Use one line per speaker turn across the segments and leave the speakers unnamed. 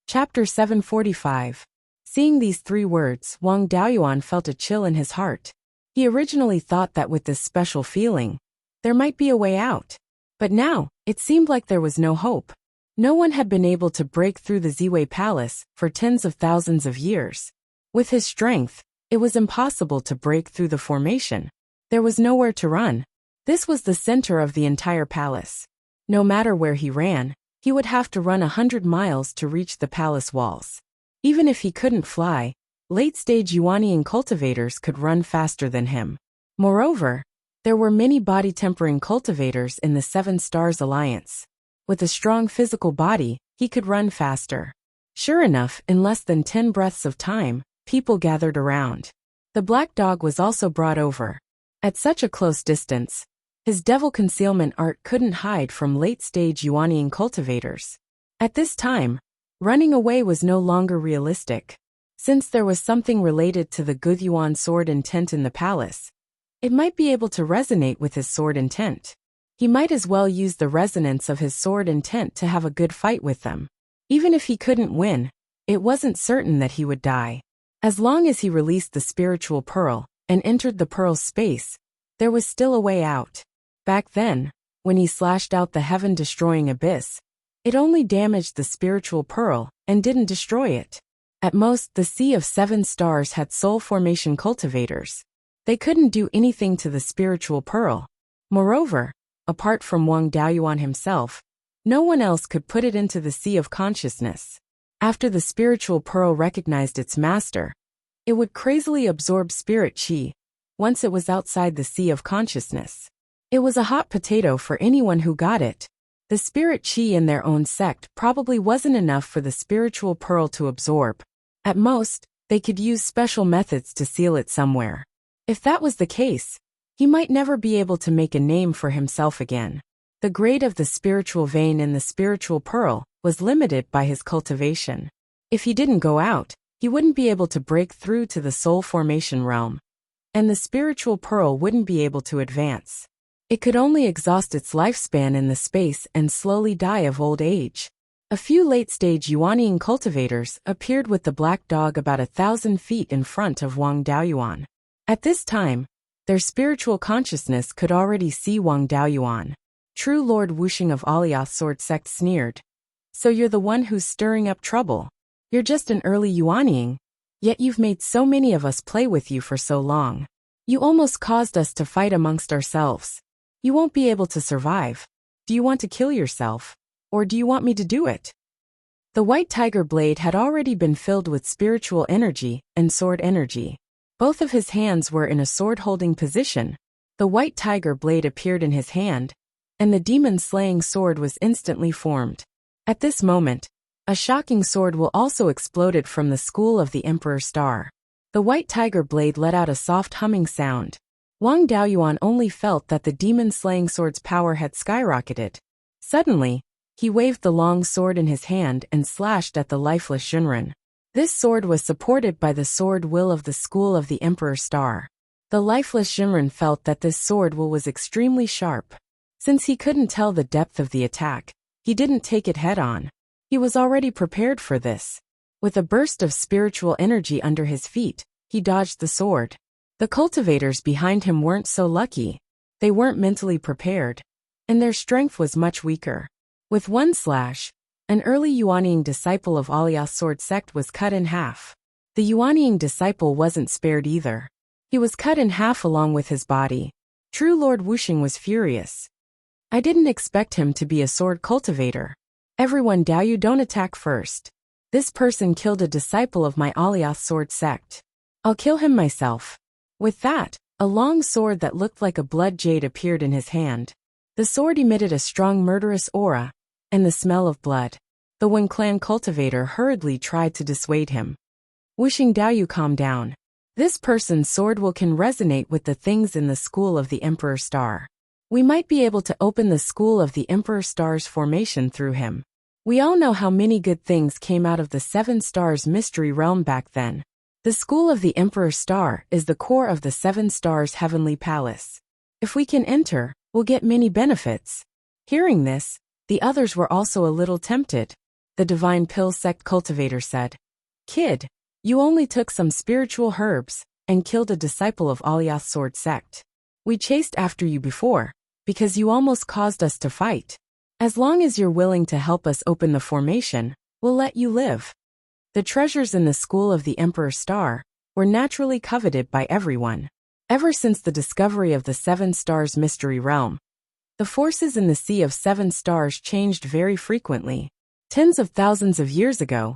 Chapter 745. Seeing these 3 words, Wang Daoyuan felt a chill in his heart. He originally thought that with this special feeling, there might be a way out. But now, it seemed like there was no hope. No one had been able to break through the Ziwei Palace for tens of thousands of years. With his strength, it was impossible to break through the formation. There was nowhere to run. This was the center of the entire palace. No matter where he ran, he would have to run 100 miles to reach the palace walls. Even if he couldn't fly, late-stage Yuanian cultivators could run faster than him. Moreover, there were many body-tempering cultivators in the 7 Stars Alliance. With a strong physical body, he could run faster. Sure enough, in less than 10 breaths of time, people gathered around. The black dog was also brought over. At such a close distance, his devil concealment art couldn't hide from late-stage Yuanian cultivators. At this time, running away was no longer realistic. Since there was something related to the Beiyuan sword intent in the palace, it might be able to resonate with his sword intent. He might as well use the resonance of his sword intent to have a good fight with them. Even if he couldn't win, it wasn't certain that he would die. As long as he released the spiritual pearl and entered the pearl's space, there was still a way out. Back then, when he slashed out the heaven-destroying abyss, it only damaged the spiritual pearl and didn't destroy it. At most, the Sea of 7 Stars had soul formation cultivators. They couldn't do anything to the spiritual pearl. Moreover, apart from Wang Daoyuan himself, no one else could put it into the Sea of Consciousness. After the spiritual pearl recognized its master, it would crazily absorb spirit chi once it was outside the Sea of Consciousness. It was a hot potato for anyone who got it. The spirit chi in their own sect probably wasn't enough for the spiritual pearl to absorb. At most, they could use special methods to seal it somewhere. If that was the case, he might never be able to make a name for himself again. The grade of the spiritual vein in the spiritual pearl was limited by his cultivation. If he didn't go out, he wouldn't be able to break through to the soul formation realm, and the spiritual pearl wouldn't be able to advance. It could only exhaust its lifespan in the space and slowly die of old age. A few late-stage Yuanian cultivators appeared with the black dog about 1,000 feet in front of Wang Daoyuan. At this time, their spiritual consciousness could already see Wang Daoyuan. True Lord Wuxing of Alia's sword sect sneered. So you're the one who's stirring up trouble. You're just an early Yuanian, yet you've made so many of us play with you for so long. You almost caused us to fight amongst ourselves. You won't be able to survive. Do you want to kill yourself? Or do you want me to do it? The white tiger blade had already been filled with spiritual energy and sword energy. Both of his hands were in a sword-holding position. The white tiger blade appeared in his hand, and the demon-slaying sword was instantly formed. At this moment, a shocking sword will also exploded from the school of the Emperor Star. The white tiger blade let out a soft humming sound. Wang Daoyuan only felt that the demon-slaying sword's power had skyrocketed. Suddenly, he waved the long sword in his hand and slashed at the lifeless Shinran. This sword was supported by the sword will of the school of the Emperor Star. The lifeless Shinran felt that this sword will was extremely sharp. Since he couldn't tell the depth of the attack, he didn't take it head-on. He was already prepared for this. With a burst of spiritual energy under his feet, he dodged the sword. The cultivators behind him weren't so lucky. They weren't mentally prepared, and their strength was much weaker. With one slash, an early Yuanian disciple of Alia's sword sect was cut in half. The Yuanian disciple wasn't spared either. He was cut in half along with his body. True Lord Wuxing was furious. I didn't expect him to be a sword cultivator. Everyone Daoyu don't attack first. This person killed a disciple of my Alia's sword sect. I'll kill him myself. With that, a long sword that looked like a blood jade appeared in his hand. The sword emitted a strong murderous aura, and the smell of blood. The Wen clan cultivator hurriedly tried to dissuade him. Wuxing Daoyu, calm down. This person's sword will can resonate with the things in the school of the Emperor Star. We might be able to open the school of the Emperor Star's formation through him. We all know how many good things came out of the 7 Stars mystery realm back then. The school of the Emperor Star is the core of the 7 Stars heavenly palace. If we can enter, we'll get many benefits. Hearing this, the others were also a little tempted. the Divine Pill Sect cultivator said. Kid, you only took some spiritual herbs and killed a disciple of Alias Sword Sect. We chased after you before, because you almost caused us to fight. As long as you're willing to help us open the formation, we'll let you live. The treasures in the School of the Emperor Star were naturally coveted by everyone. Ever since the discovery of the Seven Stars Mystery Realm, the forces in the Sea of Seven Stars changed very frequently. Tens of thousands of years ago,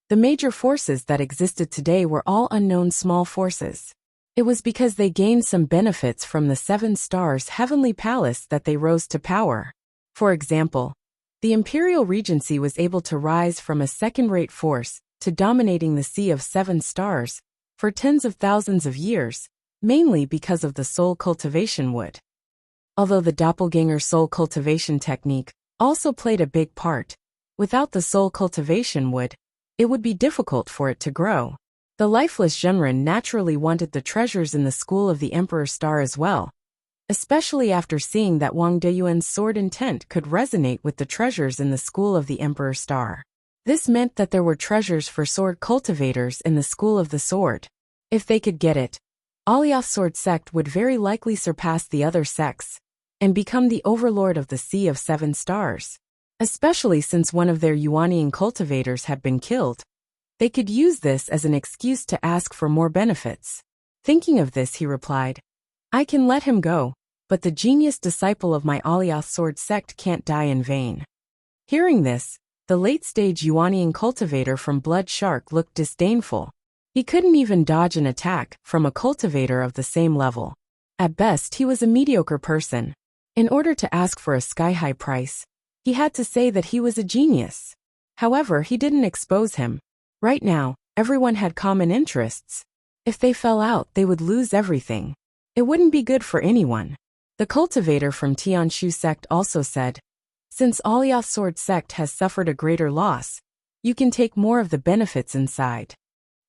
the major forces that existed today were all unknown small forces. It was because they gained some benefits from the Seven Stars Heavenly Palace that they rose to power. For example, the Imperial Regency was able to rise from a second-rate force to dominating the Sea of Seven Stars for tens of thousands of years, mainly because of the soul cultivation wood. Although the doppelganger soul cultivation technique also played a big part, without the soul cultivation wood, it would be difficult for it to grow. The lifeless Zhenren naturally wanted the treasures in the School of the Emperor Star as well, especially after seeing that Wang Beiyuan's sword intent could resonate with the treasures in the School of the Emperor Star. This meant that there were treasures for sword cultivators in the School of the Sword. If they could get it, Alias Sword Sect would very likely surpass the other sects and become the overlord of the Sea of Seven Stars. Especially since one of their Yuanian cultivators had been killed, they could use this as an excuse to ask for more benefits. Thinking of this, he replied, I can let him go, but the genius disciple of my Alias Sword Sect can't die in vain. Hearing this, the late-stage Yuanian cultivator from Blood Shark looked disdainful. He couldn't even dodge an attack from a cultivator of the same level. At best, he was a mediocre person. In order to ask for a sky-high price, he had to say that he was a genius. However, he didn't expose him. Right now, everyone had common interests. If they fell out, they would lose everything. It wouldn't be good for anyone. The cultivator from Tianshu Sect also said, since Alias Sword Sect has suffered a greater loss, you can take more of the benefits inside.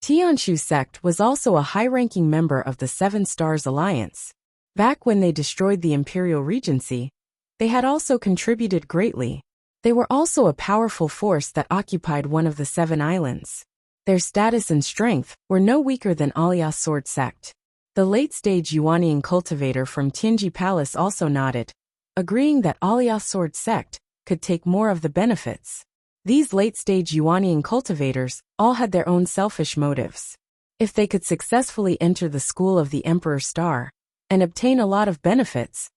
Tianshu Sect was also a high-ranking member of the Seven Stars Alliance. Back when they destroyed the Imperial Regency, they had also contributed greatly. They were also a powerful force that occupied one of the Seven Islands. Their status and strength were no weaker than Alias Sword Sect. The late-stage Yuanian cultivator from Tianji Palace also nodded, agreeing that Alias Sword Sect could take more of the benefits. These late-stage Yuanian cultivators all had their own selfish motives. If they could successfully enter the School of the Emperor Star and obtain a lot of benefits,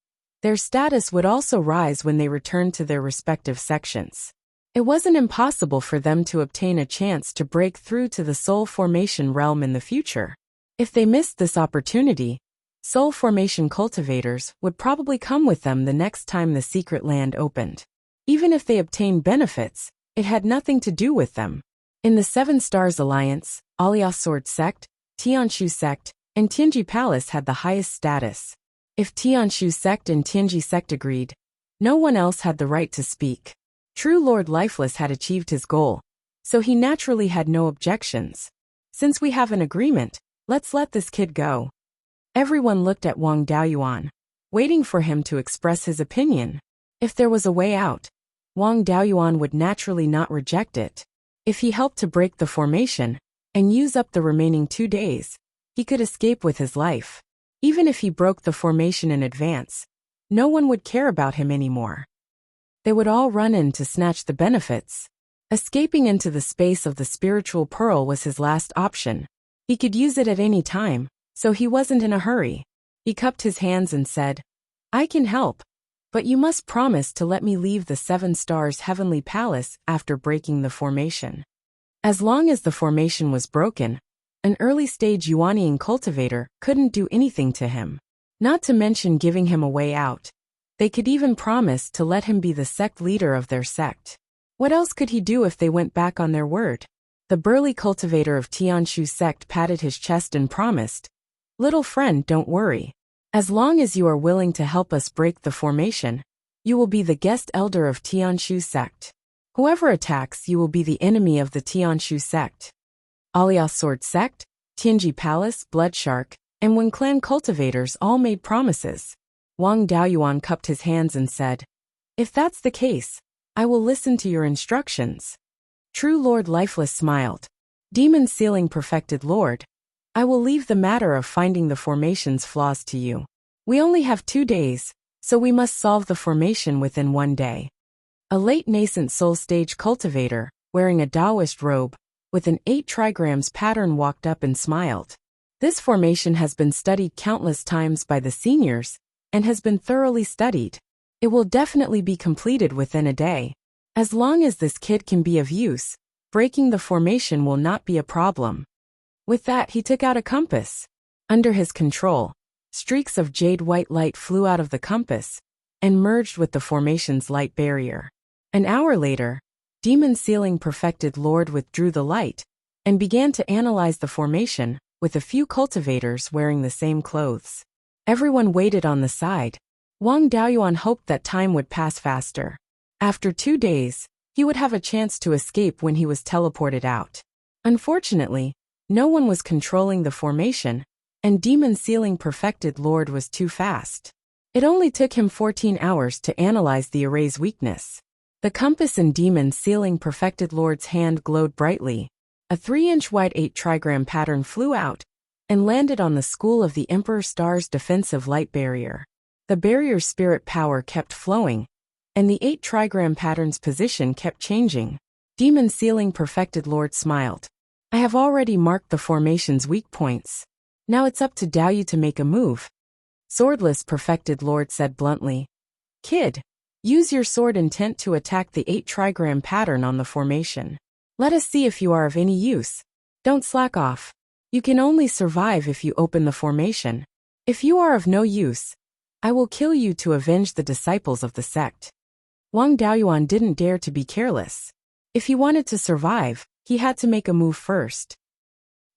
their status would also rise when they returned to their respective sections. It wasn't impossible for them to obtain a chance to break through to the Soul Formation realm in the future. If they missed this opportunity, Soul Formation cultivators would probably come with them the next time the secret land opened. Even if they obtained benefits, it had nothing to do with them. In the Seven Stars Alliance, Alias Sword Sect, Tianshu Sect, and Tianji Palace had the highest status. If Tianshu Sect and Tianji Sect agreed, no one else had the right to speak. True Lord Lifeless had achieved his goal, so he naturally had no objections. Since we have an agreement, let's let this kid go. Everyone looked at Wang Daoyuan, waiting for him to express his opinion. If there was a way out, Wang Daoyuan would naturally not reject it. If he helped to break the formation and use up the remaining 2 days, he could escape with his life. Even if he broke the formation in advance, no one would care about him anymore. They would all run in to snatch the benefits. Escaping into the space of the spiritual pearl was his last option. He could use it at any time, so he wasn't in a hurry. He cupped his hands and said, I can help, but you must promise to let me leave the Seven Stars Heavenly Palace after breaking the formation. As long as the formation was broken, an early-stage Yuanian cultivator couldn't do anything to him. Not to mention giving him a way out. They could even promise to let him be the sect leader of their sect. What else could he do if they went back on their word? The burly cultivator of Tianshu Sect patted his chest and promised, Little friend, don't worry. As long as you are willing to help us break the formation, you will be the guest elder of Tianshu Sect. Whoever attacks you will be the enemy of the Tianshu Sect. Alias Sword Sect, Tianji Palace, Blood Shark, and Wen Clan cultivators all made promises. Wang Daoyuan cupped his hands and said, If that's the case, I will listen to your instructions. True Lord Lifeless smiled. Demon Sealing Perfected Lord, I will leave the matter of finding the formation's flaws to you. We only have 2 days, so we must solve the formation within 1 day. A late nascent soul stage cultivator, wearing a Taoist robe, with an 8 trigrams pattern walked up and smiled. This formation has been studied countless times by the seniors, and has been thoroughly studied. It will definitely be completed within a day. As long as this kid can be of use, breaking the formation will not be a problem. With that, he took out a compass. Under his control, streaks of jade-white light flew out of the compass and merged with the formation's light barrier. An hour later, Demon Sealing Perfected Lord withdrew the light and began to analyze the formation with a few cultivators wearing the same clothes. Everyone waited on the side. Wang Daoyuan hoped that time would pass faster. After 2 days, he would have a chance to escape when he was teleported out. Unfortunately, no one was controlling the formation, and Demon Sealing Perfected Lord was too fast. It only took him 14 hours to analyze the array's weakness. The compass in Demon Sealing Perfected Lord's hand glowed brightly. A 3-inch wide 8 trigram pattern flew out and landed on the School of the Emperor Star's defensive light barrier. The barrier's spirit power kept flowing, and the 8 trigram pattern's position kept changing. Demon Sealing Perfected Lord smiled. I have already marked the formation's weak points. Now it's up to Daoyu to make a move. Swordless Perfected Lord said bluntly. Kid, use your sword intent to attack the 8 trigram pattern on the formation. Let us see if you are of any use. Don't slack off. You can only survive if you open the formation. If you are of no use, I will kill you to avenge the disciples of the sect. Wang Daoyuan didn't dare to be careless. If he wanted to survive, he had to make a move first.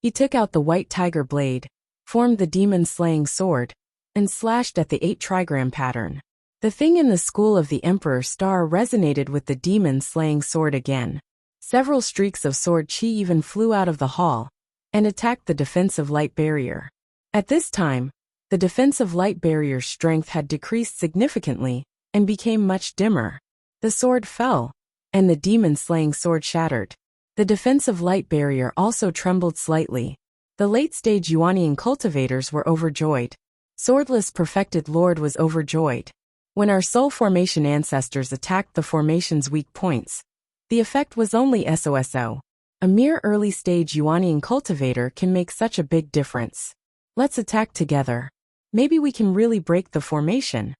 He took out the white tiger blade, formed the demon-slaying sword, and slashed at the 8 trigram pattern. The thing in the School of the Emperor Star resonated with the demon-slaying sword again. Several streaks of sword chi even flew out of the hall and attacked the defensive light barrier. At this time, the defensive light barrier's strength had decreased significantly and became much dimmer. The sword fell, and the demon-slaying sword shattered. The defensive light barrier also trembled slightly. The late-stage Yuanian cultivators were overjoyed. Swordless Perfected Lord was overjoyed. When our soul formation ancestors attacked the formation's weak points, the effect was only SOSO. A mere early-stage Yuanian cultivator can make such a big difference. Let's attack together. Maybe we can really break the formation.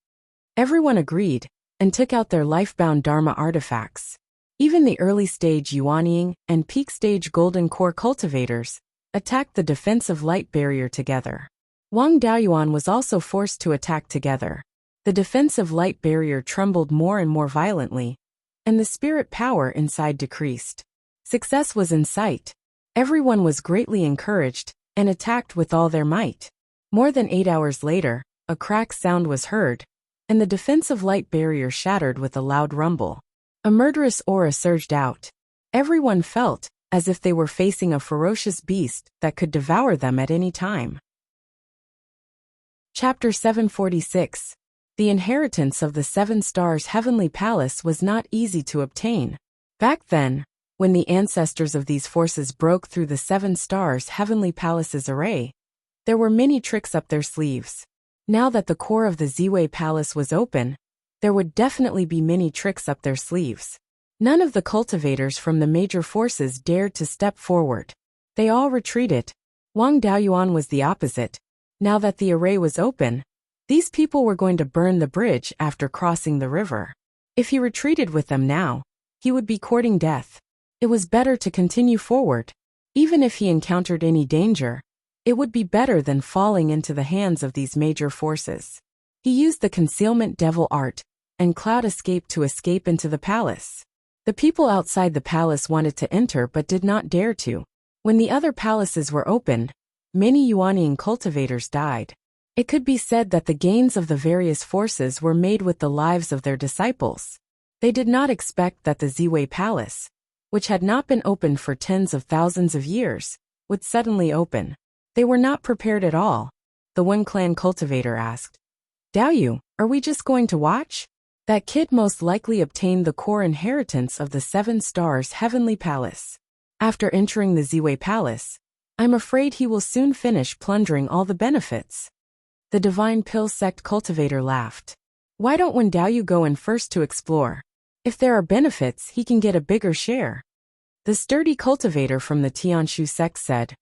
Everyone agreed and took out their life-bound Dharma artifacts. Even the early-stage Yuanian and peak-stage Golden Core cultivators attacked the defensive light barrier together. Wang Daoyuan was also forced to attack together. The defensive light barrier trembled more and more violently, and the spirit power inside decreased. Success was in sight. Everyone was greatly encouraged and attacked with all their might. More than 8 hours later, a crack sound was heard, and the defensive light barrier shattered with a loud rumble. A murderous aura surged out. Everyone felt as if they were facing a ferocious beast that could devour them at any time. Chapter 746. The inheritance of the 7 Stars Heavenly Palace was not easy to obtain. Back then, when the ancestors of these forces broke through the 7 Stars Heavenly Palace's array, there were many tricks up their sleeves. Now that the core of the Ziwei Palace was open, there would definitely be many tricks up their sleeves. None of the cultivators from the major forces dared to step forward. They all retreated. Wang Daoyuan was the opposite. Now that the array was open, these people were going to burn the bridge after crossing the river. If he retreated with them now, he would be courting death. It was better to continue forward. Even if he encountered any danger, it would be better than falling into the hands of these major forces. He used the concealment devil art and cloud escape to escape into the palace. The people outside the palace wanted to enter but did not dare to. When the other palaces were opened, many Yuanian cultivators died. It could be said that the gains of the various forces were made with the lives of their disciples. They did not expect that the Ziwei Palace, which had not been opened for tens of thousands of years, would suddenly open. They were not prepared at all. The One Clan cultivator asked, Daoyu, are we just going to watch? That kid most likely obtained the core inheritance of the 7 stars heavenly palace. After entering the Ziwei Palace, I'm afraid he will soon finish plundering all the benefits. The Divine Pill Sect cultivator laughed. Why don't Wen Daoyu go in first to explore? If there are benefits, he can get a bigger share. The sturdy cultivator from the Tianshu sect said.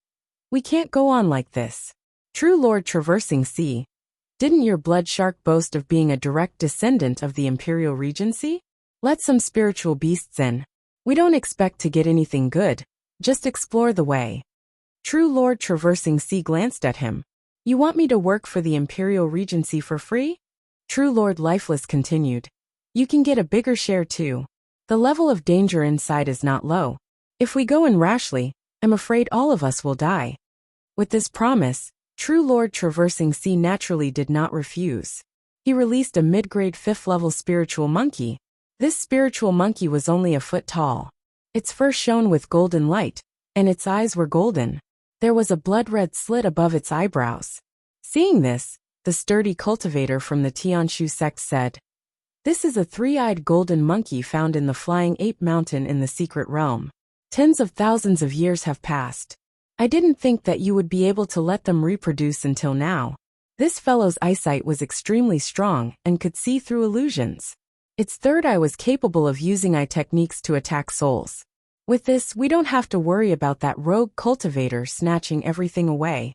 We can't go on like this. True Lord Traversing Sea, didn't your blood shark boast of being a direct descendant of the Imperial Regency? Let some spiritual beasts in. We don't expect to get anything good, just explore the way. True Lord Traversing Sea glanced at him. You want me to work for the Imperial Regency for free? True Lord Lifeless continued. You can get a bigger share too. The level of danger inside is not low. If we go in rashly, I'm afraid all of us will die. With this promise, True Lord Traversing Sea naturally did not refuse. He released a mid-grade 5th level spiritual monkey. This spiritual monkey was only a foot tall. Its fur shone with golden light, and its eyes were golden. There was a blood-red slit above its eyebrows. Seeing this, the sturdy cultivator from the Tianshu sect said, This is a 3-eyed golden monkey found in the Flying Ape Mountain in the Secret Realm. Tens of thousands of years have passed. I didn't think that you would be able to let them reproduce until now. This fellow's eyesight was extremely strong and could see through illusions. Its third eye was capable of using eye techniques to attack souls. With this, we don't have to worry about that rogue cultivator snatching everything away.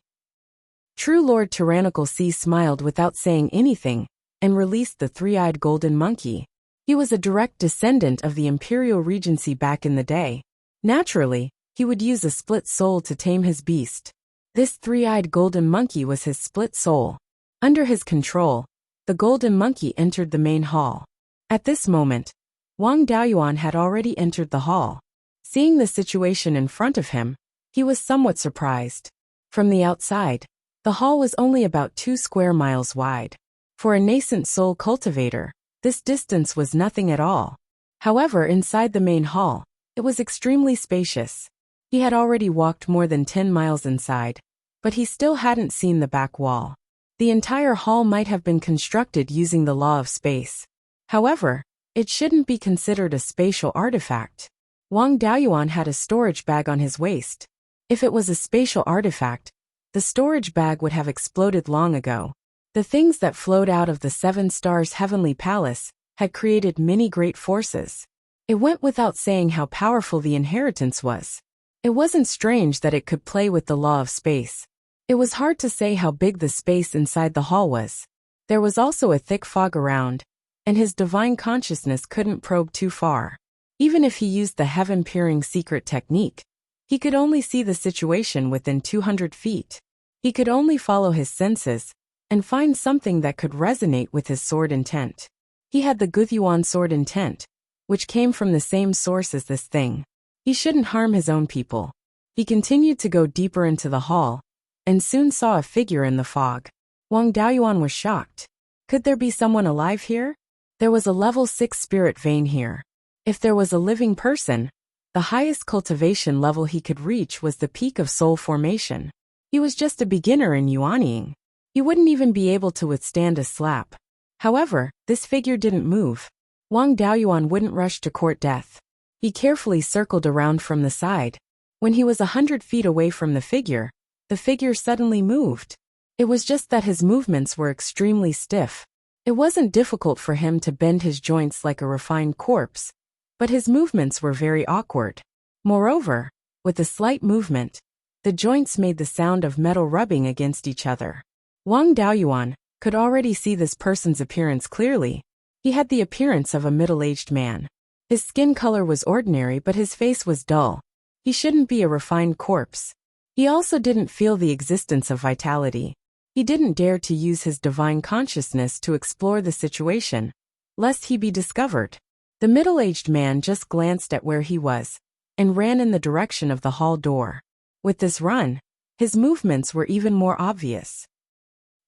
True Lord Tyrannical Sea smiled without saying anything and released the 3-eyed golden monkey. He was a direct descendant of the Imperial Regency back in the day. Naturally, he would use a split soul to tame his beast. This 3-eyed golden monkey was his split soul. Under his control, the golden monkey entered the main hall. At this moment, Wang Daoyuan had already entered the hall. Seeing the situation in front of him, he was somewhat surprised. From the outside, the hall was only about 2 square miles wide. For a nascent soul cultivator, this distance was nothing at all. However, inside the main hall, it was extremely spacious. He had already walked more than 10 miles inside, but he still hadn't seen the back wall. The entire hall might have been constructed using the law of space. However, it shouldn't be considered a spatial artifact. Wang Daoyuan had a storage bag on his waist. If it was a spatial artifact, the storage bag would have exploded long ago. The things that flowed out of the 7 stars heavenly palace had created many great forces. It went without saying how powerful the inheritance was. It wasn't strange that it could play with the law of space. It was hard to say how big the space inside the hall was. There was also a thick fog around, and his divine consciousness couldn't probe too far. Even if he used the heaven-peering secret technique, he could only see the situation within 200 feet. He could only follow his senses and find something that could resonate with his sword intent. He had the Guthyuan sword intent, which came from the same source as this thing. He shouldn't harm his own people. He continued to go deeper into the hall, and soon saw a figure in the fog. Wang Daoyuan was shocked. Could there be someone alive here? There was a level 6 spirit vein here. If there was a living person, the highest cultivation level he could reach was the peak of soul formation. He was just a beginner in yuanying. He wouldn't even be able to withstand a slap. However, this figure didn't move. Wang Daoyuan wouldn't rush to court death. He carefully circled around from the side. When he was 100 feet away from the figure suddenly moved. It was just that his movements were extremely stiff. It wasn't difficult for him to bend his joints like a refined corpse, but his movements were very awkward. Moreover, with a slight movement, the joints made the sound of metal rubbing against each other. Wang Daoyuan could already see this person's appearance clearly. He had the appearance of a middle-aged man. His skin color was ordinary, but his face was dull. He shouldn't be a refined corpse. He also didn't feel the existence of vitality. He didn't dare to use his divine consciousness to explore the situation, lest he be discovered. The middle-aged man just glanced at where he was and ran in the direction of the hall door. With this run, his movements were even more obvious.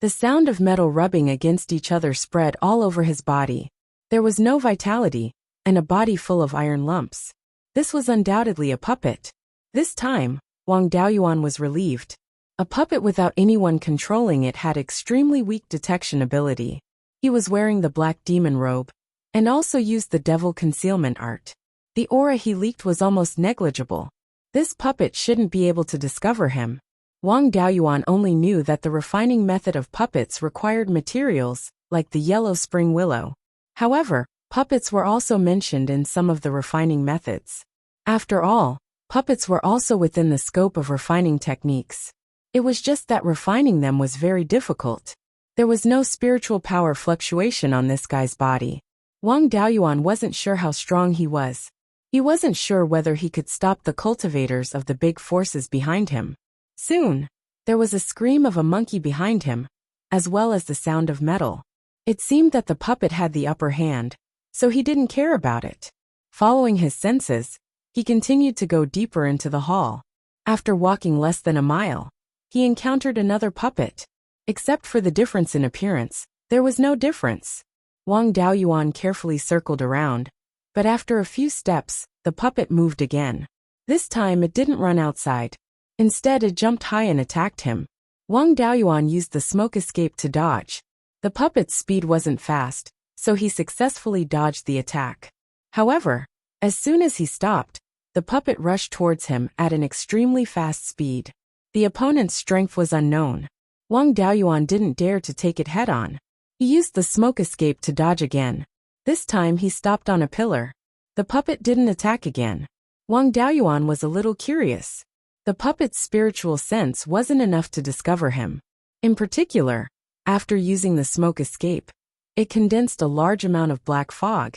The sound of metal rubbing against each other spread all over his body. There was no vitality, and a body full of iron lumps. This was undoubtedly a puppet. This time, Wang Daoyuan was relieved. A puppet without anyone controlling it had extremely weak detection ability. He was wearing the black demon robe, and also used the devil concealment art. The aura he leaked was almost negligible. This puppet shouldn't be able to discover him. Wang Daoyuan only knew that the refining method of puppets required materials, like the yellow spring willow. However, puppets were also mentioned in some of the refining methods. After all, puppets were also within the scope of refining techniques. It was just that refining them was very difficult. There was no spiritual power fluctuation on this guy's body. Wang Daoyuan wasn't sure how strong he was. He wasn't sure whether he could stop the cultivators of the big forces behind him. Soon, there was a scream of a monkey behind him, as well as the sound of metal. It seemed that the puppet had the upper hand, so he didn't care about it. Following his senses, he continued to go deeper into the hall. After walking less than a mile, he encountered another puppet. Except for the difference in appearance, there was no difference. Wang Daoyuan carefully circled around, but after a few steps, the puppet moved again. This time it didn't run outside. Instead, it jumped high and attacked him. Wang Daoyuan used the smoke escape to dodge. The puppet's speed wasn't fast, so he successfully dodged the attack. However, as soon as he stopped, the puppet rushed towards him at an extremely fast speed. The opponent's strength was unknown. Wang Daoyuan didn't dare to take it head-on. He used the smoke escape to dodge again. This time he stopped on a pillar. The puppet didn't attack again. Wang Daoyuan was a little curious. The puppet's spiritual sense wasn't enough to discover him. In particular, after using the smoke escape, it condensed a large amount of black fog,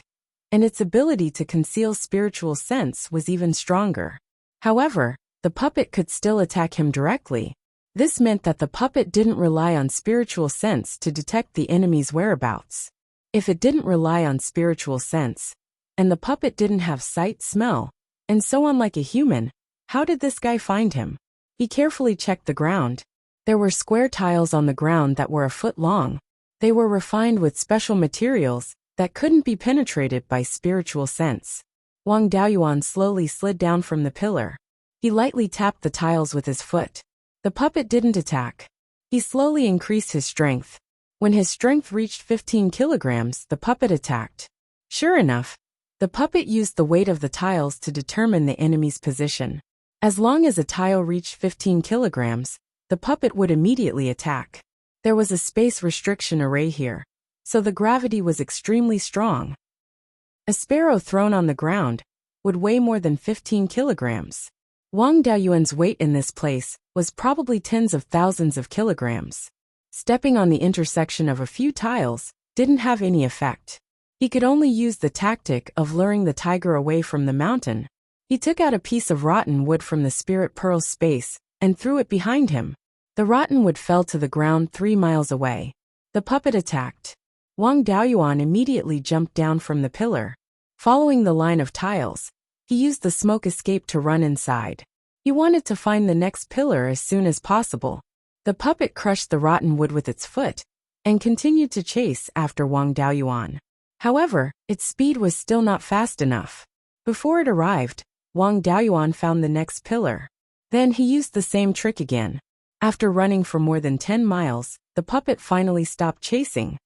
and its ability to conceal spiritual sense was even stronger. However, the puppet could still attack him directly. This meant that the puppet didn't rely on spiritual sense to detect the enemy's whereabouts. If it didn't rely on spiritual sense, and the puppet didn't have sight, smell, and so on like a human, how did this guy find him? He carefully checked the ground. There were square tiles on the ground that were a foot long. They were refined with special materials that couldn't be penetrated by spiritual sense. Wang Daoyuan slowly slid down from the pillar. He lightly tapped the tiles with his foot. The puppet didn't attack. He slowly increased his strength. When his strength reached 15 kilograms, the puppet attacked. Sure enough, the puppet used the weight of the tiles to determine the enemy's position. As long as a tile reached 15 kilograms, the puppet would immediately attack. There was a space restriction array here, so the gravity was extremely strong. A sparrow thrown on the ground would weigh more than 15 kilograms. Wang Daoyuan's weight in this place was probably tens of thousands of kilograms. Stepping on the intersection of a few tiles didn't have any effect. He could only use the tactic of luring the tiger away from the mountain. He took out a piece of rotten wood from the spirit pearl's space and threw it behind him. The rotten wood fell to the ground 3 miles away. The puppet attacked. Wang Daoyuan immediately jumped down from the pillar. Following the line of tiles, he used the smoke escape to run inside. He wanted to find the next pillar as soon as possible. The puppet crushed the rotten wood with its foot and continued to chase after Wang Daoyuan. However, its speed was still not fast enough. Before it arrived, Wang Daoyuan found the next pillar. Then he used the same trick again. After running for more than 10 miles, the puppet finally stopped chasing.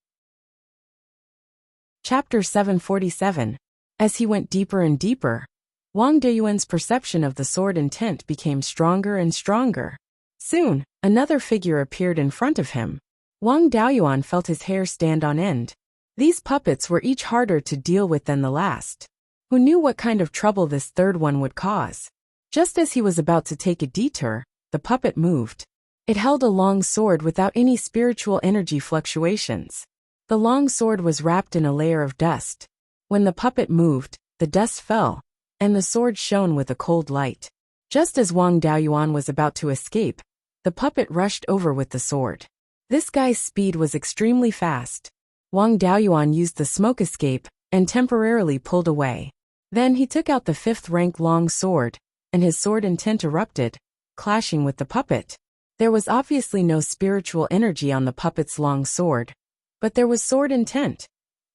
Chapter 747. As he went deeper and deeper, Wang Daoyuan's perception of the sword intent became stronger and stronger. Soon, another figure appeared in front of him. Wang Daoyuan felt his hair stand on end. These puppets were each harder to deal with than the last. Who knew what kind of trouble this third one would cause? Just as he was about to take a detour, the puppet moved. It held a long sword without any spiritual energy fluctuations. The long sword was wrapped in a layer of dust. When the puppet moved, the dust fell, and the sword shone with a cold light. Just as Wang Daoyuan was about to escape, the puppet rushed over with the sword. This guy's speed was extremely fast. Wang Daoyuan used the smoke escape and temporarily pulled away. Then he took out the 5th-rank long sword, and his sword intent erupted, clashing with the puppet. There was obviously no spiritual energy on the puppet's long sword, but there was sword intent,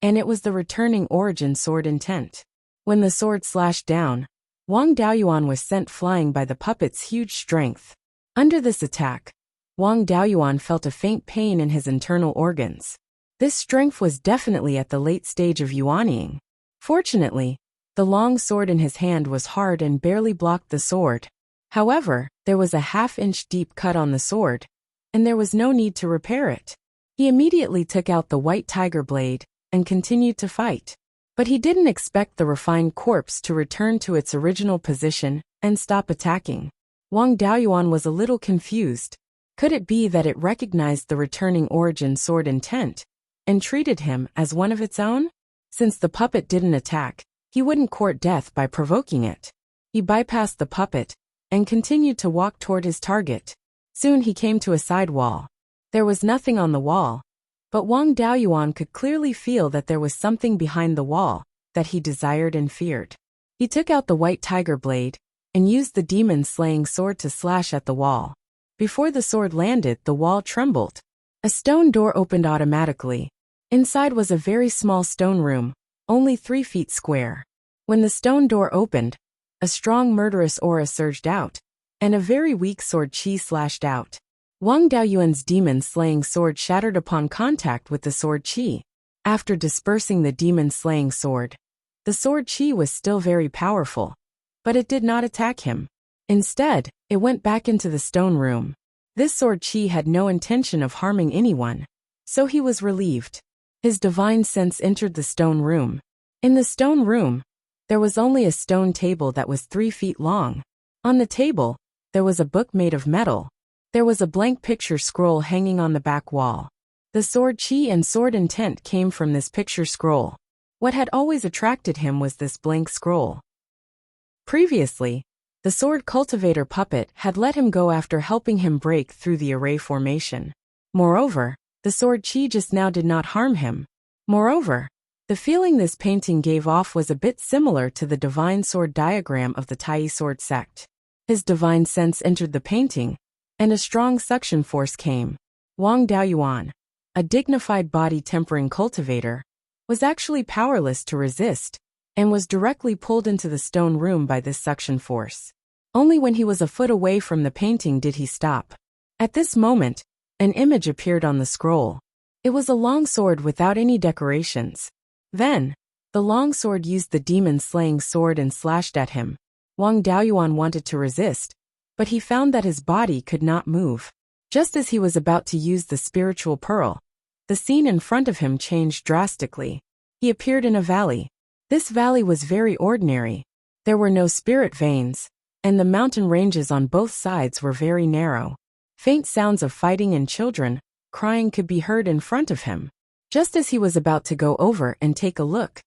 and it was the returning origin sword intent. When the sword slashed down, Wang Daoyuan was sent flying by the puppet's huge strength. Under this attack, Wang Daoyuan felt a faint pain in his internal organs. This strength was definitely at the late stage of yuanying. Fortunately, the long sword in his hand was hard and barely blocked the sword. However, there was a half-inch deep cut on the sword, and there was no need to repair it. He immediately took out the white tiger blade and continued to fight. But he didn't expect the refined corpse to return to its original position and stop attacking. Wang Daoyuan was a little confused. Could it be that it recognized the returning origin sword intent and treated him as one of its own? Since the puppet didn't attack, he wouldn't court death by provoking it. He bypassed the puppet and continued to walk toward his target. Soon he came to a side wall. There was nothing on the wall, but Wang Daoyuan could clearly feel that there was something behind the wall that he desired and feared. He took out the white tiger blade and used the demon-slaying sword to slash at the wall. Before the sword landed, the wall trembled. A stone door opened automatically. Inside was a very small stone room, only 3 feet square. When the stone door opened, a strong murderous aura surged out, and a very weak sword chi slashed out. Wang Daoyuan's demon-slaying sword shattered upon contact with the sword chi. After dispersing the demon-slaying sword, the sword chi was still very powerful, but it did not attack him. Instead, it went back into the stone room. This sword chi had no intention of harming anyone, so he was relieved. His divine sense entered the stone room. In the stone room, there was only a stone table that was 3 feet long. On the table, there was a book made of metal. There was a blank picture scroll hanging on the back wall. The sword chi and sword intent came from this picture scroll. What had always attracted him was this blank scroll. Previously, the sword cultivator puppet had let him go after helping him break through the array formation. Moreover, the sword chi just now did not harm him. Moreover, the feeling this painting gave off was a bit similar to the divine sword diagram of the Tai sword sect. His divine sense entered the painting, and a strong suction force came. Wang Daoyuan, a dignified body-tempering cultivator, was actually powerless to resist, and was directly pulled into the stone room by this suction force. Only when he was a foot away from the painting did he stop. At this moment, an image appeared on the scroll. It was a long sword without any decorations. Then, the long sword used the demon-slaying sword and slashed at him. Wang Daoyuan wanted to resist, but he found that his body could not move. Just as he was about to use the spiritual pearl, the scene in front of him changed drastically. He appeared in a valley. This valley was very ordinary. There were no spirit veins, and the mountain ranges on both sides were very narrow. Faint sounds of fighting and children crying could be heard in front of him. Just as he was about to go over and take a look,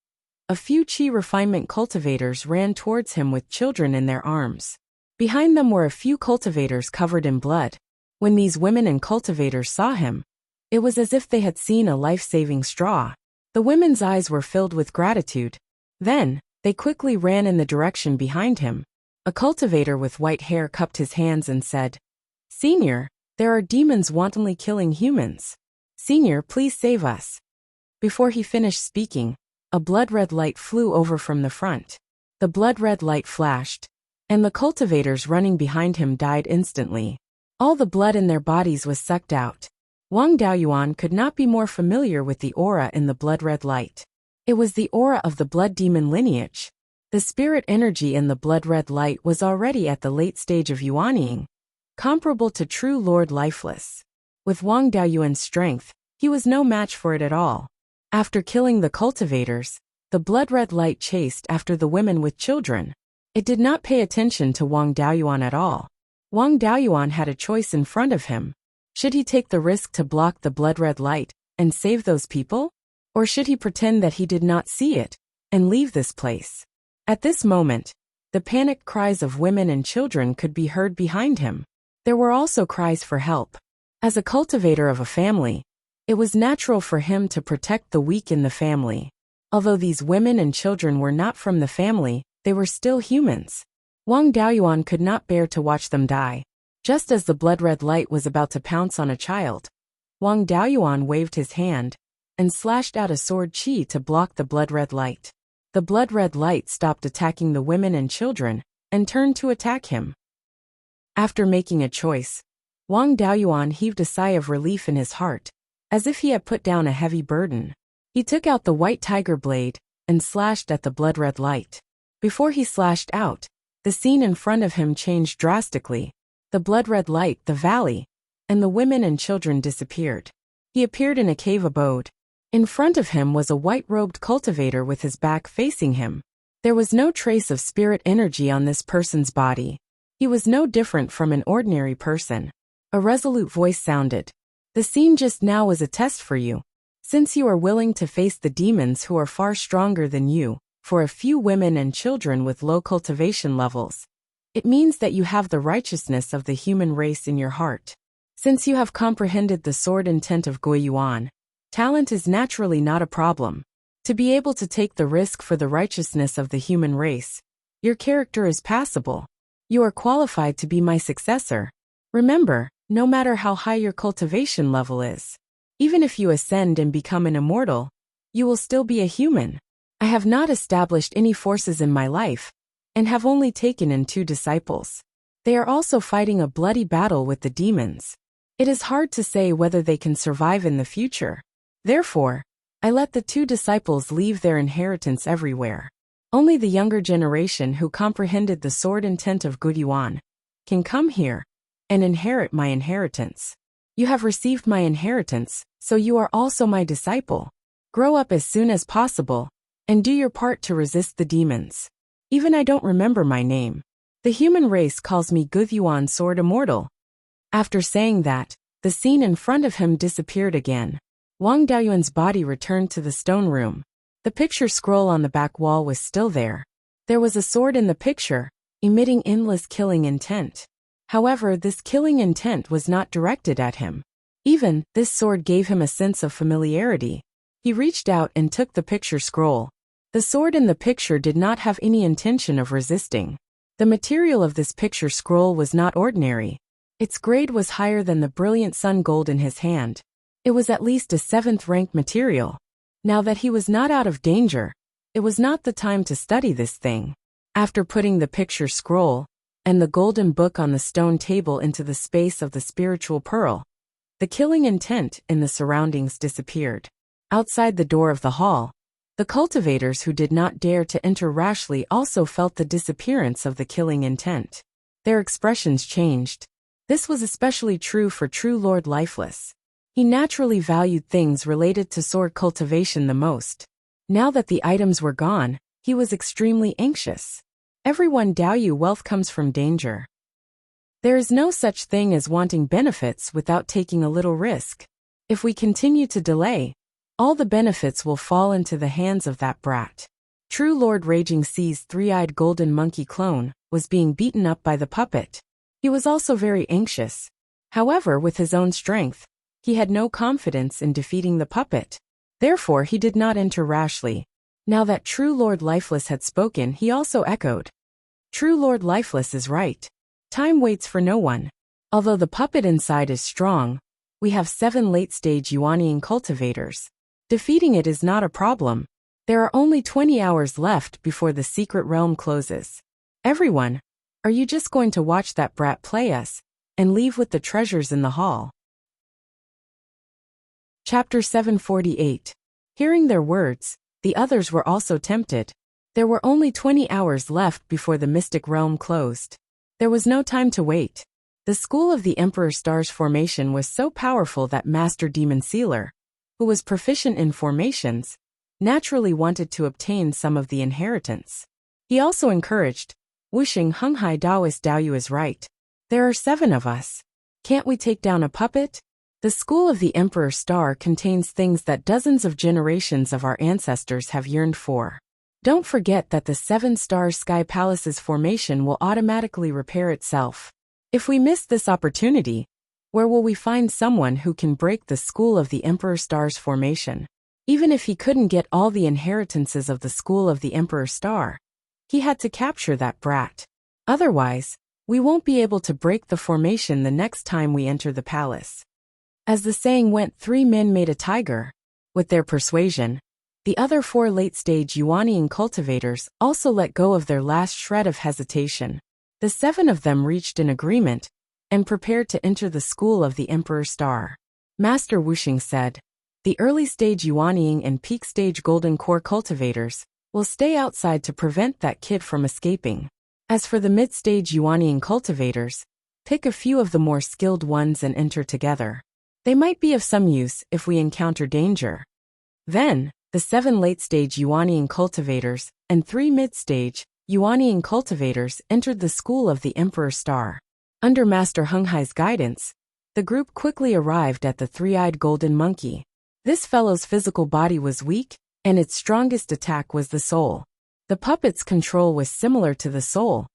a few chi refinement cultivators ran towards him with children in their arms. Behind them were a few cultivators covered in blood. When these women and cultivators saw him, it was as if they had seen a life-saving straw. The women's eyes were filled with gratitude. Then, they quickly ran in the direction behind him. A cultivator with white hair cupped his hands and said, "Senior, there are demons wantonly killing humans. Senior, please save us." Before he finished speaking, a blood-red light flew over from the front. The blood-red light flashed, and the cultivators running behind him died instantly. All the blood in their bodies was sucked out. Wang Daoyuan could not be more familiar with the aura in the blood-red light. It was the aura of the blood demon lineage. The spirit energy in the blood-red light was already at the late stage of yuanying, comparable to true Lord Lifeless. With Wang Daoyuan's strength, he was no match for it at all. After killing the cultivators, the blood-red light chased after the women with children. It did not pay attention to Wang Daoyuan at all. Wang Daoyuan had a choice in front of him. Should he take the risk to block the blood-red light and save those people? Or should he pretend that he did not see it and leave this place? At this moment, the panicked cries of women and children could be heard behind him. There were also cries for help. As a cultivator of a family, it was natural for him to protect the weak in the family. Although these women and children were not from the family, they were still humans. Wang Daoyuan could not bear to watch them die. Just as the blood-red light was about to pounce on a child, Wang Daoyuan waved his hand and slashed out a sword chi to block the blood-red light. The blood-red light stopped attacking the women and children and turned to attack him. After making a choice, Wang Daoyuan heaved a sigh of relief in his heart as if he had put down a heavy burden. He took out the white tiger blade and slashed at the blood-red light. Before he slashed out, the scene in front of him changed drastically. The blood-red light, the valley, and the women and children disappeared. He appeared in a cave abode. In front of him was a white-robed cultivator with his back facing him. There was no trace of spirit energy on this person's body. He was no different from an ordinary person. A resolute voice sounded. The scene just now was a test for you. Since you are willing to face the demons who are far stronger than you, for a few women and children with low cultivation levels, it means that you have the righteousness of the human race in your heart. Since you have comprehended the sword intent of Beiyuan, talent is naturally not a problem. To be able to take the risk for the righteousness of the human race, your character is passable. You are qualified to be my successor. Remember, no matter how high your cultivation level is, even if you ascend and become an immortal, you will still be a human. I have not established any forces in my life, and have only taken in 2 disciples. They are also fighting a bloody battle with the demons. It is hard to say whether they can survive in the future. Therefore, I let the 2 disciples leave their inheritance everywhere. Only the younger generation who comprehended the sword intent of Beiyuan can come here and inherit my inheritance. You have received my inheritance, so you are also my disciple. Grow up as soon as possible, and do your part to resist the demons. Even I don't remember my name. The human race calls me Beiyuan Sword Immortal. After saying that, the scene in front of him disappeared again. Wang Daoyuan's body returned to the stone room. The picture scroll on the back wall was still there. There was a sword in the picture, emitting endless killing intent. However, this killing intent was not directed at him. Even, this sword gave him a sense of familiarity. He reached out and took the picture scroll. The sword in the picture did not have any intention of resisting. The material of this picture scroll was not ordinary. Its grade was higher than the brilliant sun gold in his hand. It was at least a 7th rank material. Now that he was not out of danger, it was not the time to study this thing. After putting the picture scroll and the golden book on the stone table into the space of the spiritual pearl, the killing intent in the surroundings disappeared. Outside the door of the hall, the cultivators who did not dare to enter rashly also felt the disappearance of the killing intent. Their expressions changed. This was especially true for true Lord Lifeless. He naturally valued things related to sword cultivation the most. Now that the items were gone, he was extremely anxious. Everyone Daoyu wealth comes from danger. There is no such thing as wanting benefits without taking a little risk. If we continue to delay, all the benefits will fall into the hands of that brat. True Lord Raging Sea's 3-eyed golden monkey clone was being beaten up by the puppet. He was also very anxious. However, with his own strength, he had no confidence in defeating the puppet. Therefore, he did not enter rashly. Now that True Lord Lifeless had spoken, he also echoed. True Lord Lifeless is right. Time waits for no one. Although the puppet inside is strong, we have 7 late-stage Yuanian cultivators. Defeating it is not a problem. There are only 20 hours left before the secret realm closes. Everyone, are you just going to watch that brat play us and leave with the treasures in the hall? Chapter 748. Hearing their words, the others were also tempted. There were only 20 hours left before the mystic realm closed. There was no time to wait. The school of the Emperor Star's formation was so powerful that Master Demon Sealer, who was proficient in formations, naturally wanted to obtain some of the inheritance. He also encouraged, wishing Henghai Daoist Daoyu is right. There are 7 of us. Can't we take down a puppet? The school of the Emperor Star contains things that dozens of generations of our ancestors have yearned for. Don't forget that the 7-star Sky Palace's formation will automatically repair itself. If we miss this opportunity, where will we find someone who can break the school of the Emperor Star's formation? Even if he couldn't get all the inheritances of the school of the Emperor Star, he had to capture that brat. Otherwise, we won't be able to break the formation the next time we enter the palace. As the saying went, 3 men made a tiger. With their persuasion, the other 4 late-stage Yuanian cultivators also let go of their last shred of hesitation. The 7 of them reached an agreement and prepared to enter the school of the Emperor Star. Master Wuxing said, The early stage Yuanying and peak stage golden core cultivators will stay outside to prevent that kid from escaping. As for the mid-stage Yuanying cultivators, pick a few of the more skilled ones and enter together. They might be of some use if we encounter danger. Then, the 7 late-stage Yuanying cultivators and 3 mid-stage Yuanying cultivators entered the school of the Emperor Star. Under Master Hung Hai's guidance, the group quickly arrived at the 3-eyed golden monkey. This fellow's physical body was weak, and its strongest attack was the soul. The puppet's control was similar to the soul,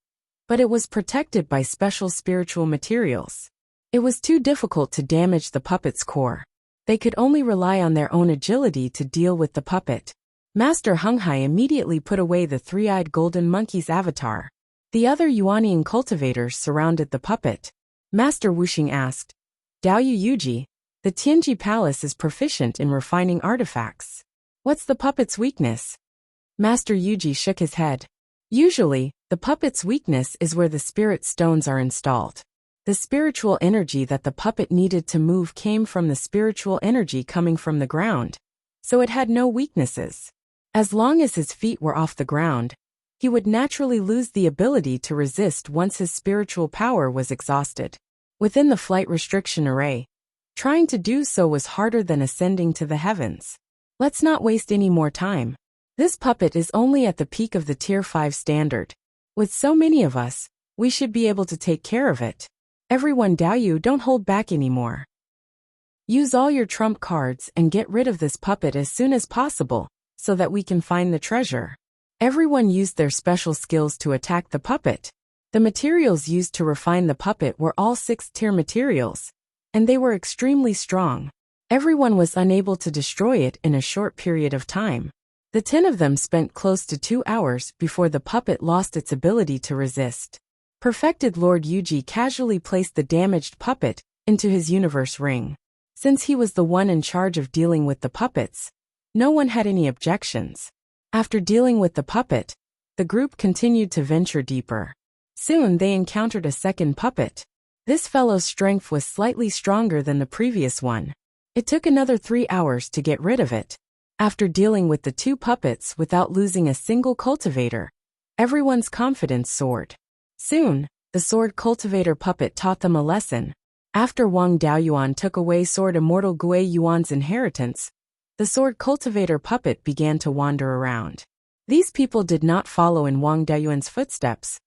but it was protected by special spiritual materials. It was too difficult to damage the puppet's core. They could only rely on their own agility to deal with the puppet. Master Hung Hai immediately put away the 3-eyed golden monkey's avatar. The other Yuanying cultivators surrounded the puppet. Master Wuxing asked, "Daoyu Yuji, the Tianji Palace is proficient in refining artifacts. What's the puppet's weakness?" Master Yuji shook his head. Usually, the puppet's weakness is where the spirit stones are installed. The spiritual energy that the puppet needed to move came from the spiritual energy coming from the ground, so it had no weaknesses. As long as his feet were off the ground, he would naturally lose the ability to resist once his spiritual power was exhausted. Within the flight restriction array, trying to do so was harder than ascending to the heavens. Let's not waste any more time. This puppet is only at the peak of the Tier 5 standard. With so many of us, we should be able to take care of it. Everyone, Daoyu, don't hold back anymore. Use all your trump cards and get rid of this puppet as soon as possible, so that we can find the treasure. Everyone used their special skills to attack the puppet. The materials used to refine the puppet were all 6th-tier materials, and they were extremely strong. Everyone was unable to destroy it in a short period of time. The 10 of them spent close to 2 hours before the puppet lost its ability to resist. Perfected Lord Yuji casually placed the damaged puppet into his universe ring. Since he was the one in charge of dealing with the puppets, no one had any objections. After dealing with the puppet, the group continued to venture deeper. Soon they encountered a second puppet. This fellow's strength was slightly stronger than the previous one. It took another 3 hours to get rid of it. After dealing with the 2 puppets without losing a single cultivator, everyone's confidence soared. Soon, the sword cultivator puppet taught them a lesson. After Wang Daoyuan took away Sword Immortal Gui Yuan's inheritance, the sword cultivator puppet began to wander around. These people did not follow in Wang Daoyuan's footsteps,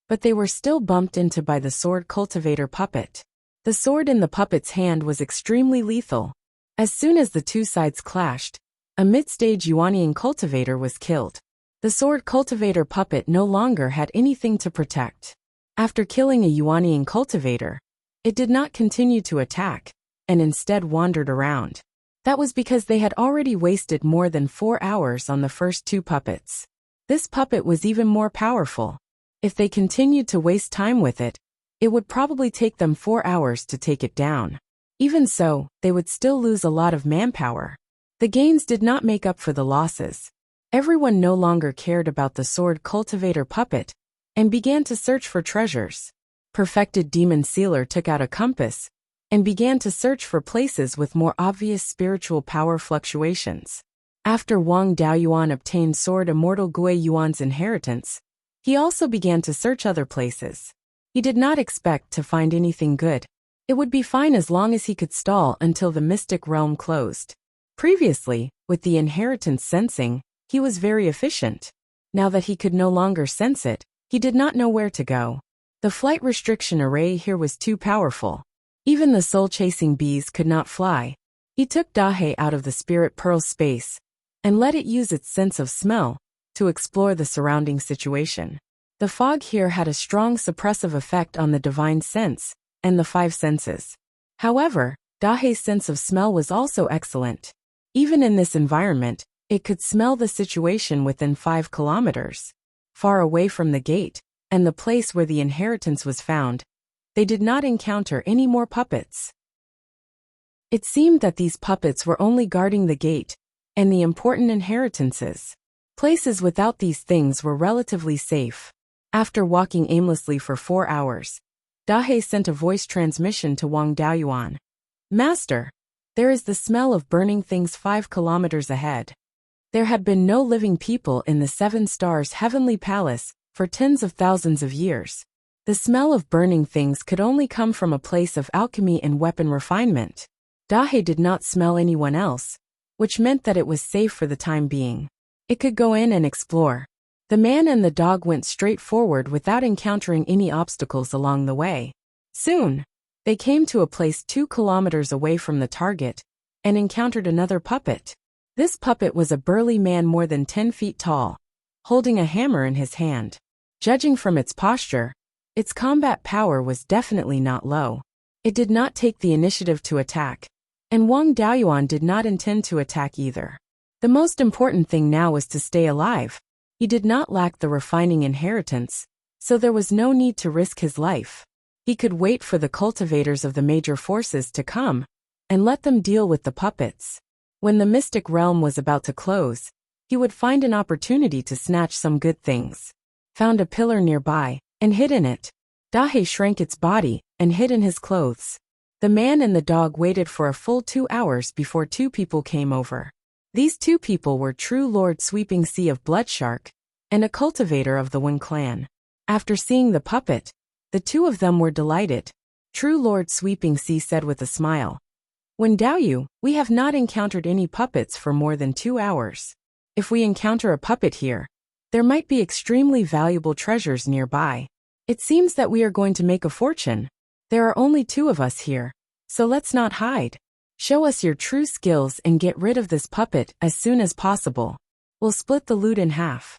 but they were still bumped into by the sword cultivator puppet. The sword in the puppet's hand was extremely lethal. As soon as the 2 sides clashed, a mid-stage Yuanying cultivator was killed. The sword cultivator puppet no longer had anything to protect. After killing a Yuanying cultivator, it did not continue to attack, and instead wandered around. That was because they had already wasted more than 4 hours on the first 2 puppets. This puppet was even more powerful. If they continued to waste time with it, it would probably take them 4 hours to take it down. Even so, they would still lose a lot of manpower. The gains did not make up for the losses. Everyone no longer cared about the sword cultivator puppet, and began to search for treasures. Perfected Demon Sealer took out a compass, and began to search for places with more obvious spiritual power fluctuations. After Wang Daoyuan obtained Sword Immortal Gui Yuan's inheritance, he also began to search other places. He did not expect to find anything good. It would be fine as long as he could stall until the mystic realm closed. Previously, with the inheritance sensing, he was very efficient. Now that he could no longer sense it, he did not know where to go. The flight restriction array here was too powerful. Even the soul-chasing bees could not fly. He took Dahe out of the spirit pearl space, and let it use its sense of smell to explore the surrounding situation. The fog here had a strong suppressive effect on the divine sense and the 5 senses. However, Dahe's sense of smell was also excellent. Even in this environment, it could smell the situation within 5 kilometers. Far away from the gate, and the place where the inheritance was found, they did not encounter any more puppets. It seemed that these puppets were only guarding the gate and the important inheritances. Places without these things were relatively safe. After walking aimlessly for 4 hours, Dahe sent a voice transmission to Wang Daoyuan. "Master, There is the smell of burning things 5 kilometers ahead. There had been no living people in the 7 stars heavenly palace for tens of thousands of years. The smell of burning things could only come from a place of alchemy and weapon refinement. Dahe did not smell anyone else, which meant that it was safe for the time being. It could go in and explore. The man and the dog went straight forward without encountering any obstacles along the way. Soon, they came to a place 2 kilometers away from the target and encountered another puppet. This puppet was a burly man more than 10 feet tall, holding a hammer in his hand. Judging from its posture, its combat power was definitely not low. It did not take the initiative to attack, and Wang Daoyuan did not intend to attack either. The most important thing now was to stay alive. He did not lack the refining inheritance, so there was no need to risk his life. He could wait for the cultivators of the major forces to come and let them deal with the puppets. When the mystic realm was about to close, he would find an opportunity to snatch some good things. Found a pillar nearby and hid in it. Dahe shrank its body and hid in his clothes. The man and the dog waited for a full 2 hours before 2 people came over. These 2 people were True Lord Sweeping Sea of Bloodshark and a cultivator of the Wen clan. After seeing the puppet, the 2 of them were delighted. True Lord Sweeping Sea said with a smile, "Wen Daoyu, we have not encountered any puppets for more than 2 hours. If we encounter a puppet here, there might be extremely valuable treasures nearby. It seems that we are going to make a fortune. There are only 2 of us here, so let's not hide. Show us your true skills and get rid of this puppet as soon as possible. We'll split the loot in half."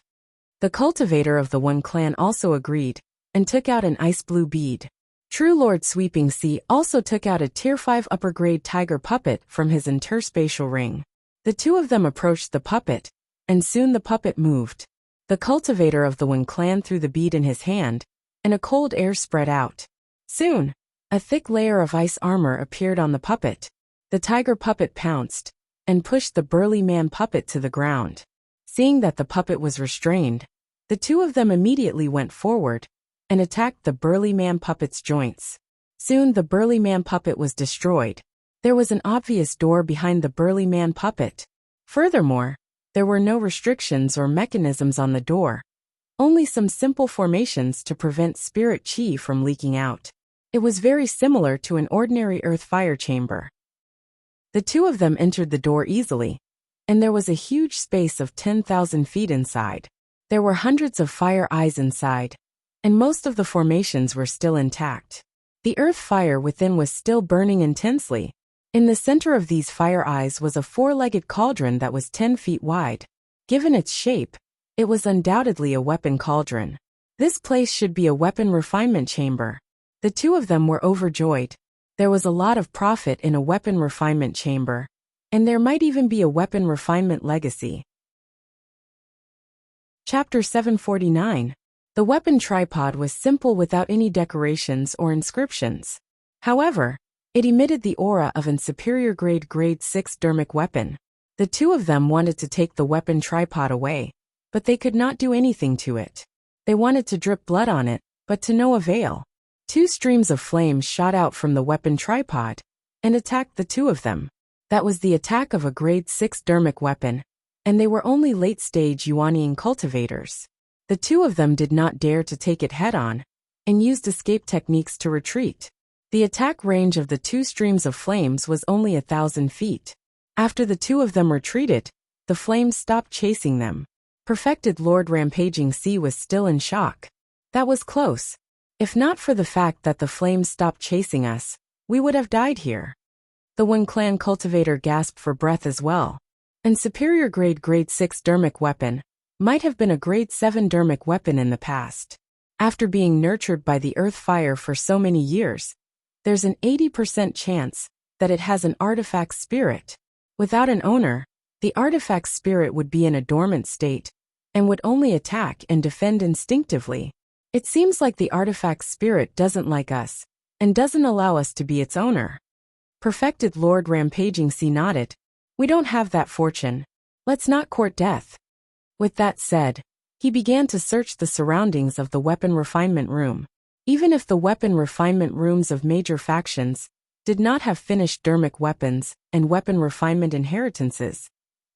The cultivator of the Wen clan also agreed and took out an ice blue bead. True Lord Sweeping Sea also took out a Tier 5 upper grade tiger puppet from his interspatial ring. The 2 of them approached the puppet, and soon the puppet moved. The cultivator of the Wen clan threw the bead in his hand, and a cold air spread out. Soon, a thick layer of ice armor appeared on the puppet. The tiger puppet pounced and pushed the burly man puppet to the ground. Seeing that the puppet was restrained, the 2 of them immediately went forward and attacked the burly man puppet's joints. Soon the burly man puppet was destroyed. There was an obvious door behind the burly man puppet. Furthermore, there were no restrictions or mechanisms on the door, only some simple formations to prevent spirit chi from leaking out. It was very similar to an ordinary earth fire chamber. The 2 of them entered the door easily, and there was a huge space of 10,000 feet inside. There were hundreds of fire eyes inside, and most of the formations were still intact. The earth fire within was still burning intensely. In the center of these fire eyes was a 4-legged cauldron that was 10 feet wide. Given its shape, it was undoubtedly a weapon cauldron. This place should be a weapon refinement chamber. The 2 of them were overjoyed. There was a lot of profit in a weapon refinement chamber, and there might even be a weapon refinement legacy. Chapter 749. The weapon tripod was simple without any decorations or inscriptions. However, it emitted the aura of an superior grade 6 dermic weapon. The 2 of them wanted to take the weapon tripod away, but they could not do anything to it. They wanted to drip blood on it, but to no avail. 2 streams of flames shot out from the weapon tripod and attacked the 2 of them. That was the attack of a grade 6 dermic weapon, and they were only late-stage Yuanian cultivators. The 2 of them did not dare to take it head-on and used escape techniques to retreat. The attack range of the 2 streams of flames was only 1,000 feet. After the 2 of them retreated, the flames stopped chasing them. Perfected Lord Rampaging Sea was still in shock. That was close. If not for the fact that the flames stopped chasing us, we would have died here. The Wen clan cultivator gasped for breath as well. An superior grade 6 dermic weapon might have been a grade 7 dermic weapon in the past. After being nurtured by the earth fire for so many years, there's an 80% chance that it has an artifact spirit. Without an owner, the artifact spirit would be in a dormant state and would only attack and defend instinctively. It seems like the artifact spirit doesn't like us and doesn't allow us to be its owner. Perfected Lord Rampaging Sea nodded. We don't have that fortune. Let's not court death. With that said, he began to search the surroundings of the weapon refinement room. Even if the weapon refinement rooms of major factions did not have finished dermic weapons and weapon refinement inheritances,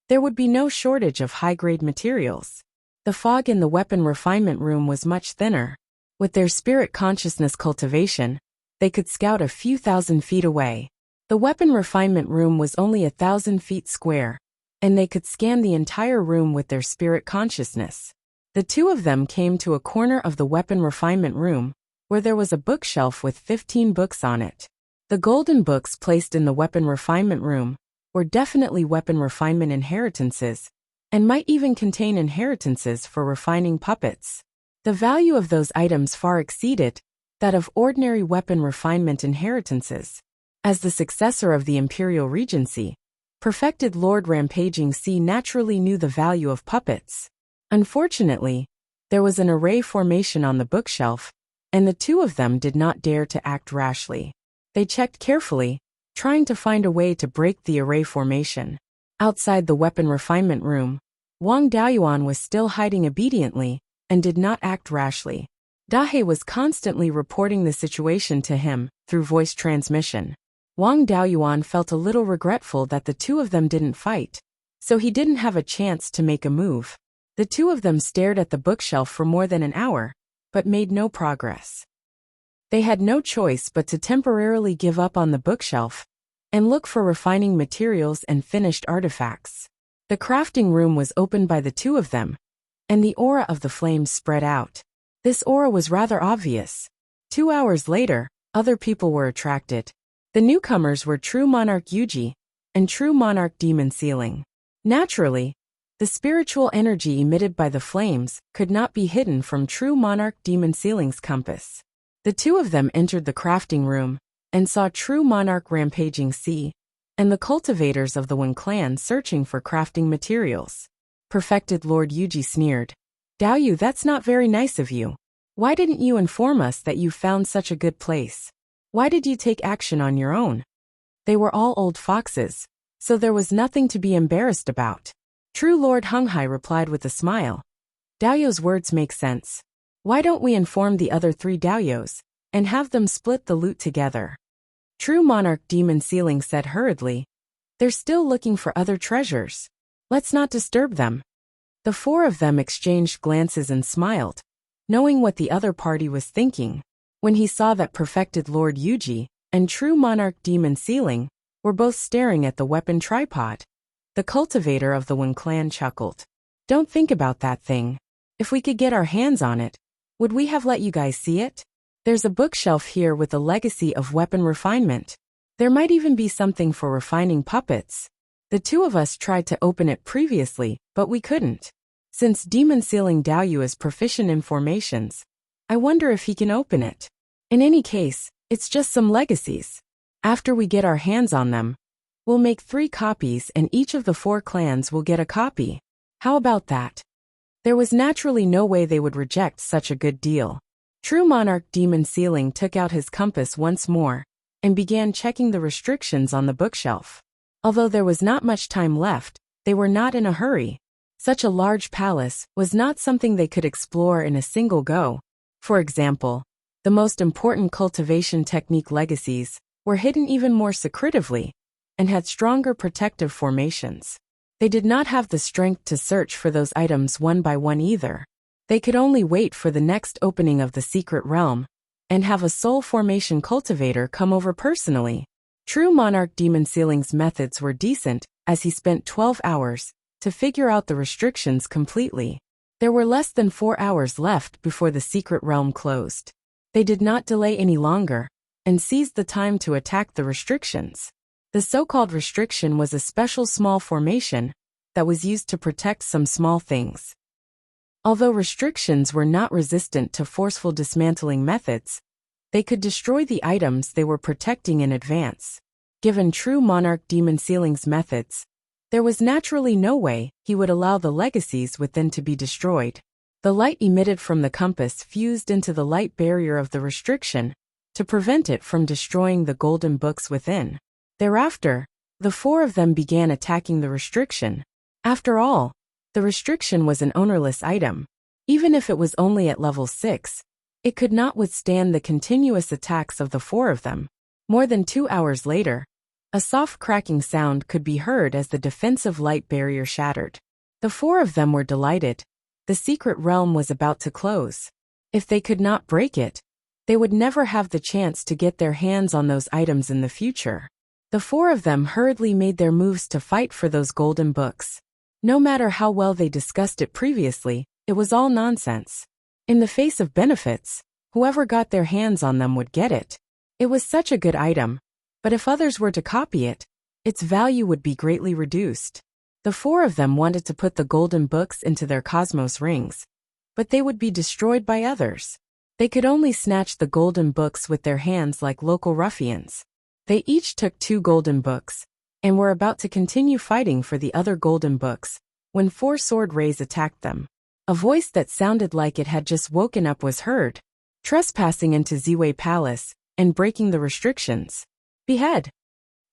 there would be no shortage of high-grade materials. The fog in the weapon refinement room was much thinner. With their spirit consciousness cultivation, they could scout a few thousand feet away. The weapon refinement room was only 1,000 feet square, and they could scan the entire room with their spirit consciousness. The two of them came to a corner of the weapon refinement room, where there was a bookshelf with 15 books on it. The golden books placed in the weapon refinement room were definitely weapon refinement inheritances, and might even contain inheritances for refining puppets. The value of those items far exceeded that of ordinary weapon refinement inheritances. As the successor of the Imperial Regency, perfected Lord Rampaging Sea naturally knew the value of puppets. Unfortunately, there was an array formation on the bookshelf, and the two of them did not dare to act rashly. They checked carefully, trying to find a way to break the array formation. Outside the weapon refinement room, Wang Daoyuan was still hiding obediently and did not act rashly. Dahe was constantly reporting the situation to him through voice transmission. Wang Daoyuan felt a little regretful that the two of them didn't fight, so he didn't have a chance to make a move. The two of them stared at the bookshelf for more than an hour, but made no progress. They had no choice but to temporarily give up on the bookshelf and look for refining materials and finished artifacts. The crafting room was opened by the two of them, and the aura of the flames spread out. This aura was rather obvious. 2 hours later, other people were attracted. The newcomers were True Monarch Yuji and True Monarch Demon Sealing. Naturally, the spiritual energy emitted by the flames could not be hidden from True Monarch Demon Sealing's compass. The two of them entered the crafting room and saw True Monarch Rampaging Sea and the cultivators of the Wen clan searching for crafting materials. Perfected Lord Yuji sneered. Daoyu, that's not very nice of you. Why didn't you inform us that you found such a good place? Why did you take action on your own? They were all old foxes, so there was nothing to be embarrassed about. True Lord Honghai replied with a smile. Daoyu's words make sense. Why don't we inform the other 3 Daoyos and have them split the loot together? True Monarch Demon Sealing said hurriedly. They're still looking for other treasures. Let's not disturb them. The 4 of them exchanged glances and smiled, knowing what the other party was thinking. When he saw that Perfected Lord Yuji and True Monarch Demon Sealing were both staring at the weapon tripod, the cultivator of the Wen clan chuckled. Don't think about that thing. If we could get our hands on it, would we have let you guys see it? There's a bookshelf here with a legacy of weapon refinement. There might even be something for refining puppets. The two of us tried to open it previously, but we couldn't. Since Demon Sealing Daoyu is proficient in formations, I wonder if he can open it. In any case, it's just some legacies. After we get our hands on them, we'll make 3 copies and each of the 4 clans will get a copy. How about that? There was naturally no way they would reject such a good deal. True Monarch Demon Sealing took out his compass once more and began checking the restrictions on the bookshelf. Although there was not much time left, they were not in a hurry. Such a large palace was not something they could explore in a single go. For example, the most important cultivation technique legacies were hidden even more secretively and had stronger protective formations. They did not have the strength to search for those items one by one either. They could only wait for the next opening of the secret realm and have a soul formation cultivator come over personally. True Monarch Demon Sealing's methods were decent, as he spent 12 hours to figure out the restrictions completely. There were less than 4 hours left before the secret realm closed. They did not delay any longer and seized the time to attack the restrictions. The so-called restriction was a special small formation that was used to protect some small things. Although restrictions were not resistant to forceful dismantling methods, they could destroy the items they were protecting in advance. Given True Monarch Demon Sealing's methods, there was naturally no way he would allow the legacies within to be destroyed. The light emitted from the compass fused into the light barrier of the restriction to prevent it from destroying the golden books within. Thereafter, the 4 of them began attacking the restriction. After all, the restriction was an ownerless item. Even if it was only at level 6, it could not withstand the continuous attacks of the 4 of them. More than 2 hours later, a soft cracking sound could be heard as the defensive light barrier shattered. The four of them were delighted. The secret realm was about to close. If they could not break it, they would never have the chance to get their hands on those items in the future. The four of them hurriedly made their moves to fight for those golden books. No matter how well they discussed it previously, it was all nonsense. In the face of benefits, whoever got their hands on them would get it. It was such a good item, but if others were to copy it, its value would be greatly reduced. The four of them wanted to put the golden books into their cosmos rings, but they would be destroyed by others. They could only snatch the golden books with their hands like local ruffians. They each took 2 golden books, and were about to continue fighting for the other golden books, when 4 sword rays attacked them. A voice that sounded like it had just woken up was heard, trespassing into Ziwei Palace, and breaking the restrictions. Behead.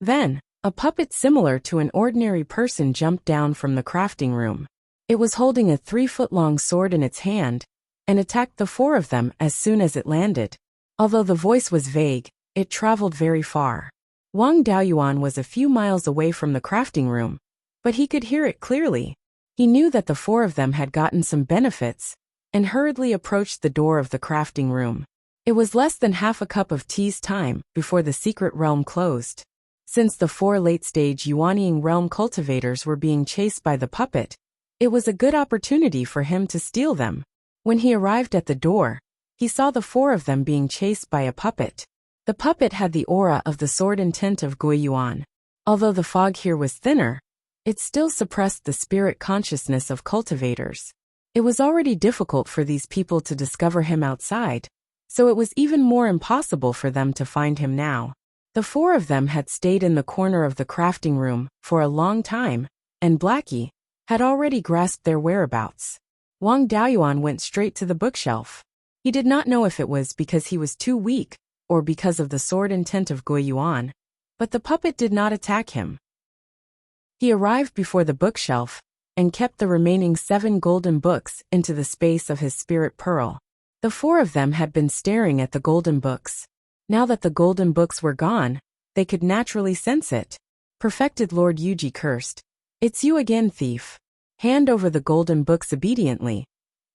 Then, a puppet similar to an ordinary person jumped down from the crafting room. It was holding a 3-foot-long sword in its hand, and attacked the 4 of them as soon as it landed. Although the voice was vague, it traveled very far. Wang Daoyuan was a few miles away from the crafting room, but he could hear it clearly. He knew that the 4 of them had gotten some benefits, and hurriedly approached the door of the crafting room. It was less than half a cup of tea's time before the secret realm closed. Since the 4 late-stage Yuanying realm cultivators were being chased by the puppet, it was a good opportunity for him to steal them. When he arrived at the door, he saw the 4 of them being chased by a puppet. The puppet had the aura of the sword intent of Beiyuan. Although the fog here was thinner, it still suppressed the spirit consciousness of cultivators. It was already difficult for these people to discover him outside, so it was even more impossible for them to find him now. The 4 of them had stayed in the corner of the crafting room for a long time, and Blackie had already grasped their whereabouts. Wang Daoyuan went straight to the bookshelf. He did not know if it was because he was too weak, or because of the sword intent of Beiyuan, but the puppet did not attack him. He arrived before the bookshelf, and kept the remaining 7 golden books into the space of his spirit pearl. The 4 of them had been staring at the golden books. Now that the golden books were gone, they could naturally sense it. Perfected Lord Yuji cursed. "It's you again, thief. Hand over the golden books obediently."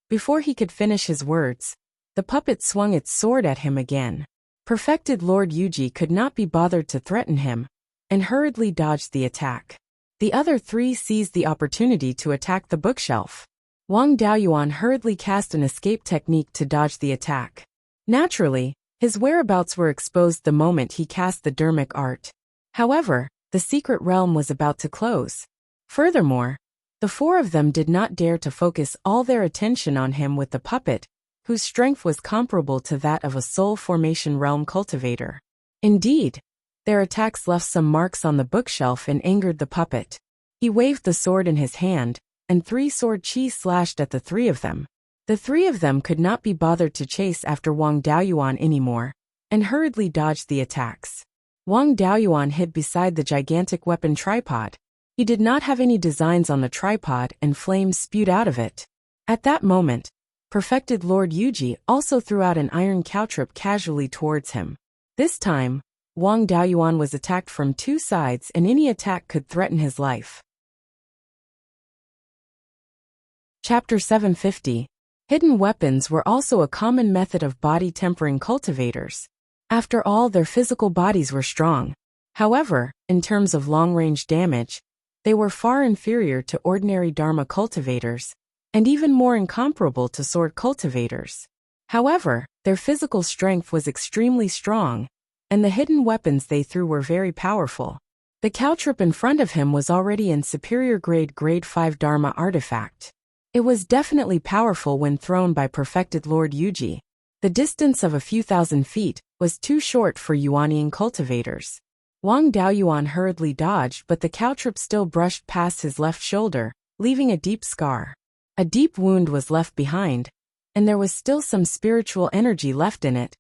Before he could finish his words, the puppet swung its sword at him again. Perfected Lord Yuji could not be bothered to threaten him, and hurriedly dodged the attack. The other 3 seized the opportunity to attack the bookshelf. Wang Daoyuan hurriedly cast an escape technique to dodge the attack. Naturally, his whereabouts were exposed the moment he cast the dermic art. However, the secret realm was about to close. Furthermore, the 4 of them did not dare to focus all their attention on him with the puppet, whose strength was comparable to that of a soul formation realm cultivator. Indeed, their attacks left some marks on the bookshelf and angered the puppet. He waved the sword in his hand, and 3 sword chi slashed at the 3 of them. The 3 of them could not be bothered to chase after Wang Daoyuan anymore, and hurriedly dodged the attacks. Wang Daoyuan hid beside the gigantic weapon tripod. He did not have any designs on the tripod, and flames spewed out of it. At that moment, Perfected Lord Yuji also threw out an iron caltrip casually towards him. This time, Wang Daoyuan was attacked from 2 sides, and any attack could threaten his life. Chapter 750. Hidden weapons were also a common method of body tempering cultivators. After all, their physical bodies were strong. However, in terms of long-range damage, they were far inferior to ordinary Dharma cultivators, and even more incomparable to sword cultivators. However, their physical strength was extremely strong, and the hidden weapons they threw were very powerful. The caltrip in front of him was already in superior grade 5 Dharma artifact. It was definitely powerful when thrown by Perfected Lord Yuji. The distance of a few thousand feet was too short for Yuanying cultivators. Wang Daoyuan hurriedly dodged, but the caltrip still brushed past his left shoulder, leaving a deep scar. A deep wound was left behind, and there was still some spiritual energy left in it,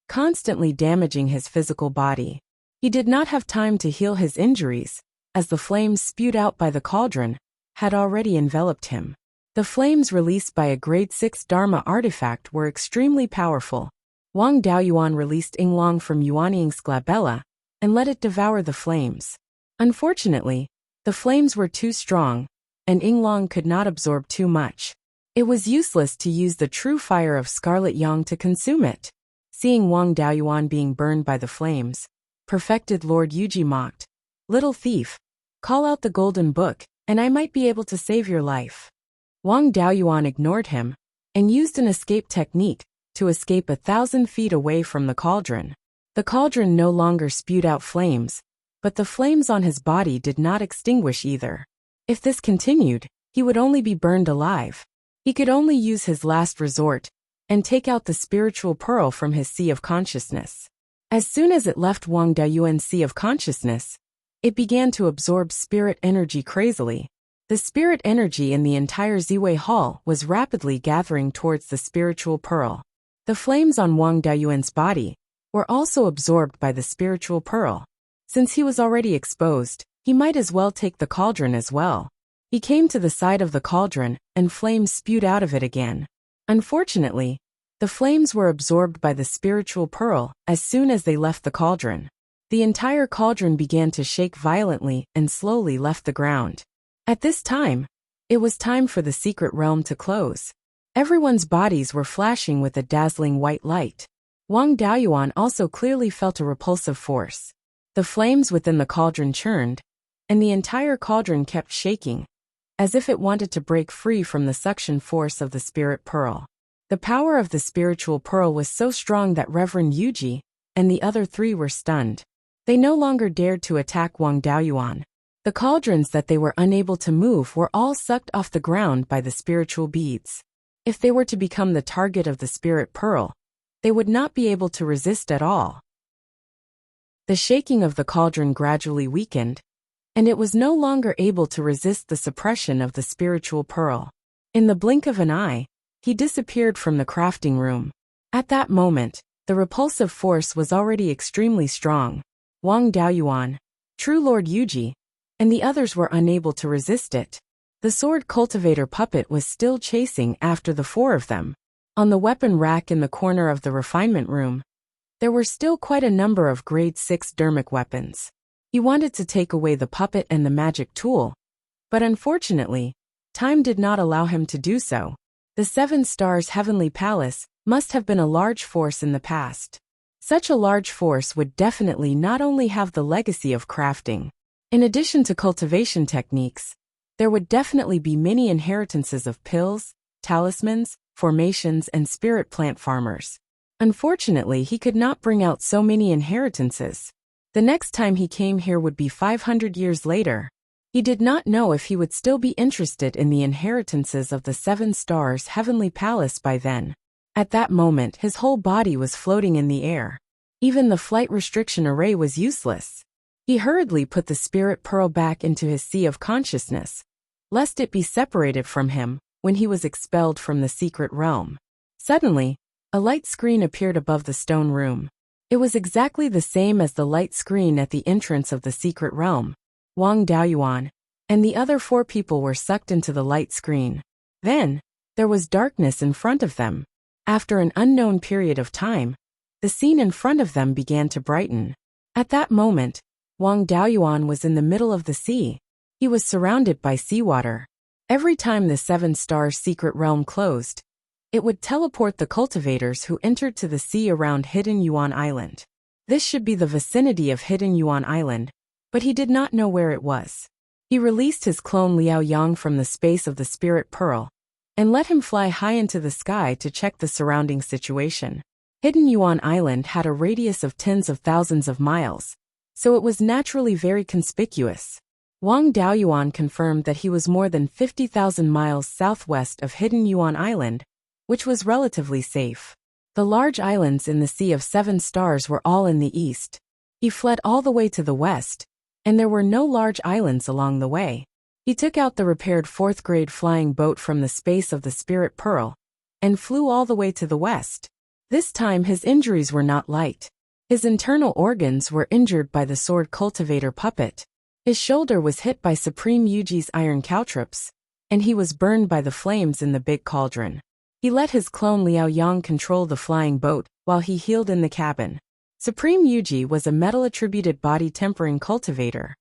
constantly damaging his physical body. He did not have time to heal his injuries, as the flames spewed out by the cauldron had already enveloped him. The flames released by a grade 6 Dharma artifact were extremely powerful. Wang Daoyuan released Yinglong from Yuanying's glabella, and let it devour the flames. Unfortunately, the flames were too strong, and Yinglong could not absorb too much. It was useless to use the true fire of Scarlet Yang to consume it. Seeing Wang Daoyuan being burned by the flames, perfected Lord Yuji mocked, "Little thief, call out the golden book, and I might be able to save your life." Wang Daoyuan ignored him, and used an escape technique to escape 1,000 feet away from the cauldron. The cauldron no longer spewed out flames, but the flames on his body did not extinguish either. If this continued, he would only be burned alive. He could only use his last resort and take out the spiritual pearl from his sea of consciousness. As soon as it left Wang Daoyuan's sea of consciousness, it began to absorb spirit energy crazily. The spirit energy in the entire Ziwei Hall was rapidly gathering towards the spiritual pearl. The flames on Wang Daoyuan's body were also absorbed by the spiritual pearl. Since he was already exposed, he might as well take the cauldron as well. He came to the side of the cauldron, and flames spewed out of it again. Unfortunately, the flames were absorbed by the spiritual pearl as soon as they left the cauldron. The entire cauldron began to shake violently and slowly left the ground. At this time, it was time for the secret realm to close. Everyone's bodies were flashing with a dazzling white light. Wang Daoyuan also clearly felt a repulsive force. The flames within the cauldron churned, and the entire cauldron kept shaking, as if it wanted to break free from the suction force of the spirit pearl. The power of the spiritual pearl was so strong that Reverend Yuji and the other three were stunned. They no longer dared to attack Wang Daoyuan. The cauldrons that they were unable to move were all sucked off the ground by the spiritual beads. If they were to become the target of the spirit pearl, they would not be able to resist at all. The shaking of the cauldron gradually weakened, and it was no longer able to resist the suppression of the spiritual pearl. In the blink of an eye, he disappeared from the crafting room. At that moment, the repulsive force was already extremely strong. Wang Daoyuan, True Lord Yuji, and the others were unable to resist it. The sword cultivator puppet was still chasing after the four of them. On the weapon rack in the corner of the refinement room, there were still quite a number of grade 6 dermic weapons. He wanted to take away the puppet and the magic tool, but unfortunately, time did not allow him to do so. The 7 Stars Heavenly Palace must have been a large force in the past. Such a large force would definitely not only have the legacy of crafting. In addition to cultivation techniques, there would definitely be many inheritances of pills, talismans, formations, and spirit plant farmers. Unfortunately, he could not bring out so many inheritances. The next time he came here would be 500 years later. He did not know if he would still be interested in the inheritances of the 7 Stars Heavenly Palace by then. At that moment, his whole body was floating in the air. Even the flight restriction array was useless. He hurriedly put the spirit pearl back into his sea of consciousness, lest it be separated from him when he was expelled from the secret realm. Suddenly, a light screen appeared above the stone room. It was exactly the same as the light screen at the entrance of the secret realm. Wang Daoyuan and the other 4 people were sucked into the light screen. Then, there was darkness in front of them. After an unknown period of time, the scene in front of them began to brighten. At that moment, Wang Daoyuan was in the middle of the sea. He was surrounded by seawater. Every time the 7 Stars secret realm closed, it would teleport the cultivators who entered to the sea around Hidden Yuan Island. This should be the vicinity of Hidden Yuan Island, but he did not know where it was. He released his clone Liao Yang from the space of the spirit pearl, and let him fly high into the sky to check the surrounding situation. Hidden Yuan Island had a radius of tens of thousands of miles, so it was naturally very conspicuous. Wang Daoyuan confirmed that he was more than 50,000 miles southwest of Hidden Yuan Island, which was relatively safe. The large islands in the Sea of 7 Stars were all in the east. He fled all the way to the west, and there were no large islands along the way. He took out the repaired 4th grade flying boat from the space of the Spirit Pearl, and flew all the way to the west. This time his injuries were not light. His internal organs were injured by the sword cultivator puppet. His shoulder was hit by Supreme Yuji's iron caltrops, and he was burned by the flames in the big cauldron. He let his clone Liao Yang control the flying boat while he healed in the cabin. Supreme Yuji was a metal-attributed body-tempering cultivator.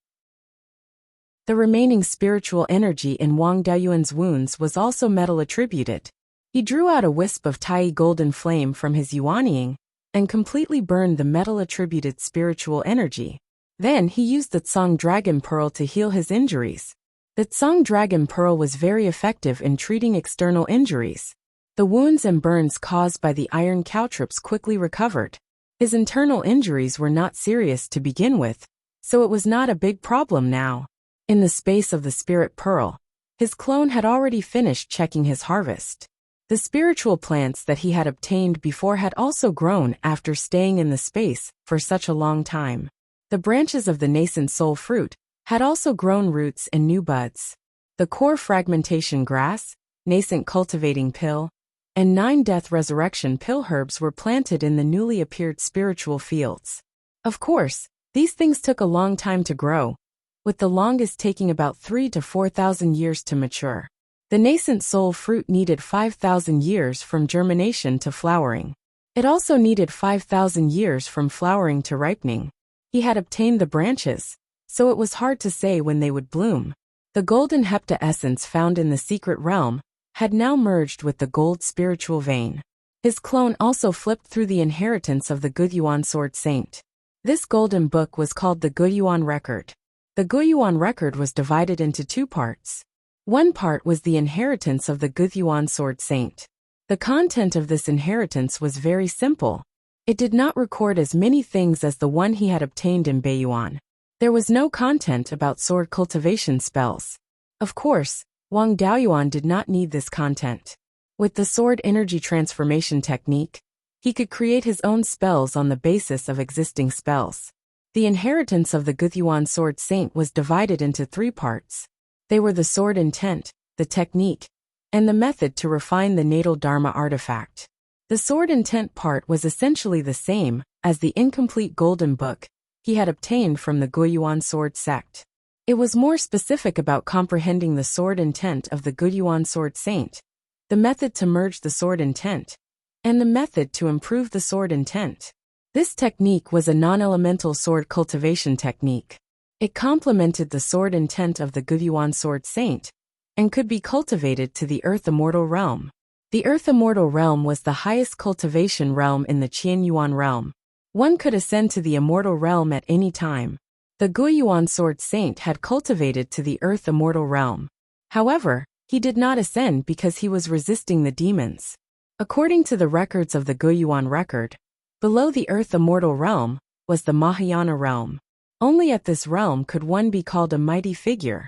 The remaining spiritual energy in Wang Daoyuan's wounds was also metal-attributed. He drew out a wisp of Tai golden flame from his Yuanying and completely burned the metal-attributed spiritual energy. Then he used the Tsang Dragon Pearl to heal his injuries. The Tsang Dragon Pearl was very effective in treating external injuries. The wounds and burns caused by the iron caltrops quickly recovered. His internal injuries were not serious to begin with, so it was not a big problem now. In the space of the Spirit Pearl, his clone had already finished checking his harvest. The spiritual plants that he had obtained before had also grown after staying in the space for such a long time. The branches of the nascent soul fruit had also grown roots and new buds. The core fragmentation grass, nascent cultivating pill, and 9 death resurrection pill herbs were planted in the newly appeared spiritual fields. Of course, these things took a long time to grow, with the longest taking about 3,000 to 4,000 years to mature. The nascent soul fruit needed 5,000 years from germination to flowering. It also needed 5,000 years from flowering to ripening. He had obtained the branches, so it was hard to say when they would bloom. The golden hepta essence found in the secret realm had now merged with the gold spiritual vein. His clone also flipped through the inheritance of the Beiyuan sword saint. This golden book was called the Beiyuan record. The Beiyuan record was divided into 2 parts. One part was the inheritance of the Beiyuan sword saint. The content of this inheritance was very simple. It did not record as many things as the one he had obtained in Beiyuan. There was no content about sword cultivation spells. Of course, Wang Daoyuan did not need this content. With the sword energy transformation technique, he could create his own spells on the basis of existing spells. The inheritance of the Beiyuan sword saint was divided into 3 parts. They were the sword intent, the technique, and the method to refine the natal Dharma artifact. The sword intent part was essentially the same as the incomplete golden book he had obtained from the Beiyuan sword sect. It was more specific about comprehending the sword intent of the Beiyuan sword saint, the method to merge the sword intent, and the method to improve the sword intent. This technique was a non-elemental sword cultivation technique. It complemented the sword intent of the Beiyuan sword saint and could be cultivated to the Earth Immortal realm. The Earth Immortal realm was the highest cultivation realm in the Qianyuan realm. One could ascend to the Immortal realm at any time. The Beiyuan sword saint had cultivated to the Earth Immortal realm. However, he did not ascend because he was resisting the demons. According to the records of the Beiyuan record, below the Earth Immortal realm was the Mahayana realm. Only at this realm could one be called a mighty figure.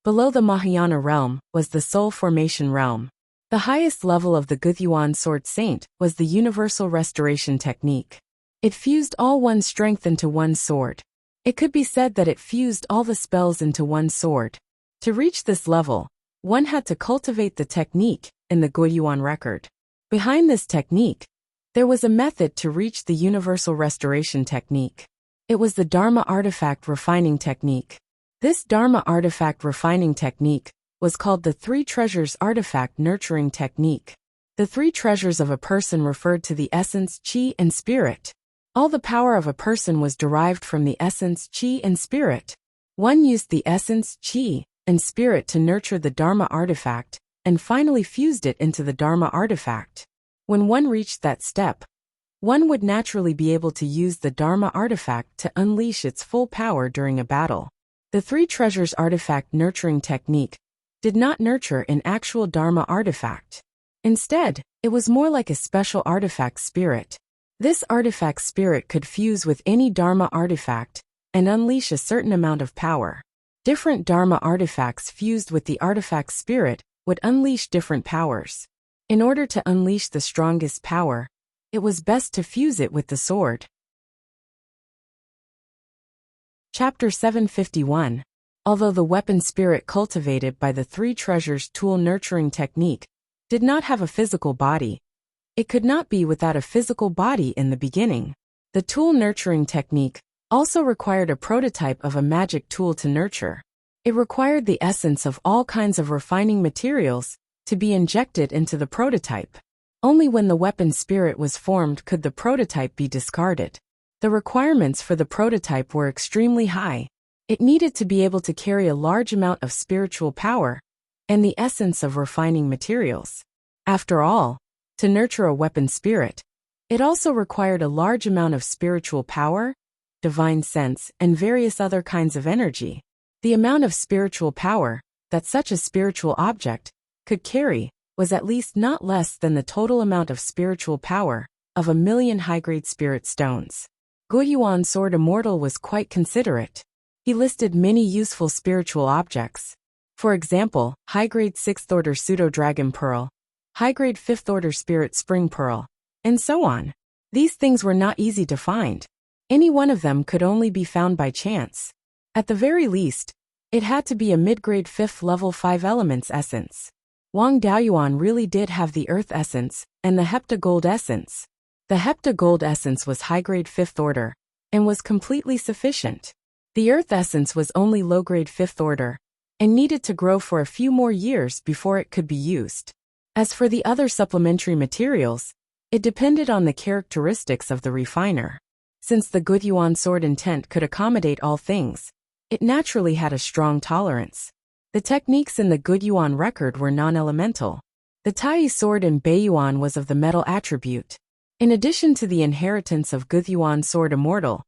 Below the Mahayana realm was the Soul Formation realm. The highest level of the Beiyuan sword saint was the Universal Restoration technique. It fused all one's strength into one sword. It could be said that it fused all the spells into one sword. To reach this level, one had to cultivate the technique in the Beiyuan record. Behind this technique, there was a method to reach the Universal Restoration technique. It was the Dharma artifact refining technique. This Dharma artifact refining technique was called the 3 treasures artifact nurturing technique. The 3 treasures of a person referred to the essence, qi, and spirit. All the power of a person was derived from the essence, qi, and spirit. One used the essence, qi, and spirit to nurture the Dharma artifact, and finally fused it into the Dharma artifact. When one reached that step, one would naturally be able to use the Dharma artifact to unleash its full power during a battle. The 3 treasures artifact nurturing technique did not nurture an actual Dharma artifact. Instead, it was more like a special artifact spirit. This artifact spirit could fuse with any Dharma artifact and unleash a certain amount of power. Different Dharma artifacts fused with the artifact spirit would unleash different powers. In order to unleash the strongest power, it was best to fuse it with the sword. Chapter 751. Although the weapon spirit cultivated by the 3 treasures tool nurturing technique did not have a physical body, it could not be without a physical body in the beginning. The tool nurturing technique also required a prototype of a magic tool to nurture. It required the essence of all kinds of refining materials to be injected into the prototype. Only when the weapon spirit was formed could the prototype be discarded. The requirements for the prototype were extremely high. It needed to be able to carry a large amount of spiritual power and the essence of refining materials. After all, to nurture a weapon spirit, it also required a large amount of spiritual power, divine sense, and various other kinds of energy. The amount of spiritual power that such a spiritual object could carry was at least not less than the total amount of spiritual power of 1,000,000 high-grade spirit stones. Beiyuan Sword Immortal was quite considerate. He listed many useful spiritual objects. For example, high-grade 6th Order Pseudo-Dragon Pearl, high-grade 5th Order Spirit Spring Pearl, and so on. These things were not easy to find. Any one of them could only be found by chance. At the very least, it had to be a mid-grade 5th level 5 elements essence. Wang Daoyuan really did have the earth essence and the heptagold essence. The heptagold essence was high-grade 5th order and was completely sufficient. The earth essence was only low-grade 5th order and needed to grow for a few more years before it could be used. As for the other supplementary materials, it depended on the characteristics of the refiner. Since the Beiyuan sword intent could accommodate all things, it naturally had a strong tolerance. The techniques in the Beiyuan record were non-elemental. The Tai sword in Beiyuan was of the metal attribute. In addition to the inheritance of Beiyuan Sword Immortal,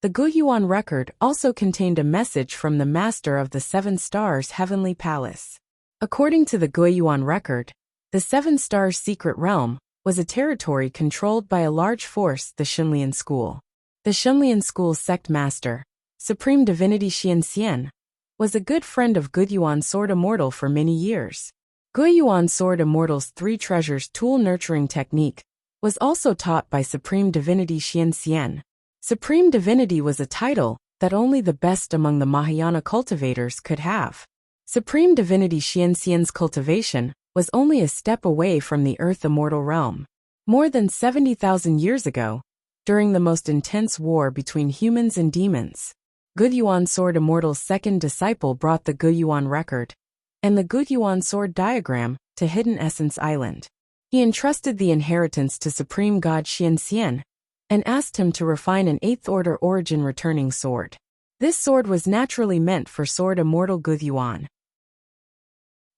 the Beiyuan record also contained a message from the master of the Seven Stars Heavenly Palace. According to the Beiyuan record, the Seven Stars Secret Realm was a territory controlled by a large force, the Xinlian School. The Xinlian School's sect master, Supreme Divinity Xianxian, was a good friend of Beiyuan Sword Immortal for many years. Beiyuan Sword Immortal's 3 treasures tool nurturing technique was also taught by Supreme Divinity Xianxian. Supreme Divinity was a title that only the best among the Mahayana cultivators could have. Supreme Divinity Xianxian's cultivation was only a step away from the Earth Immortal realm. More than 70,000 years ago, during the most intense war between humans and demons, Beiyuan Sword Immortal's second disciple brought the Beiyuan record and the Beiyuan sword diagram to Hidden Essence Island. He entrusted the inheritance to Supreme God Xianxian and asked him to refine an 8th order origin returning sword. This sword was naturally meant for Sword Immortal Beiyuan.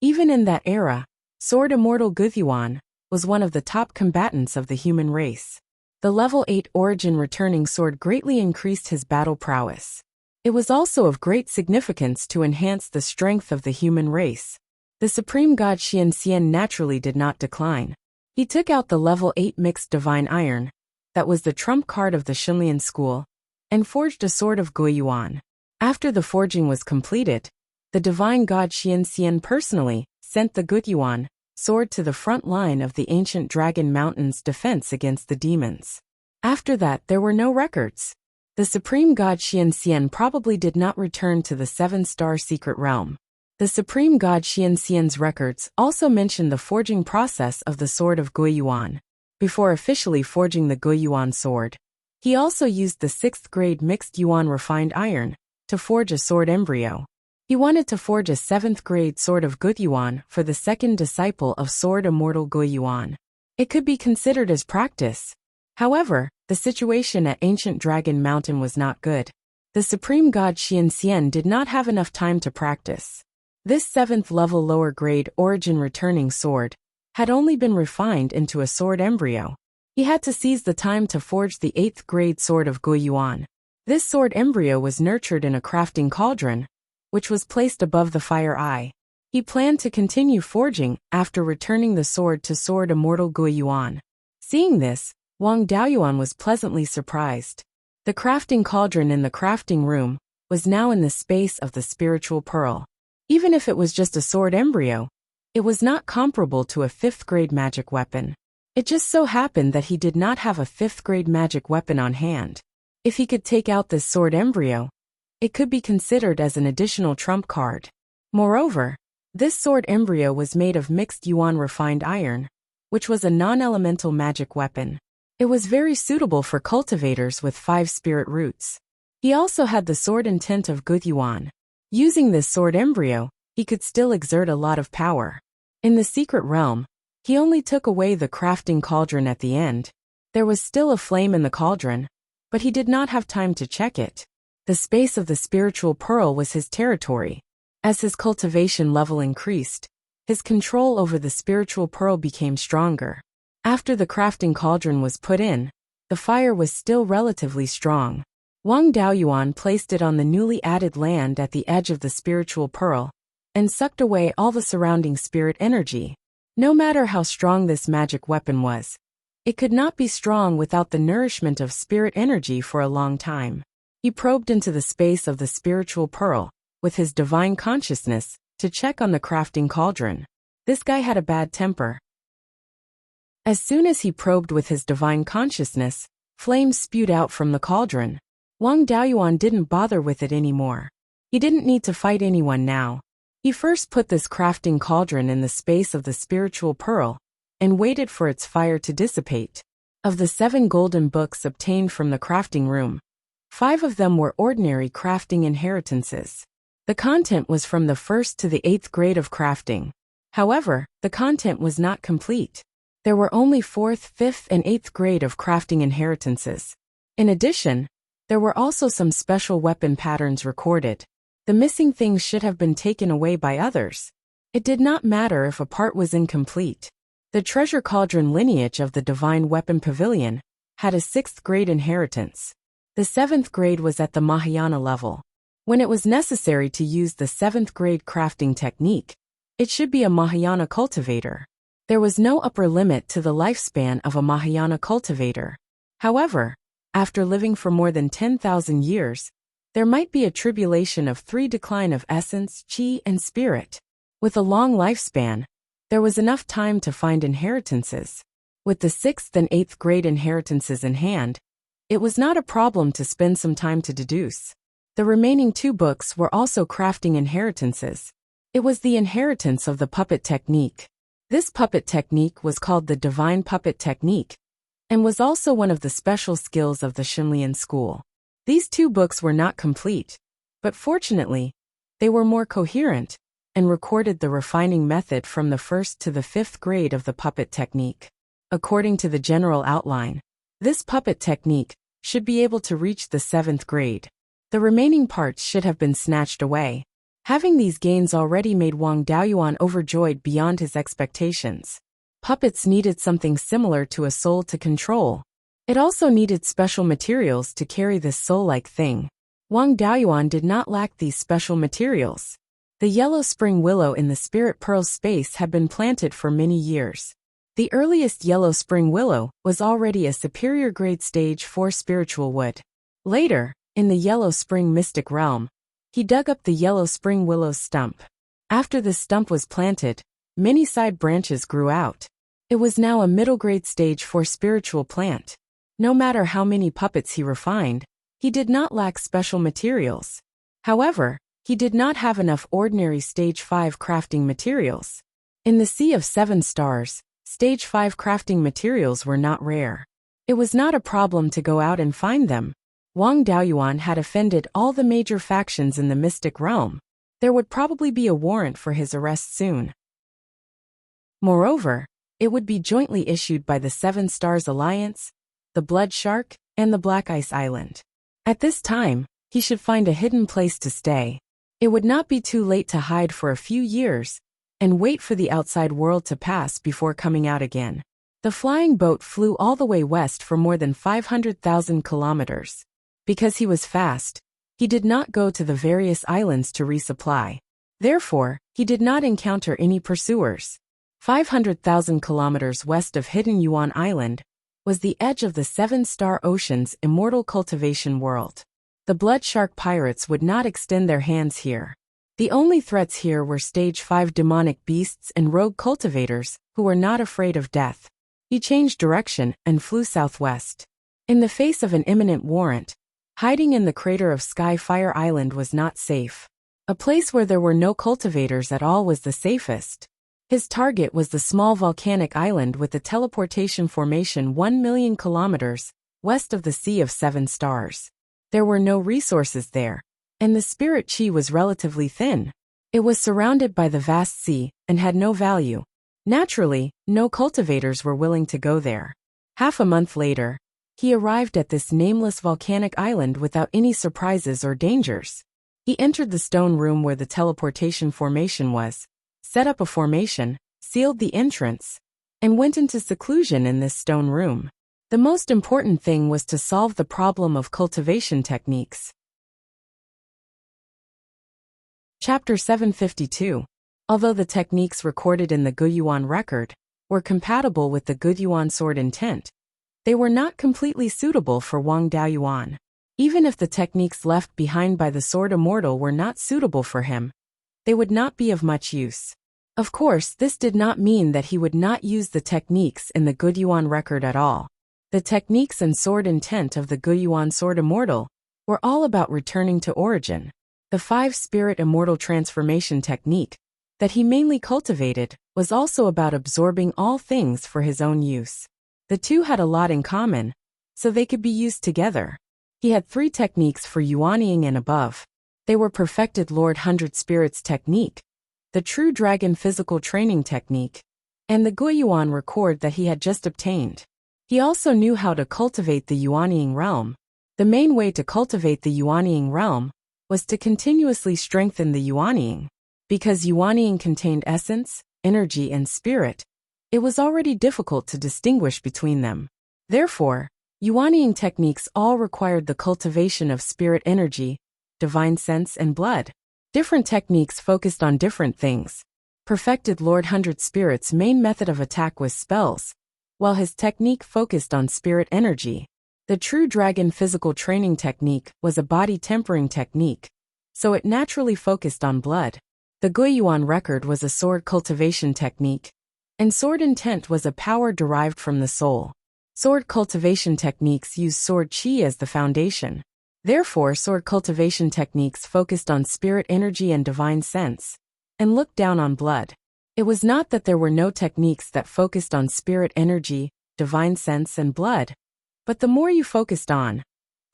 Even in that era, Sword Immortal Beiyuan was one of the top combatants of the human race. The level 8 origin returning sword greatly increased his battle prowess. It was also of great significance to enhance the strength of the human race. The Supreme God Xianxian naturally did not decline. He took out the level 8 mixed divine iron, that was the trump card of the Xinlian school, and forged a sword of Beiyuan. After the forging was completed, the divine god Xianxian personally sent the Beiyuan sword to the front line of the ancient Dragon Mountain's defense against the demons. After that, there were no records. The supreme god Xianxian probably did not return to the 7-star secret realm. The supreme god Xianxian's records also mention the forging process of the sword of Beiyuan. Before officially forging the Beiyuan sword, he also used the 6th grade mixed yuan refined iron to forge a sword embryo. He wanted to forge a 7th grade sword of Beiyuan for the second disciple of Sword Immortal Beiyuan. It could be considered as practice. However, the situation at Ancient Dragon Mountain was not good. The supreme god Xianxian did not have enough time to practice. This 7th level lower grade origin returning sword had only been refined into a sword embryo. He had to seize the time to forge the 8th grade sword of Beiyuan. This sword embryo was nurtured in a crafting cauldron, which was placed above the fire eye. He planned to continue forging after returning the sword to Sword Immortal Beiyuan. Seeing this, Wang Daoyuan was pleasantly surprised. The crafting cauldron in the crafting room was now in the space of the spiritual pearl. Even if it was just a sword embryo, it was not comparable to a 5th grade magic weapon. It just so happened that he did not have a 5th grade magic weapon on hand. If he could take out this sword embryo, it could be considered as an additional trump card. Moreover, this sword embryo was made of mixed yuan refined iron, which was a non-elemental magic weapon. It was very suitable for cultivators with 5 spirit roots. He also had the sword intent of Beiyuan. Using this sword embryo, he could still exert a lot of power. In the secret realm, He only took away the crafting cauldron at the end. There was still a flame in the cauldron, but he did not have time to check it. The space of the spiritual pearl was his territory. As his cultivation level increased, his control over the spiritual pearl became stronger. After the crafting cauldron was put in, the fire was still relatively strong. Wang Daoyuan placed it on the newly added land at the edge of the spiritual pearl, and sucked away all the surrounding spirit energy. No matter how strong this magic weapon was, it could not be strong without the nourishment of spirit energy for a long time. He probed into the space of the spiritual pearl, with his divine consciousness, to check on the crafting cauldron. This guy had a bad temper. As soon as he probed with his divine consciousness, flames spewed out from the cauldron. Wang Daoyuan didn't bother with it anymore. He didn't need to fight anyone now. He first put this crafting cauldron in the space of the spiritual pearl, and waited for its fire to dissipate. Of the 7 golden books obtained from the crafting room, 5 of them were ordinary crafting inheritances. The content was from the 1st to the 8th grade of crafting. However, the content was not complete. There were only 4th, 5th, and 8th grade of crafting inheritances. In addition, there were also some special weapon patterns recorded. The missing things should have been taken away by others. It did not matter if a part was incomplete. The treasure cauldron lineage of the Divine Weapon Pavilion had a 6th grade inheritance. The 7th grade was at the Mahayana level. When it was necessary to use the 7th grade crafting technique, it should be a Mahayana cultivator. There was no upper limit to the lifespan of a Mahayana cultivator. However, after living for more than 10,000 years, there might be a tribulation of 3 decline of essence, chi, and spirit. With a long lifespan, there was enough time to find inheritances. With the 6th and 8th grade inheritances in hand, it was not a problem to spend some time to deduce. The remaining 2 books were also crafting inheritances. It was the inheritance of the puppet technique. This puppet technique was called the Divine Puppet Technique, and was also one of the special skills of the Xinlian school. These 2 books were not complete, but fortunately, they were more coherent, and recorded the refining method from the 1st to the 5th grade of the puppet technique. According to the general outline, this puppet technique should be able to reach the 7th grade. The remaining parts should have been snatched away. Having these gains already made Wang Daoyuan overjoyed beyond his expectations. Puppets needed something similar to a soul to control. It also needed special materials to carry this soul-like thing. Wang Daoyuan did not lack these special materials. The yellow spring willow in the spirit pearl space had been planted for many years. The earliest yellow spring willow was already a superior grade stage 4 spiritual wood. Later, in the yellow spring mystic realm, he dug up the yellow spring willow's stump. After the stump was planted, many side branches grew out. It was now a middle grade stage 4 spiritual plant. No matter how many puppets he refined, he did not lack special materials. However, he did not have enough ordinary stage 5 crafting materials. In the Sea of 7 Stars, stage 5 crafting materials were not rare. It was not a problem to go out and find them. Wang Daoyuan had offended all the major factions in the mystic realm. There would probably be a warrant for his arrest soon. Moreover, it would be jointly issued by the 7 Stars Alliance, the Blood Shark, and the Black Ice Island. At this time, he should find a hidden place to stay. It would not be too late to hide for a few years, and wait for the outside world to pass before coming out again. The flying boat flew all the way west for more than 500,000 kilometers. Because he was fast, he did not go to the various islands to resupply. Therefore, he did not encounter any pursuers. 500,000 kilometers west of Hidden Yuan Island was the edge of the 7-star ocean's immortal cultivation world. The blood shark pirates would not extend their hands here. The only threats here were stage 5 demonic beasts and rogue cultivators who were not afraid of death. He changed direction and flew southwest. In the face of an imminent warrant, hiding in the crater of Skyfire Island was not safe. A place where there were no cultivators at all was the safest. His target was the small volcanic island with the teleportation formation 1 million kilometers west of the Sea of 7 Stars. There were no resources there, and the spirit chi was relatively thin. It was surrounded by the vast sea and had no value. Naturally, no cultivators were willing to go there. Half a month later, he arrived at this nameless volcanic island without any surprises or dangers. He entered the stone room where the teleportation formation was, set up a formation, sealed the entrance, and went into seclusion in this stone room. The most important thing was to solve the problem of cultivation techniques. Chapter 752. Although the techniques recorded in the Beiyuan record were compatible with the Beiyuan sword intent, they were not completely suitable for Wang Daoyuan. Even if the techniques left behind by the sword immortal were not suitable for him, they would not be of much use. Of course, this did not mean that he would not use the techniques in the Beiyuan record at all. The techniques and sword intent of the Beiyuan sword immortal were all about returning to origin. The 5-spirit immortal transformation technique that he mainly cultivated was also about absorbing all things for his own use. The two had a lot in common, so they could be used together. He had 3 techniques for Yuanying and above. They were perfected Lord 100 Spirits technique, the True Dragon physical training technique, and the Beiyuan record that he had just obtained. He also knew how to cultivate the Yuanying realm. The main way to cultivate the Yuanying realm was to continuously strengthen the Yuanying. Because Yuanying contained essence, energy, and spirit, it was already difficult to distinguish between them. Therefore, Yuanying techniques all required the cultivation of spirit energy, divine sense, and blood. Different techniques focused on different things. Perfected Lord 100 Spirits' main method of attack was spells, while his technique focused on spirit energy. The True Dragon physical training technique was a body tempering technique, so it naturally focused on blood. The Beiyuan record was a sword cultivation technique, and sword intent was a power derived from the soul. Sword cultivation techniques use sword chi as the foundation. Therefore, sword cultivation techniques focused on spirit energy and divine sense, and looked down on blood. It was not that there were no techniques that focused on spirit energy, divine sense, and blood, but the more you focused on,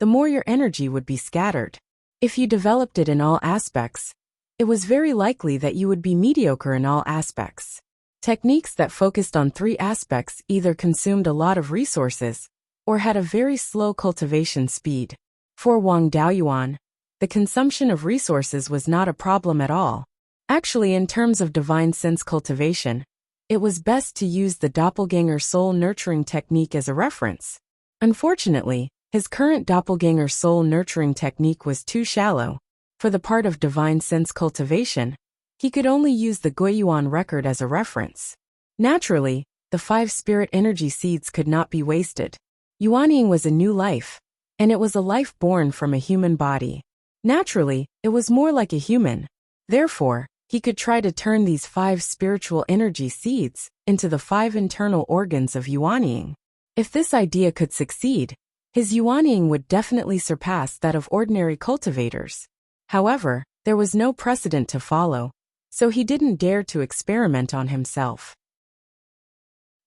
the more your energy would be scattered. If you developed it in all aspects, it was very likely that you would be mediocre in all aspects. Techniques that focused on 3 aspects either consumed a lot of resources or had a very slow cultivation speed. For Wang Daoyuan, the consumption of resources was not a problem at all. Actually, in terms of divine sense cultivation, it was best to use the doppelganger soul nurturing technique as a reference. Unfortunately, his current doppelganger soul nurturing technique was too shallow. For the part of divine sense cultivation, he could only use the Beiyuan record as a reference. Naturally, the 5 spirit energy seeds could not be wasted. Yuanying was a new life, and it was a life born from a human body. Naturally, it was more like a human. Therefore, he could try to turn these 5 spiritual energy seeds into the 5 internal organs of Yuanying. If this idea could succeed, his Yuanying would definitely surpass that of ordinary cultivators. However, there was no precedent to follow, so he didn't dare to experiment on himself.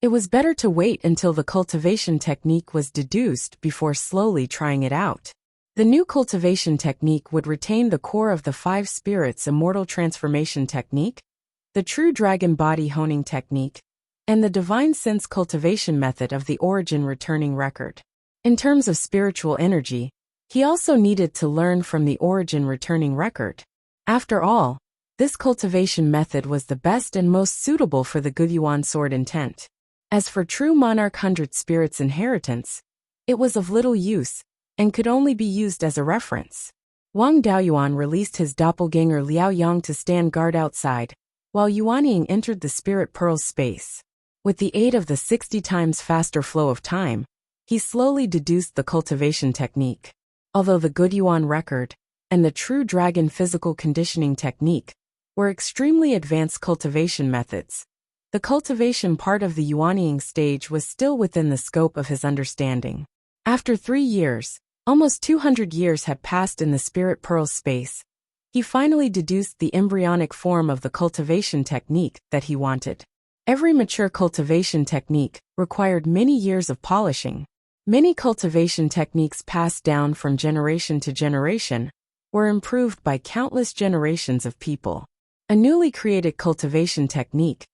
It was better to wait until the cultivation technique was deduced before slowly trying it out. The new cultivation technique would retain the core of the 5 spirits immortal transformation technique, the True Dragon body honing technique, and the divine sense cultivation method of the origin returning record. In terms of spiritual energy, he also needed to learn from the origin returning record. After all, this cultivation method was the best and most suitable for the Beiyuan sword intent. As for True Monarch 100 Spirits inheritance, it was of little use, and could only be used as a reference. Wang Daoyuan released his doppelganger Liao Yang to stand guard outside, while Yuanying entered the Spirit Pearl's space. With the aid of the 60 times faster flow of time, he slowly deduced the cultivation technique. Although the Beiyuan record and the True Dragon physical conditioning technique were extremely advanced cultivation methods, the cultivation part of the Yuanying stage was still within the scope of his understanding. After 3 years, almost 200 years had passed in the Spirit Pearl space, he finally deduced the embryonic form of the cultivation technique that he wanted. Every mature cultivation technique required many years of polishing. Many cultivation techniques passed down from generation to generation were improved by countless generations of people. A newly created cultivation technique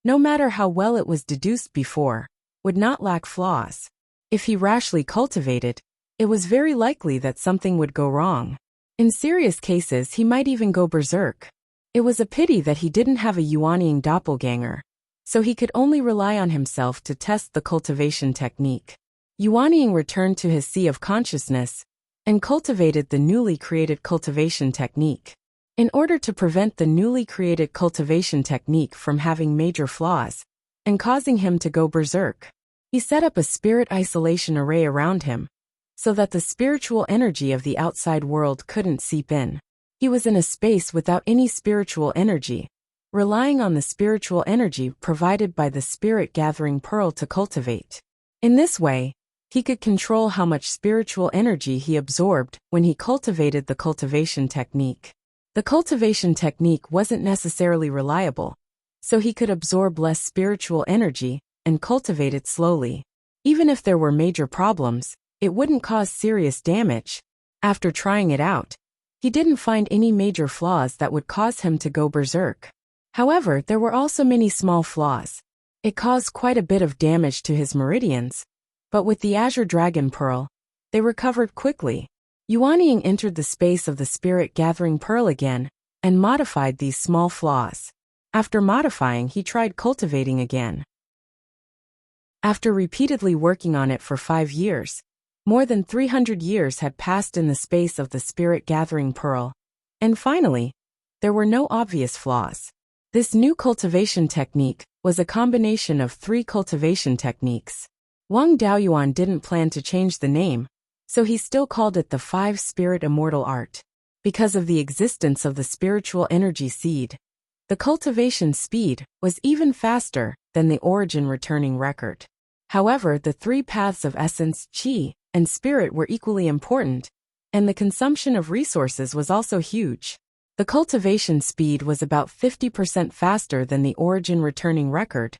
no matter how well it was deduced before, would not lack flaws. If he rashly cultivated, it was very likely that something would go wrong. In serious cases, he might even go berserk. It was a pity that he didn't have a Yuanying doppelganger, so he could only rely on himself to test the cultivation technique. Yuanying returned to his sea of consciousness and cultivated the newly created cultivation technique. In order to prevent the newly created cultivation technique from having major flaws and causing him to go berserk, he set up a spirit isolation array around him so that the spiritual energy of the outside world couldn't seep in. He was in a space without any spiritual energy, relying on the spiritual energy provided by the spirit gathering pearl to cultivate. In this way, he could control how much spiritual energy he absorbed when he cultivated the cultivation technique. The cultivation technique wasn't necessarily reliable, so he could absorb less spiritual energy and cultivate it slowly. Even if there were major problems, it wouldn't cause serious damage. After trying it out, he didn't find any major flaws that would cause him to go berserk. However, there were also many small flaws. It caused quite a bit of damage to his meridians, but with the Azure Dragon Pearl, they recovered quickly. Yuanying entered the space of the Spirit Gathering Pearl again and modified these small flaws. After modifying, he tried cultivating again. After repeatedly working on it for 5 years, more than 300 years had passed in the space of the Spirit Gathering Pearl, and finally, there were no obvious flaws. This new cultivation technique was a combination of 3 cultivation techniques. Wang Daoyuan didn't plan to change the name, so he still called it the 5-Spirit Immortal Art. Because of the existence of the spiritual energy seed, the cultivation speed was even faster than the origin returning record. However, the 3 paths of essence, qi, and spirit were equally important, and the consumption of resources was also huge. The cultivation speed was about 50% faster than the origin returning record,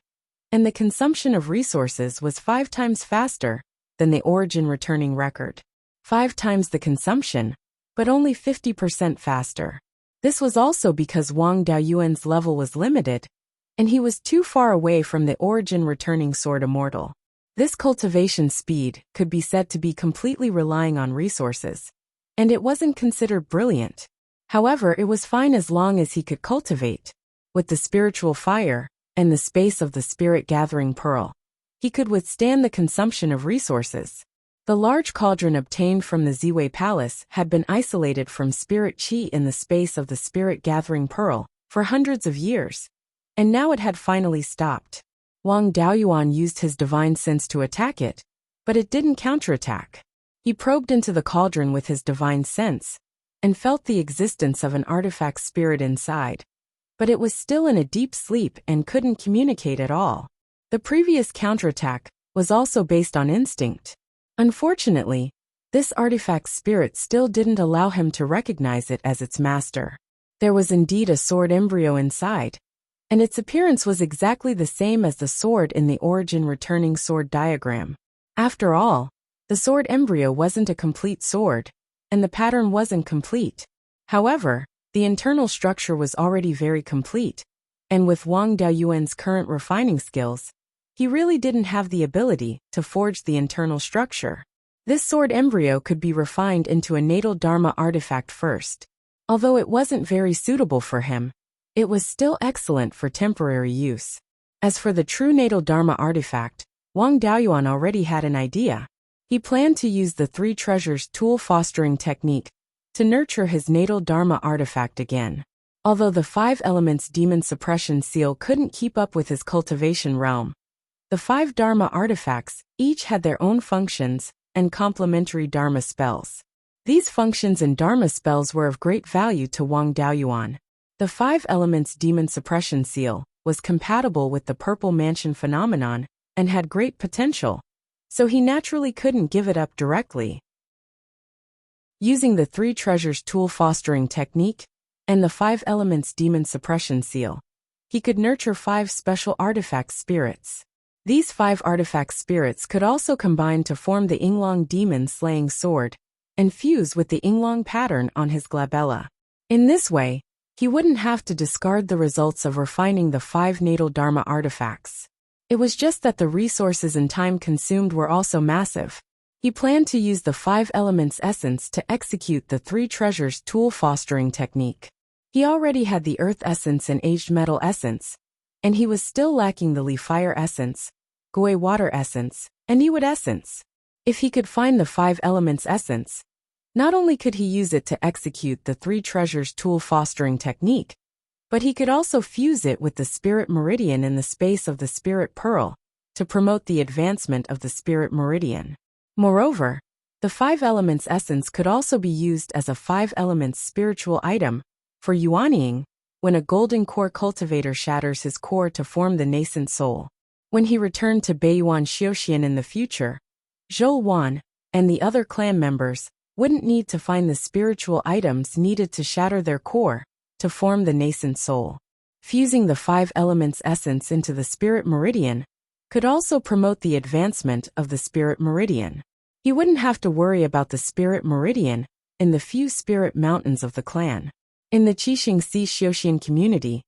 and the consumption of resources was 5 times faster than the origin returning record. 5 times the consumption, but only 50% faster. This was also because Wang Daoyuan's level was limited, and he was too far away from the origin returning sword immortal. This cultivation speed could be said to be completely relying on resources, and it wasn't considered brilliant. However, it was fine as long as he could cultivate. With the spiritual fire and the space of the Spirit Gathering Pearl, he could withstand the consumption of resources. The large cauldron obtained from the Ziwei Palace had been isolated from spirit qi in the space of the Spirit Gathering Pearl for hundreds of years, and now it had finally stopped. Wang Daoyuan used his divine sense to attack it, but it didn't counterattack. He probed into the cauldron with his divine sense and felt the existence of an artifact spirit inside, but it was still in a deep sleep and couldn't communicate at all. The previous counterattack was also based on instinct. Unfortunately, this artifact spirit still didn't allow him to recognize it as its master. There was indeed a sword embryo inside, and its appearance was exactly the same as the sword in the origin returning sword diagram. After all, the sword embryo wasn't a complete sword, and the pattern wasn't complete. However, the internal structure was already very complete, and with Wang Daoyuan's current refining skills, he really didn't have the ability to forge the internal structure. This sword embryo could be refined into a natal dharma artifact first. Although it wasn't very suitable for him, it was still excellent for temporary use. As for the true natal dharma artifact, Wang Daoyuan already had an idea. He planned to use the 3 treasures tool fostering technique to nurture his natal dharma artifact again. Although the 5 elements demon suppression seal couldn't keep up with his cultivation realm, the 5 dharma artifacts each had their own functions and complementary dharma spells. These functions and dharma spells were of great value to Wang Daoyuan. The 5 elements demon suppression seal was compatible with the purple mansion phenomenon and had great potential, so he naturally couldn't give it up directly. Using the 3 treasures tool fostering technique and the 5 elements demon suppression seal, he could nurture 5 special artifact spirits. These 5 artifact spirits could also combine to form the Yinglong demon slaying sword and fuse with the Yinglong pattern on his glabella. In this way, He wouldn't have to discard the results of refining the 5 natal Dharma artifacts. It was just that the resources and time consumed were also massive. He planned to use the 5 elements essence to execute the 3 treasures tool fostering technique. He already had the earth essence and aged metal essence, and he was still lacking the Li fire essence, Gui water essence, and Yiwood essence. If he could find the 5 elements essence, not only could he use it to execute the 3 treasures tool fostering technique, but he could also fuse it with the spirit meridian in the space of the spirit pearl to promote the advancement of the spirit meridian. Moreover, the 5 elements essence could also be used as a 5 elements spiritual item for yuanying when a golden core cultivator shatters his core to form the nascent soul. When he returned to Beiyuan Xiuxian in the future, Zhou Wan and the other clan members wouldn't need to find the spiritual items needed to shatter their core to form the nascent soul. Fusing the 5 elements essence into the spirit meridian could also promote the advancement of the spirit meridian. He wouldn't have to worry about the spirit meridian in the few spirit mountains of the clan. In the Qixing Si Xiuxian community,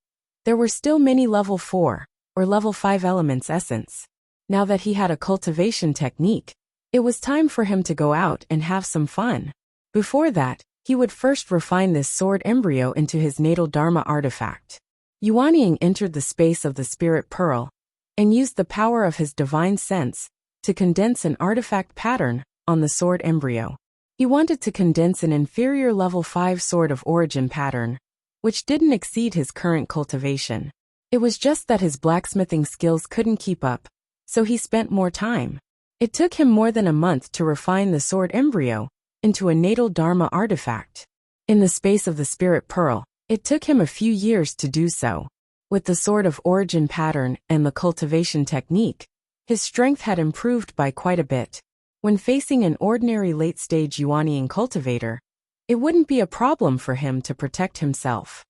there were still many level 4 or level 5 elements essence. Now that he had a cultivation technique, it was time for him to go out and have some fun. Before that, he would first refine this sword embryo into his natal Dharma artifact. Yuanying entered the space of the spirit pearl and used the power of his divine sense to condense an artifact pattern on the sword embryo. He wanted to condense an inferior level 5 sword of origin pattern, which didn't exceed his current cultivation. It was just that his blacksmithing skills couldn't keep up, so he spent more time. It took him more than a month to refine the sword embryo into a natal Dharma artifact. In the space of the spirit pearl, it took him a few years to do so. With the sword of origin pattern and the cultivation technique, his strength had improved by quite a bit. When facing an ordinary late-stage yuanying cultivator, it wouldn't be a problem for him to protect himself.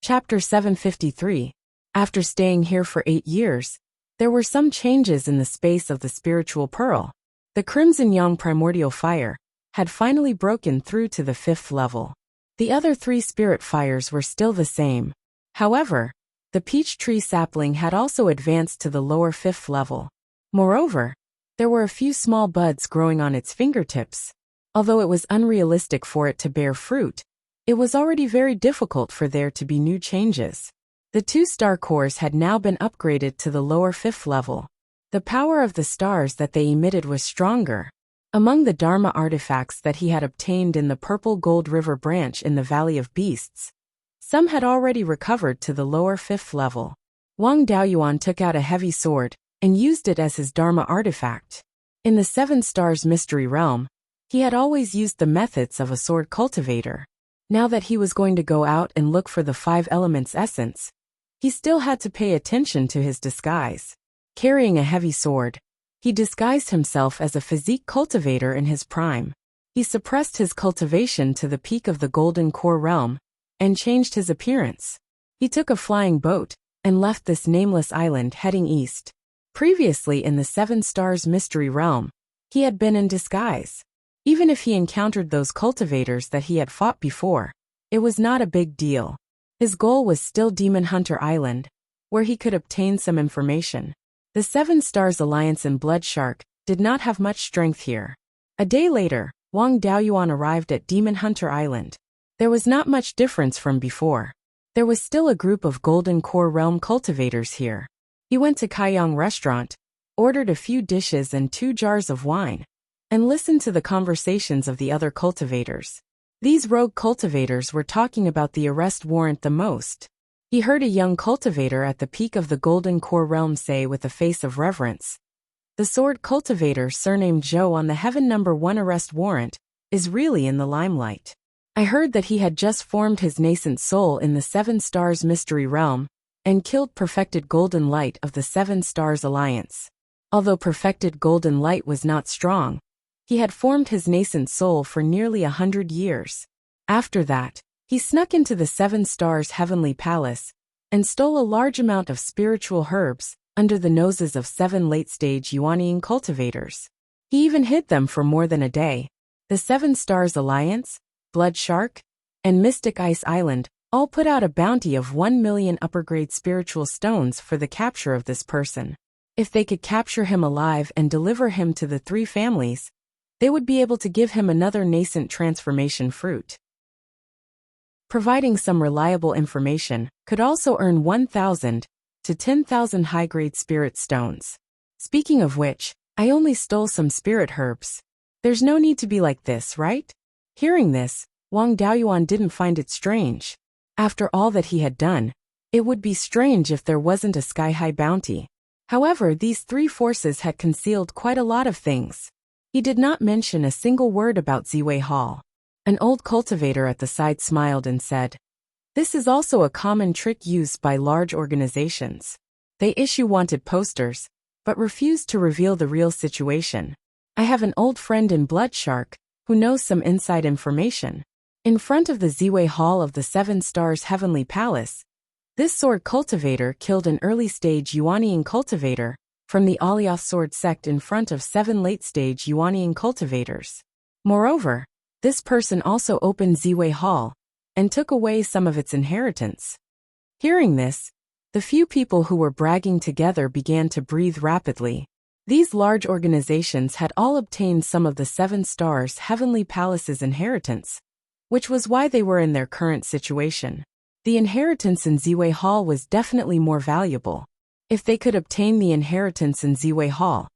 Chapter 753. After staying here for 8 years, there were some changes in the space of the spiritual pearl. The Crimson Yang primordial fire had finally broken through to the 5th level. The other 3 spirit fires were still the same. However, the peach tree sapling had also advanced to the lower 5th level. Moreover, there were a few small buds growing on its fingertips. Although it was unrealistic for it to bear fruit, it was already very difficult for there to be new changes. The 2 star cores had now been upgraded to the lower 5th level. The power of the stars that they emitted was stronger. Among the Dharma artifacts that he had obtained in the Purple Gold River branch in the Valley of Beasts, some had already recovered to the lower 5th level. Wang Daoyuan took out a heavy sword and used it as his Dharma artifact. In the 7 Stars Mystery Realm, he had always used the methods of a sword cultivator. Now that he was going to go out and look for the 5 elements essence, he still had to pay attention to his disguise. Carrying a heavy sword, he disguised himself as a physique cultivator in his prime. He suppressed his cultivation to the peak of the Golden Core realm and changed his appearance. He took a flying boat and left this nameless island heading east. Previously in the 7 Stars Mystery Realm, he had been in disguise. Even if he encountered those cultivators that he had fought before, it was not a big deal. His goal was still Demon Hunter Island, where he could obtain some information. The 7 Stars Alliance and Blood Shark did not have much strength here. A day later, Wang Daoyuan arrived at Demon Hunter Island. There was not much difference from before. There was still a group of Golden Core Realm cultivators here. He went to Kaiyang Restaurant, ordered a few dishes and 2 jars of wine, and listened to the conversations of the other cultivators. These rogue cultivators were talking about the arrest warrant the most. He heard a young cultivator at the peak of the Golden Core realm say with a face of reverence, "The sword cultivator surnamed Zhou on the Heaven No. 1 arrest warrant is really in the limelight. I heard that he had just formed his nascent soul in the 7 Stars Mystery Realm and killed Perfected Golden Light of the 7 Stars Alliance. Although Perfected Golden Light was not strong, he had formed his nascent soul for nearly 100 years. After that, he snuck into the 7 Stars Heavenly Palace and stole a large amount of spiritual herbs under the noses of 7 late-stage yuanying cultivators. He even hid them for more than a day. The 7 Stars Alliance Blood Shark, and Mystic Ice Island all put out a bounty of 1 million upper-grade spiritual stones for the capture of this person. If they could capture him alive and deliver him to the three families, they would be able to give him another nascent transformation fruit. Providing some reliable information could also earn 1,000 to 10,000 high-grade spirit stones. Speaking of which, I only stole some spirit herbs. There's no need to be like this, right? Hearing this, Wang Daoyuan didn't find it strange. After all that he had done, it would be strange if there wasn't a sky-high bounty. However, these three forces had concealed quite a lot of things. He did not mention a single word about Ziwei Hall. An old cultivator at the side smiled and said, "This is also a common trick used by large organizations. They issue wanted posters, but refuse to reveal the real situation. I have an old friend in Blood Shark who knows some inside information. In front of the Ziwei Hall of the Seven Stars Heavenly Palace, this sword cultivator killed an early-stage Yuanian cultivator from the Alioth sword sect in front of 7 late-stage Yuanian cultivators. Moreover, this person also opened Ziwei Hall and took away some of its inheritance." Hearing this, the few people who were bragging together began to breathe rapidly. These large organizations had all obtained some of the Seven Stars Heavenly Palace's inheritance, which was why they were in their current situation. The inheritance in Ziwei Hall was definitely more valuable. If they could obtain the inheritance in Ziwei Hall,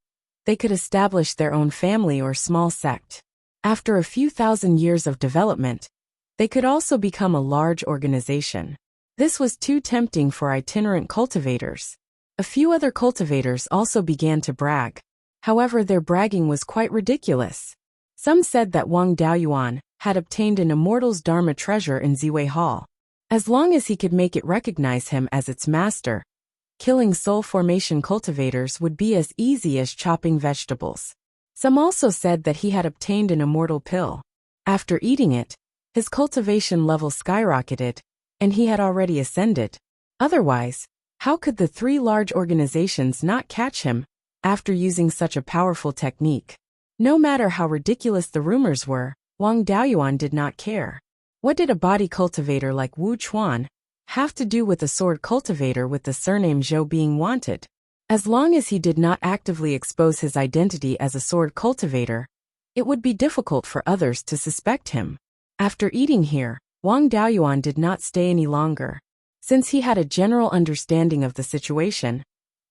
they could establish their own family or small sect. After a few thousand years of development, they could also become a large organization. This was too tempting for itinerant cultivators. A few other cultivators also began to brag. However, their bragging was quite ridiculous. Some said that Wang Daoyuan had obtained an Immortals Dharma treasure in Ziwei Hall. As long as he could make it recognize him as its master, killing soul formation cultivators would be as easy as chopping vegetables. Some also said that he had obtained an immortal pill. After eating it, his cultivation level skyrocketed, and he had already ascended. Otherwise, how could the three large organizations not catch him after using such a powerful technique? No matter how ridiculous the rumors were, Wang Daoyuan did not care. What did a body cultivator like Wu Chuan have to do with a sword cultivator with the surname Zhou being wanted? As long as he did not actively expose his identity as a sword cultivator, it would be difficult for others to suspect him. After eating here, Wang Daoyuan did not stay any longer. Since he had a general understanding of the situation,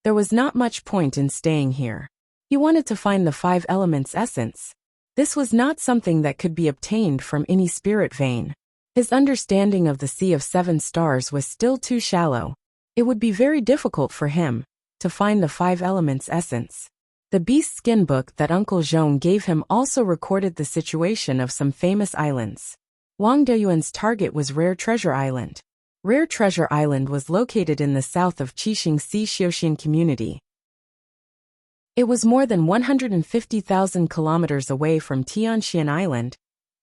there was not much point in staying here. He wanted to find the 5 elements essence. This was not something that could be obtained from any spirit vein. His understanding of the Sea of 7 Stars was still too shallow. It would be very difficult for him to find the 5 elements essence. The Beast Skin book that Uncle Zhong gave him also recorded the situation of some famous islands. Wang Daoyuan's target was Rare Treasure Island. Rare Treasure Island was located in the south of Qixing Sea Xiuxian community. It was more than 150,000 kilometers away from Tianxian Island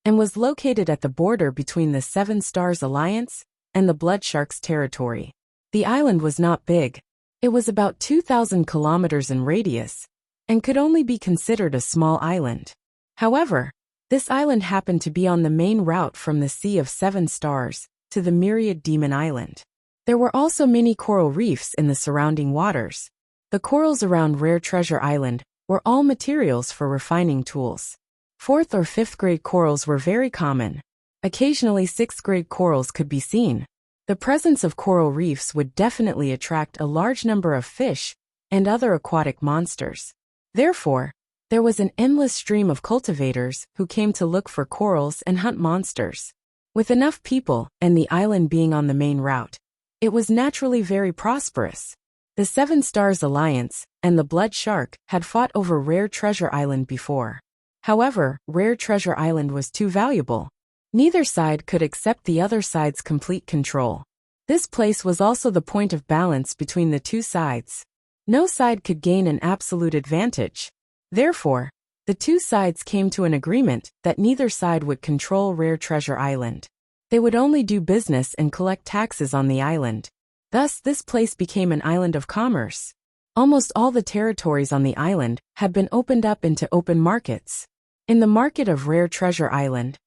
and was located at the border between the Seven Stars Alliance and the Blood Sharks territory. The island was not big. It was about 2,000 kilometers in radius and could only be considered a small island. However, this island happened to be on the main route from the Sea of 7 Stars to the Myriad Demon Island. There were also many coral reefs in the surrounding waters. The corals around Rare Treasure Island were all materials for refining tools. 4th or 5th grade corals were very common. Occasionally 6th grade corals could be seen. The presence of coral reefs would definitely attract a large number of fish and other aquatic monsters. Therefore, there was an endless stream of cultivators who came to look for corals and hunt monsters. With enough people and the island being on the main route, it was naturally very prosperous. The Seven Stars Alliance and the Blood Shark had fought over Rare Treasure Island before. However, Rare Treasure Island was too valuable. Neither side could accept the other side's complete control. This place was also the point of balance between the two sides. No side could gain an absolute advantage. Therefore, the two sides came to an agreement that neither side would control Rare Treasure Island. They would only do business and collect taxes on the island. Thus, this place became an island of commerce. Almost all the territories on the island had been opened up into open markets. In the market of Rare Treasure Island,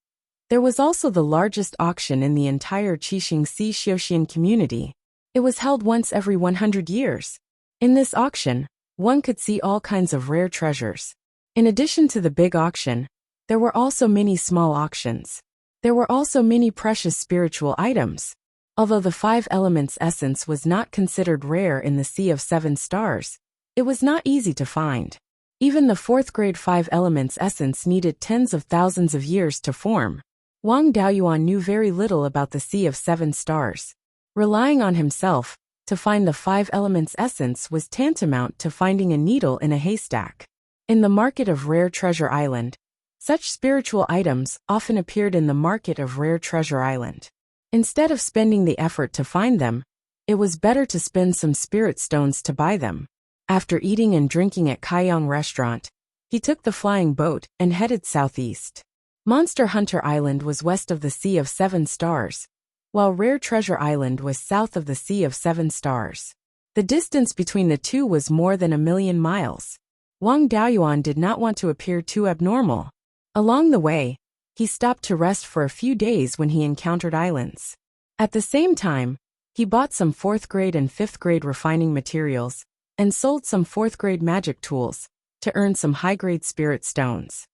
There was also the largest auction in the entire Qixing-Si Xiuxian community. It was held once every 100 years. In this auction, one could see all kinds of rare treasures. In addition to the big auction, there were also many small auctions. There were also many precious spiritual items. Although the five elements essence was not considered rare in the Sea of Seven Stars, it was not easy to find. Even the fourth grade five elements essence needed tens of thousands of years to form. Wang Daoyuan knew very little about the Sea of Seven Stars. Relying on himself to find the five elements essence was tantamount to finding a needle in a haystack. In the market of Rare Treasure Island, such spiritual items often appeared in the market of Rare Treasure Island. Instead of spending the effort to find them, it was better to spend some spirit stones to buy them. After eating and drinking at Kaiyang Restaurant, he took the flying boat and headed southeast. Monster Hunter Island was west of the Sea of Seven Stars, while Rare Treasure Island was south of the Sea of Seven Stars. The distance between the two was more than 1,000,000 miles. Wang Daoyuan did not want to appear too abnormal. Along the way, he stopped to rest for a few days when he encountered islands. At the same time, he bought some 4th grade and 5th grade refining materials and sold some 4th grade magic tools to earn some high-grade spirit stones.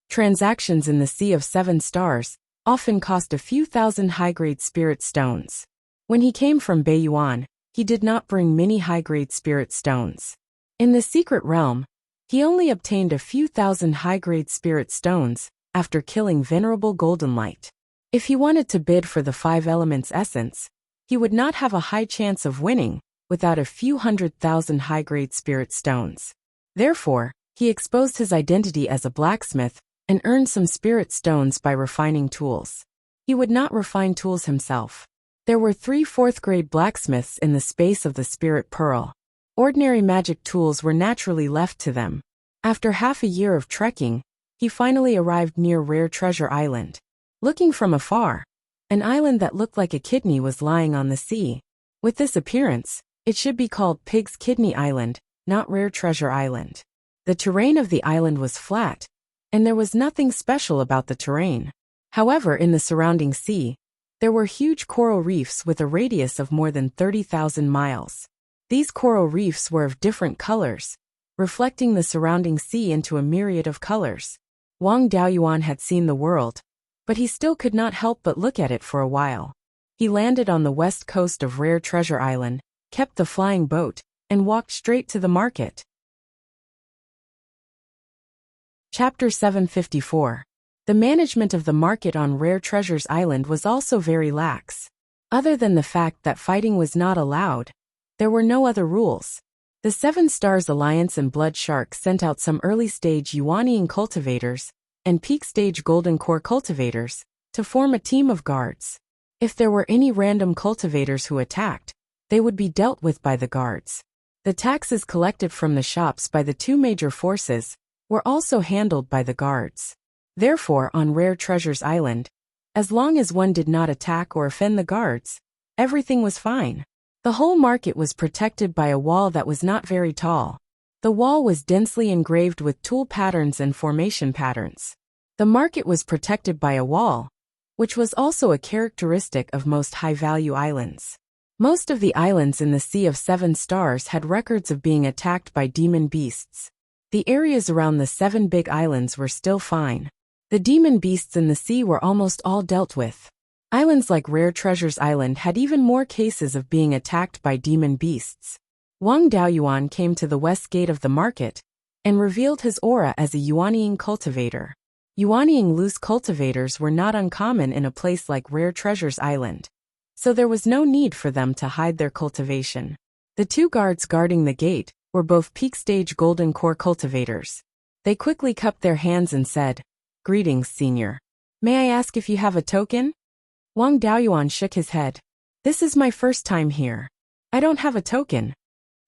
Transactions in the Sea of Seven Stars often cost a few thousand high-grade spirit stones. When he came from Beiyuan, he did not bring many high-grade spirit stones. In the secret realm, he only obtained a few thousand high-grade spirit stones after killing Venerable Golden Light. If he wanted to bid for the five elements essence, he would not have a high chance of winning without a few 100,000 high-grade spirit stones. Therefore, he exposed his identity as a blacksmith and earned some spirit stones by refining tools. He would not refine tools himself. There were 3 4th grade blacksmiths in the space of the Spirit Pearl. Ordinary magic tools were naturally left to them. After half a year of trekking, he finally arrived near Rare Treasure Island. Looking from afar, an island that looked like a kidney was lying on the sea. With this appearance, it should be called Pig's Kidney Island, not Rare Treasure Island. The terrain of the island was flat, and there was nothing special about the terrain. However, in the surrounding sea, there were huge coral reefs with a radius of more than 30,000 miles. These coral reefs were of different colors, reflecting the surrounding sea into a myriad of colors. Wang Daoyuan had seen the world, but he still could not help but look at it for a while. He landed on the west coast of Rare Treasure Island, kept the flying boat, and walked straight to the market. Chapter 754. The management of the market on Rare Treasures Island was also very lax. Other than the fact that fighting was not allowed, there were no other rules. The Seven Stars Alliance and Blood Shark sent out some early-stage Yuanying cultivators and peak-stage Golden Core cultivators to form a team of guards. If there were any random cultivators who attacked, they would be dealt with by the guards. The taxes collected from the shops by the two major forces were also handled by the guards. Therefore, on Rare Treasures Island, as long as one did not attack or offend the guards, everything was fine. The whole market was protected by a wall that was not very tall. The wall was densely engraved with tool patterns and formation patterns. The market was protected by a wall, which was also a characteristic of most high-value islands. Most of the islands in the Sea of Seven Stars had records of being attacked by demon beasts. The areas around the 7 big islands were still fine. The demon beasts in the sea were almost all dealt with. Islands like Rare Treasures Island had even more cases of being attacked by demon beasts. Wang Daoyuan came to the west gate of the market and revealed his aura as a Yuanying cultivator. Yuanying loose cultivators were not uncommon in a place like Rare Treasures Island, so there was no need for them to hide their cultivation. The 2 guards guarding the gate were both peak-stage Golden Core cultivators. They quickly cupped their hands and said, "Greetings, Senior. May I ask if you have a token?" Wang Daoyuan shook his head. "This is my first time here. I don't have a token."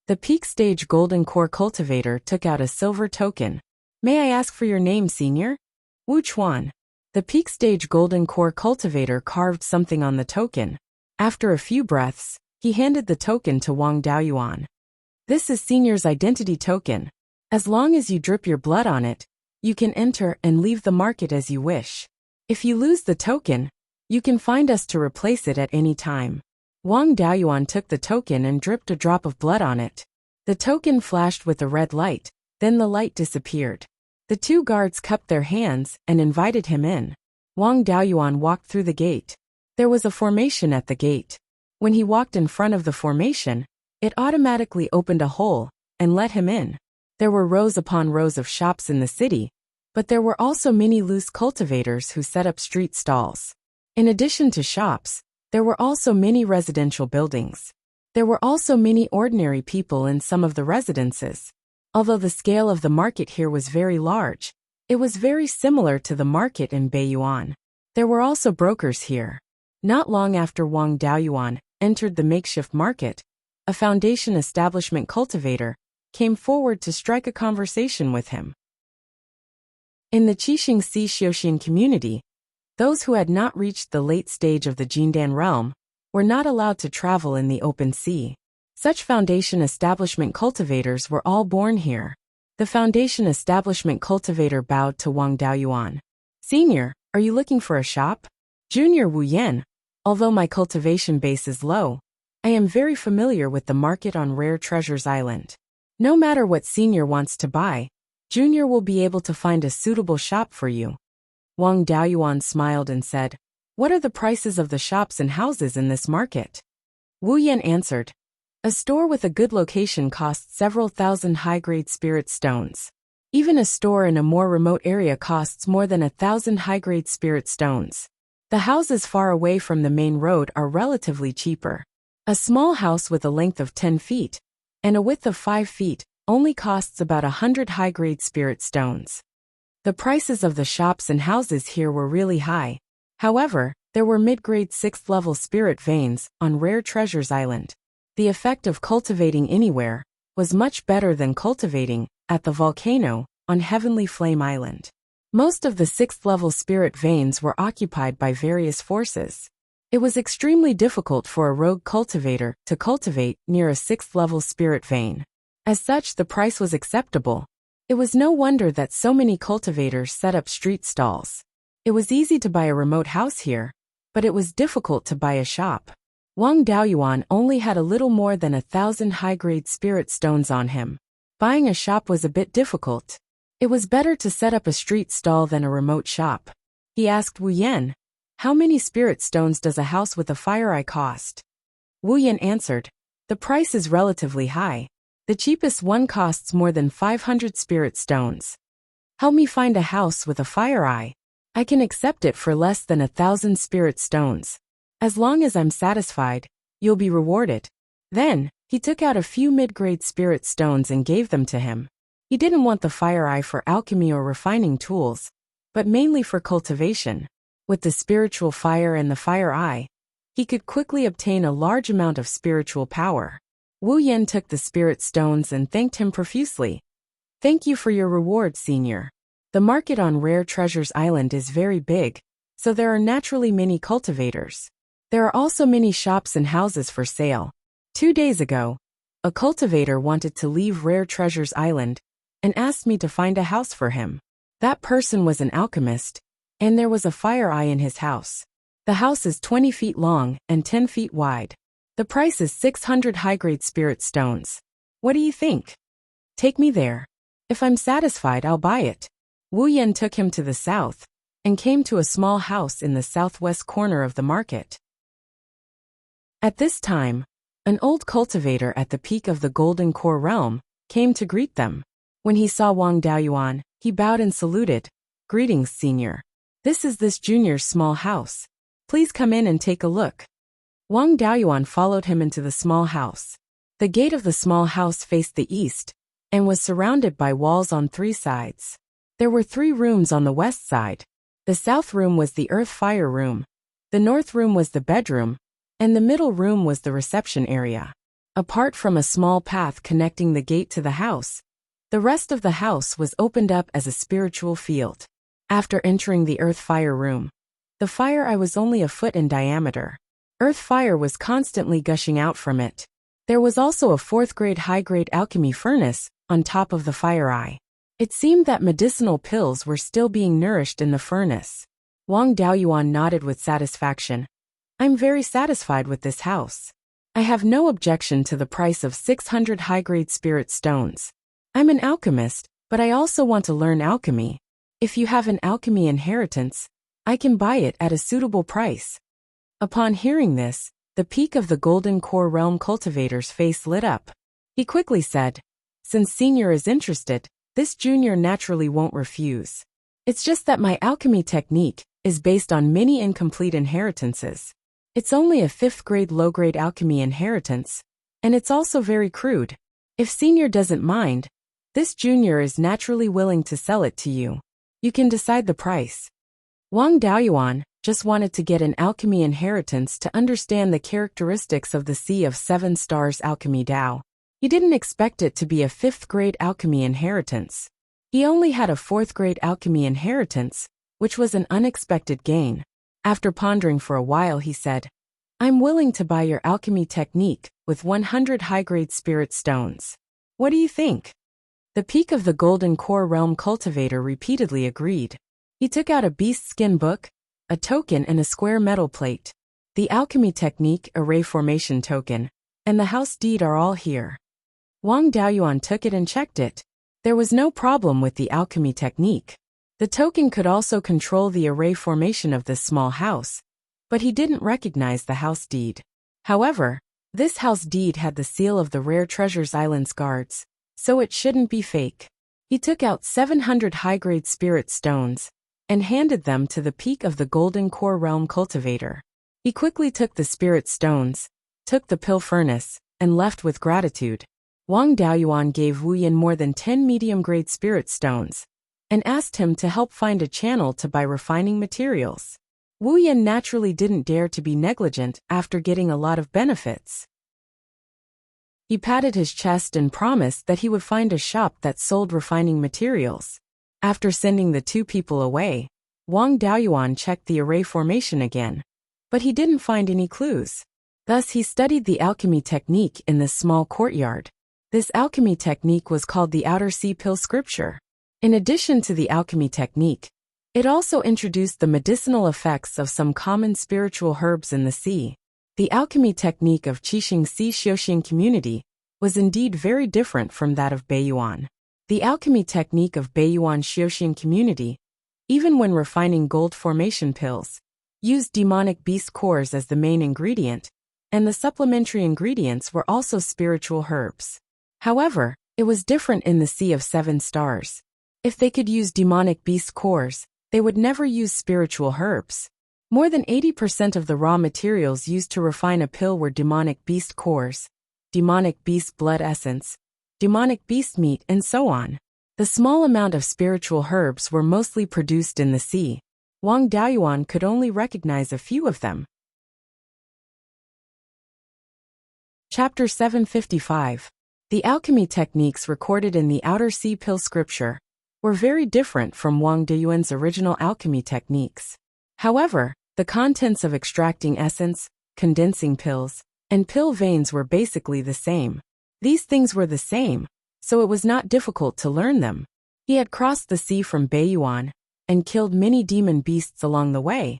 The peak-stage Golden Core cultivator took out a silver token. "May I ask for your name, Senior?" "Wu Chuan." The peak-stage Golden Core cultivator carved something on the token. After a few breaths, he handed the token to Wang Daoyuan. "This is Senior's identity token. As long as you drip your blood on it, you can enter and leave the market as you wish. If you lose the token, you can find us to replace it at any time. Wang Daoyuan took the token and dripped a drop of blood on it. The token flashed with a red light, then the light disappeared. The two guards cupped their hands and invited him in. Wang Daoyuan walked through the gate. There was a formation at the gate. When he walked in front of the formation, it automatically opened a hole and let him in. There were rows upon rows of shops in the city, but there were also many loose cultivators who set up street stalls. In addition to shops, there were also many residential buildings. There were also many ordinary people in some of the residences. Although the scale of the market here was very large, it was very similar to the market in Beiyuan. There were also brokers here. Not long after Wang Daoyuan entered the makeshift market, a foundation establishment cultivator came forward to strike a conversation with him. In the Qixing Xi Xiuxian community, those who had not reached the late stage of the Jindan realm were not allowed to travel in the open sea. Such foundation establishment cultivators were all born here. The foundation establishment cultivator bowed to Wang Daoyuan. "Senior, are you looking for a shop?" "Junior Wu Yan, although my cultivation base is low, I am very familiar with the market on Rare Treasures Island. No matter what Senior wants to buy, Junior will be able to find a suitable shop for you." Wang Daoyuan smiled and said, "What are the prices of the shops and houses in this market?" Wu Yan answered, "A store with a good location costs several thousand high-grade spirit stones. Even a store in a more remote area costs more than 1,000 high-grade spirit stones. The houses far away from the main road are relatively cheaper. A small house with a length of 10 feet and a width of 5 feet only costs about 100 high-grade spirit stones." The prices of the shops and houses here were really high. However, there were mid-grade 6th-level spirit veins on Rare Treasures Island. The effect of cultivating anywhere was much better than cultivating at the volcano on Heavenly Flame Island. Most of the 6th-level spirit veins were occupied by various forces. It was extremely difficult for a rogue cultivator to cultivate near a 6th-level spirit vein. As such, the price was acceptable. It was no wonder that so many cultivators set up street stalls. It was easy to buy a remote house here, but it was difficult to buy a shop. Wang Daoyuan only had a little more than 1,000 high-grade spirit stones on him. Buying a shop was a bit difficult. It was better to set up a street stall than a remote shop. He asked Wu Yan, "How many spirit stones does a house with a fire eye cost?" Wu Yan answered, "The price is relatively high. The cheapest one costs more than 500 spirit stones. Help me find a house with a fire eye. I can accept it for less than 1,000 spirit stones. As long as I'm satisfied, you'll be rewarded." Then, he took out a few mid-grade spirit stones and gave them to him. He didn't want the fire eye for alchemy or refining tools, but mainly for cultivation. With the spiritual fire and the fire eye, he could quickly obtain a large amount of spiritual power. Wu Yan took the spirit stones and thanked him profusely. "Thank you for your reward, Senior. The market on Rare Treasures Island is very big, so there are naturally many cultivators. There are also many shops and houses for sale. 2 days ago, a cultivator wanted to leave Rare Treasures Island and asked me to find a house for him. That person was an alchemist, and there was a fire eye in his house. The house is 20 feet long and 10 feet wide. The price is 600 high-grade spirit stones. What do you think? Take me there. If I'm satisfied, I'll buy it." Wu Yan took him to the south and came to a small house in the southwest corner of the market. At this time, an old cultivator at the peak of the Golden Core realm came to greet them. When he saw Wang Daoyuan, he bowed and saluted. "Greetings, Senior. This is this junior's small house. Please come in and take a look." Wang Daoyuan followed him into the small house. The gate of the small house faced the east and was surrounded by walls on 3 sides. There were 3 rooms on the west side. The south room was the earth fire room, the north room was the bedroom, and the middle room was the reception area. Apart from a small path connecting the gate to the house, the rest of the house was opened up as a spiritual field. After entering the earth fire room, the fire eye was only a foot in diameter. Earth fire was constantly gushing out from it. There was also a 4th-grade high-grade alchemy furnace on top of the fire eye. It seemed that medicinal pills were still being nourished in the furnace. Wang Daoyuan nodded with satisfaction. I'm very satisfied with this house. I have no objection to the price of 600 high-grade spirit stones. I'm an alchemist, but I also want to learn alchemy. If you have an alchemy inheritance, I can buy it at a suitable price. Upon hearing this, the peak of the Golden Core Realm cultivator's face lit up. He quickly said, since Senior is interested, this junior naturally won't refuse. It's just that my alchemy technique is based on many incomplete inheritances. It's only a 5th grade low-grade alchemy inheritance, and it's also very crude. If Senior doesn't mind, this junior is naturally willing to sell it to you. You can decide the price. Wang Daoyuan just wanted to get an alchemy inheritance to understand the characteristics of the Sea of 7 Stars alchemy Dao. He didn't expect it to be a 5th grade alchemy inheritance. He only had a 4th grade alchemy inheritance, which was an unexpected gain. After pondering for a while, he said, I'm willing to buy your alchemy technique with 100 high-grade spirit stones. What do you think? The peak of the Golden Core Realm cultivator repeatedly agreed. He took out a beast skin book, a token and a square metal plate. The alchemy technique array formation token, and the house deed are all here. Wang Daoyuan took it and checked it. There was no problem with the alchemy technique. The token could also control the array formation of this small house, but he didn't recognize the house deed. However, this house deed had the seal of the Rare Treasures Island's guards, so it shouldn't be fake. He took out 700 high-grade spirit stones and handed them to the peak of the Golden Core Realm cultivator. He quickly took the spirit stones, took the pill furnace, and left with gratitude. Wang Daoyuan gave Wu Yin more than 10 medium-grade spirit stones and asked him to help find a channel to buy refining materials. Wu Yin naturally didn't dare to be negligent after getting a lot of benefits. He patted his chest and promised that he would find a shop that sold refining materials. After sending the 2 people away, Wang Daoyuan checked the array formation again, but he didn't find any clues. Thus he studied the alchemy technique in this small courtyard. This alchemy technique was called the Outer Sea Pill Scripture. In addition to the alchemy technique, it also introduced the medicinal effects of some common spiritual herbs in the sea. The alchemy technique of Qixing Sea Xiuxing community was indeed very different from that of Beiyuan. The alchemy technique of Beiyuan Xiuxing community, even when refining gold formation pills, used demonic beast cores as the main ingredient, and the supplementary ingredients were also spiritual herbs. However, it was different in the Sea of 7 Stars. If they could use demonic beast cores, they would never use spiritual herbs. More than 80% of the raw materials used to refine a pill were demonic beast cores, demonic beast blood essence, demonic beast meat, and so on. The small amount of spiritual herbs were mostly produced in the sea. Wang Daoyuan could only recognize a few of them. Chapter 755. The alchemy techniques recorded in the Outer Sea Pill Scripture were very different from Wang Daoyuan's original alchemy techniques. However, the contents of extracting essence, condensing pills, and pill veins were basically the same. These things were the same, so it was not difficult to learn them. He had crossed the sea from Beiyuan and killed many demon beasts along the way,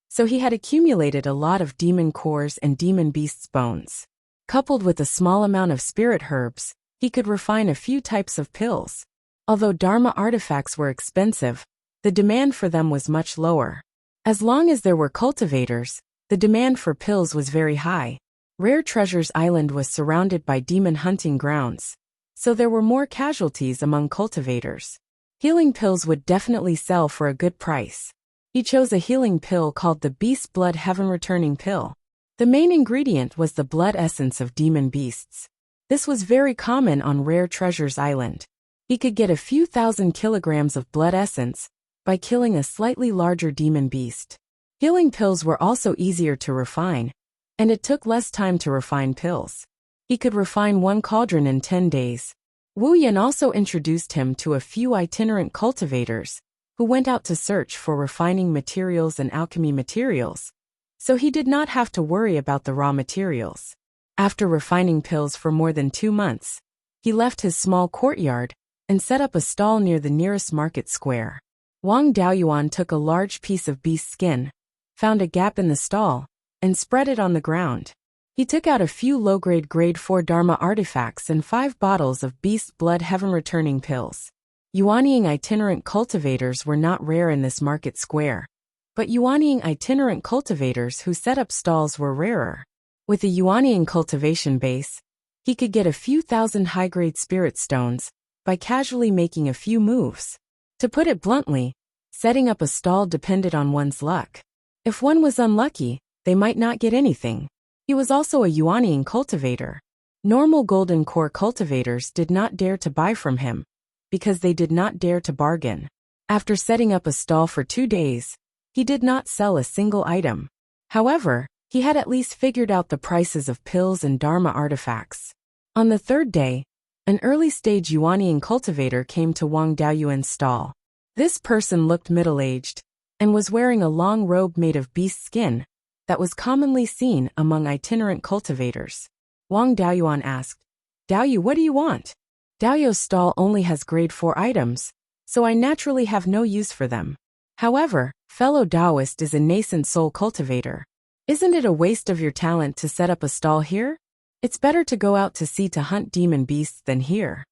so he had accumulated a lot of demon cores and demon beasts' bones. Coupled with a small amount of spirit herbs, he could refine a few types of pills. Although Dharma artifacts were expensive, the demand for them was much lower. As long as there were cultivators, the demand for pills was very high. Rare Treasures Island was surrounded by demon hunting grounds, so there were more casualties among cultivators. Healing pills would definitely sell for a good price. He chose a healing pill called the Beast Blood Heaven Returning Pill. The main ingredient was the blood essence of demon beasts. This was very common on Rare Treasures Island. He could get a few thousand kilograms of blood essence by killing a slightly larger demon beast. Healing pills were also easier to refine, and it took less time to refine pills. He could refine 1 cauldron in 10 days. Wu Yin also introduced him to a few itinerant cultivators who went out to search for refining materials and alchemy materials, so he did not have to worry about the raw materials. After refining pills for more than 2 months, he left his small courtyard and set up a stall near the nearest market square. Wang Daoyuan took a large piece of beast skin, found a gap in the stall, and spread it on the ground. He took out a few low-grade grade 4 Dharma artifacts and 5 bottles of beast blood heaven-returning pills. Yuanying itinerant cultivators were not rare in this market square, but Yuanying itinerant cultivators who set up stalls were rarer. With a Yuanying cultivation base, he could get a few thousand high-grade spirit stones by casually making a few moves. To put it bluntly, setting up a stall depended on one's luck. If one was unlucky, they might not get anything. He was also a Yuanying cultivator. Normal golden core cultivators did not dare to buy from him, because they did not dare to bargain. After setting up a stall for 2 days, he did not sell a single item. However, he had at least figured out the prices of pills and Dharma artifacts. On the 3rd day, an early-stage Yuanying cultivator came to Wang Daoyuan's stall. This person looked middle-aged, and was wearing a long robe made of beast skin that was commonly seen among itinerant cultivators. Wang Daoyuan asked, "Daoyu, what do you want?" "Daoyu's stall only has grade 4 items, so I naturally have no use for them. However, fellow Taoist is a nascent soul cultivator. Isn't it a waste of your talent to set up a stall here? It's better to go out to sea to hunt demon beasts than here."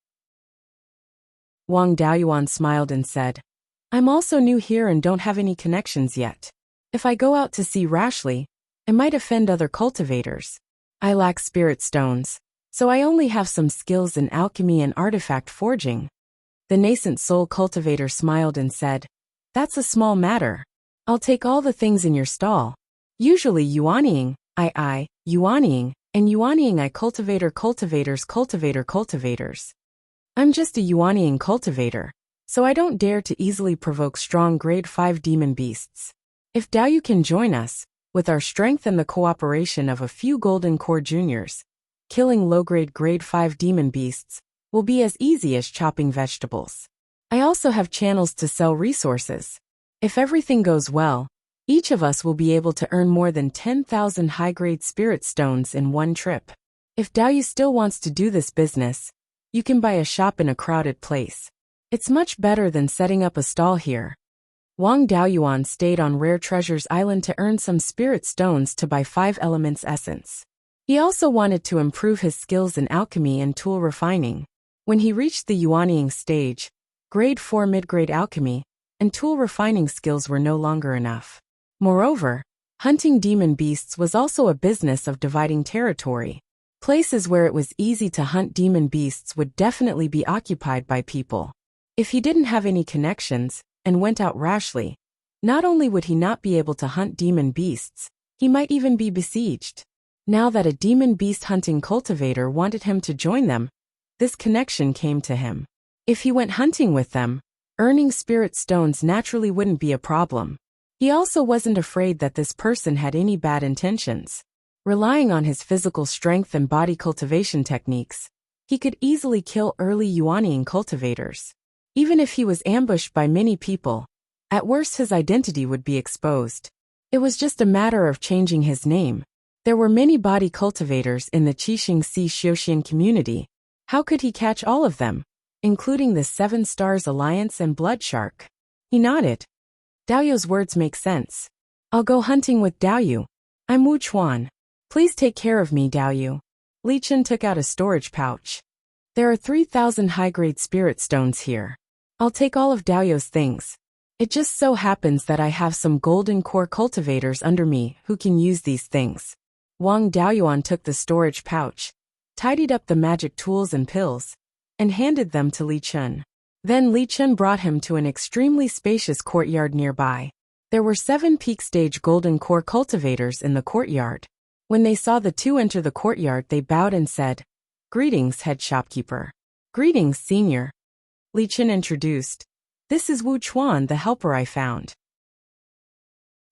Wang Daoyuan smiled and said, "I'm also new here and don't have any connections yet. If I go out to sea rashly, I might offend other cultivators. I lack spirit stones, so I only have some skills in alchemy and artifact forging." The nascent soul cultivator smiled and said, "That's a small matter. I'll take all the things in your stall. Usually Yuanying, Yuanying, and Yuanying cultivators. I'm just a Yuanying cultivator, so I don't dare to easily provoke strong grade 5 demon beasts. If Daoyu can join us, with our strength and the cooperation of a few golden core juniors, killing low-grade grade 5 demon beasts will be as easy as chopping vegetables. I also have channels to sell resources. If everything goes well, each of us will be able to earn more than 10,000 high-grade spirit stones in one trip. If Daoyu still wants to do this business, you can buy a shop in a crowded place. It's much better than setting up a stall here." Wang Daoyuan stayed on Rare Treasures Island to earn some spirit stones to buy 5 elements essence. He also wanted to improve his skills in alchemy and tool refining. When he reached the Yuanying stage, grade 4 mid-grade alchemy and tool refining skills were no longer enough. Moreover, hunting demon beasts was also a business of dividing territory. Places where it was easy to hunt demon beasts would definitely be occupied by people. If he didn't have any connections, and went out rashly, not only would he not be able to hunt demon beasts, he might even be besieged. Now that a demon beast hunting cultivator wanted him to join them, this connection came to him. If he went hunting with them, earning spirit stones naturally wouldn't be a problem. He also wasn't afraid that this person had any bad intentions. Relying on his physical strength and body cultivation techniques, he could easily kill early Yuanying cultivators. Even if he was ambushed by many people, at worst his identity would be exposed. It was just a matter of changing his name. There were many body cultivators in the Qixing Sea Xiuxian community. How could he catch all of them, including the 7 Stars Alliance and Blood Shark? He nodded. Daoyu's words make sense. "I'll go hunting with Daoyu. I'm Wu Chuan. Please take care of me, Daoyu." Li Chen took out a storage pouch. "There are 3,000 high-grade spirit stones here. I'll take all of Daoyu's things. It just so happens that I have some golden core cultivators under me who can use these things." Wang Daoyuan took the storage pouch, tidied up the magic tools and pills, and handed them to Li Chen. Then Li Chen brought him to an extremely spacious courtyard nearby. There were 7 peak stage golden core cultivators in the courtyard. When they saw the 2 enter the courtyard, they bowed and said, "Greetings, head shopkeeper." "Greetings, senior." Li Chen introduced. "This is Wu Chuan, the helper I found.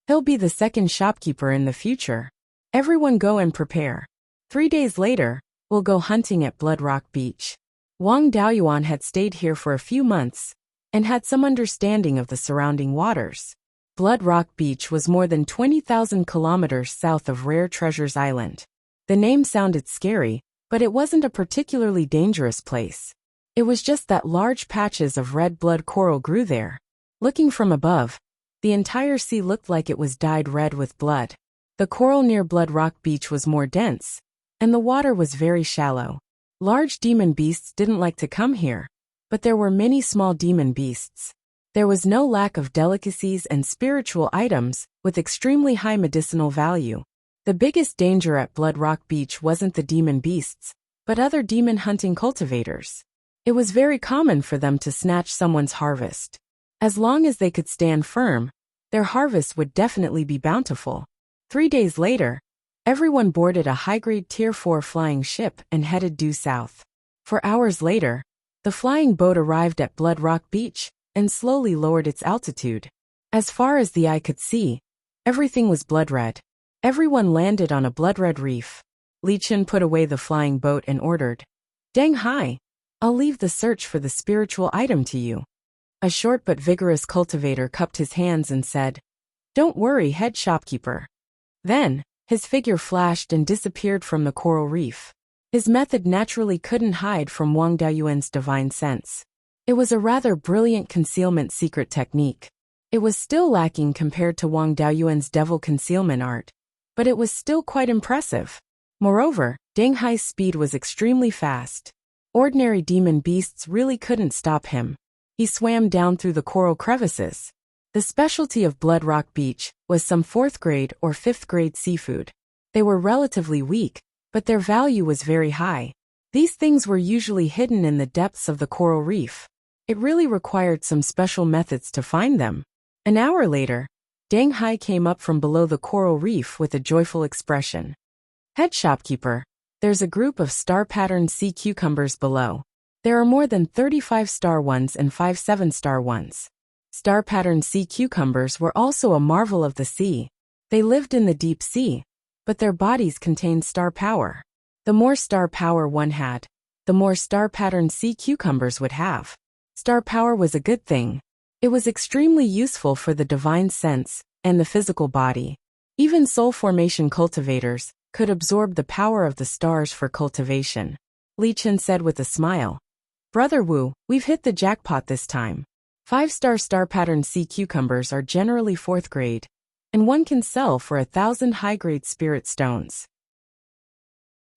He'll be the second shopkeeper in the future. Everyone go and prepare. 3 days later, we'll go hunting at Blood Rock Beach." Wang Daoyuan had stayed here for a few months and had some understanding of the surrounding waters. Blood Rock Beach was more than 20,000 kilometers south of Rare Treasures Island. The name sounded scary, but it wasn't a particularly dangerous place. It was just that large patches of red blood coral grew there. Looking from above, the entire sea looked like it was dyed red with blood. The coral near Blood Rock Beach was more dense, and the water was very shallow. Large demon beasts didn't like to come here, but there were many small demon beasts. There was no lack of delicacies and spiritual items with extremely high medicinal value. The biggest danger at Blood Rock Beach wasn't the demon beasts, but other demon hunting cultivators. It was very common for them to snatch someone's harvest. As long as they could stand firm, their harvest would definitely be bountiful. 3 days later, everyone boarded a high-grade Tier 4 flying ship and headed due south. 4 hours later, the flying boat arrived at Blood Rock Beach and slowly lowered its altitude. As far as the eye could see, everything was blood red. Everyone landed on a blood-red reef. Li Chen put away the flying boat and ordered, "Deng Hai, I'll leave the search for the spiritual item to you." A short but vigorous cultivator cupped his hands and said, "Don't worry, head shopkeeper." Then, his figure flashed and disappeared from the coral reef. His method naturally couldn't hide from Wang Daoyuan's divine sense. It was a rather brilliant concealment secret technique. It was still lacking compared to Wang Daoyuan's devil concealment art, but it was still quite impressive. Moreover, Deng Hai's speed was extremely fast. Ordinary demon beasts really couldn't stop him. He swam down through the coral crevices. The specialty of Blood Rock Beach was some 4th grade or 5th grade seafood. They were relatively weak, but their value was very high. These things were usually hidden in the depths of the coral reef. It really required some special methods to find them. An hour later, Deng Hai came up from below the coral reef with a joyful expression. "Head shopkeeper, there's a group of star-patterned sea cucumbers below. There are more than 35 star ones and 5 7-star ones. Star-patterned sea cucumbers were also a marvel of the sea. They lived in the deep sea, but their bodies contained star power. The more star power one had, the more star-patterned sea cucumbers would have. Star power was a good thing. It was extremely useful for the divine sense and the physical body. Even soul formation cultivators could absorb the power of the stars for cultivation." Li Chen said with a smile. "Brother Wu, we've hit the jackpot this time. 5-star star-patterned sea cucumbers are generally 4th grade, and one can sell for 1,000 high-grade spirit stones.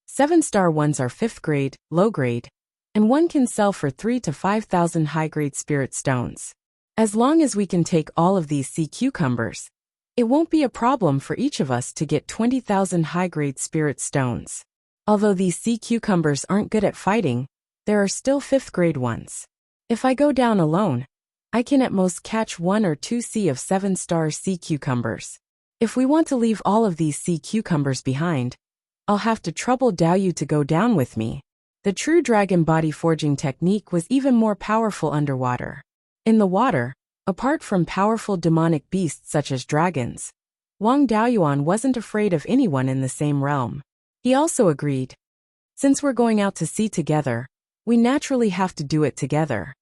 7-star ones are 5th grade, low grade, and one can sell for 3 to 5,000 high-grade spirit stones. As long as we can take all of these sea cucumbers, it won't be a problem for each of us to get 20,000 high-grade spirit stones. Although these sea cucumbers aren't good at fighting, there are still 5th grade ones. If I go down alone, I can at most catch 1 or 2 sea of 7-star sea cucumbers. If we want to leave all of these sea cucumbers behind, I'll have to trouble Daoyu to go down with me." The true dragon body forging technique was even more powerful underwater. In the water, apart from powerful demonic beasts such as dragons, Wang Daoyuan wasn't afraid of anyone in the same realm. He also agreed, "Since we're going out to sea together, we naturally have to do it together."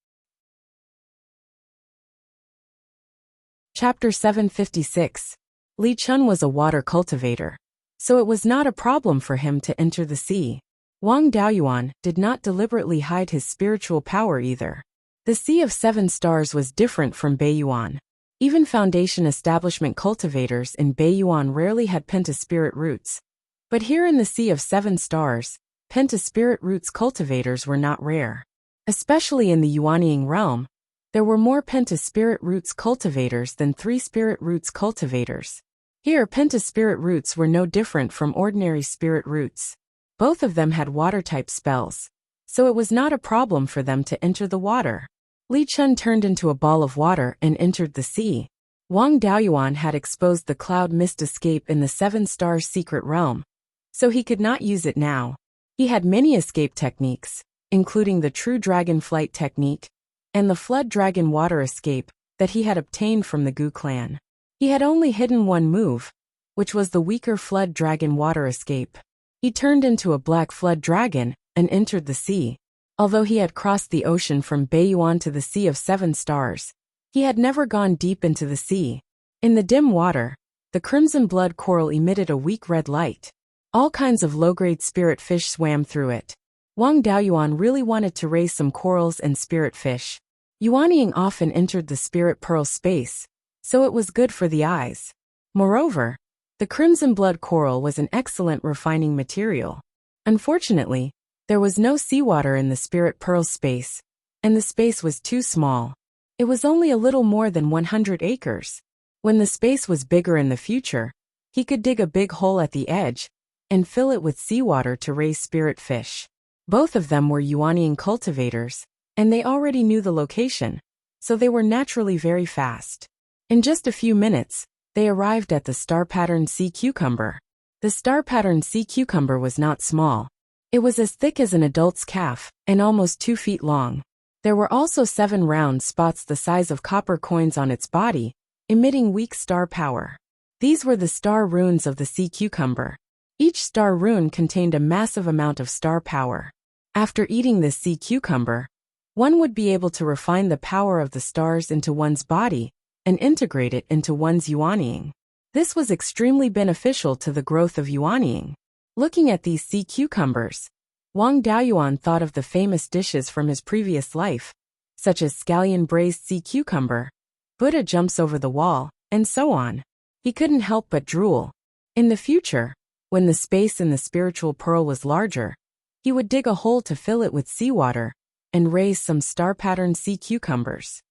Chapter 756. Li Chen was a water cultivator, so it was not a problem for him to enter the sea. Wang Daoyuan did not deliberately hide his spiritual power either. The Sea of 7 Stars was different from Beiyuan. Even foundation establishment cultivators in Beiyuan rarely had pentaspirit roots. But here in the Sea of 7 Stars, pentaspirit roots cultivators were not rare. Especially in the Yuanying realm, there were more pentaspirit roots cultivators than 3-spirit roots cultivators. Here pentaspirit roots were no different from ordinary spirit roots. Both of them had water-type spells, so it was not a problem for them to enter the water. Li Chen turned into a ball of water and entered the sea. Wang Daoyuan had exposed the cloud mist escape in the 7-star secret realm, so he could not use it now. He had many escape techniques, including the true dragon flight technique and the flood dragon water escape that he had obtained from the Gu clan. He had only hidden one move, which was the weaker flood dragon water escape. He turned into a black flood dragon and entered the sea. Although he had crossed the ocean from Beiyuan to the Sea of 7 Stars, he had never gone deep into the sea. In the dim water, the crimson blood coral emitted a weak red light. All kinds of low-grade spirit fish swam through it. Wang Daoyuan really wanted to raise some corals and spirit fish. Yuanying often entered the spirit pearl space, so it was good for the eyes. Moreover, the crimson blood coral was an excellent refining material. Unfortunately, there was no seawater in the spirit pearl space, and the space was too small. It was only a little more than 100 acres. When the space was bigger in the future, he could dig a big hole at the edge and fill it with seawater to raise spirit fish. Both of them were Yuanying cultivators, and they already knew the location, so they were naturally very fast. In just a few minutes, they arrived at the star-patterned sea cucumber. The star-patterned sea cucumber was not small. It was as thick as an adult's calf and almost 2 feet long. There were also 7 round spots the size of copper coins on its body, emitting weak star power. These were the star runes of the sea cucumber. Each star rune contained a massive amount of star power. After eating this sea cucumber, one would be able to refine the power of the stars into one's body and integrate it into one's Yuanying. This was extremely beneficial to the growth of Yuanying. Looking at these sea cucumbers, Wang Daoyuan thought of the famous dishes from his previous life, such as scallion braised sea cucumber, Buddha jumps over the wall, and so on. He couldn't help but drool. In the future, when the space in the spiritual pearl was larger, he would dig a hole to fill it with seawater and raise some star-patterned sea cucumbers.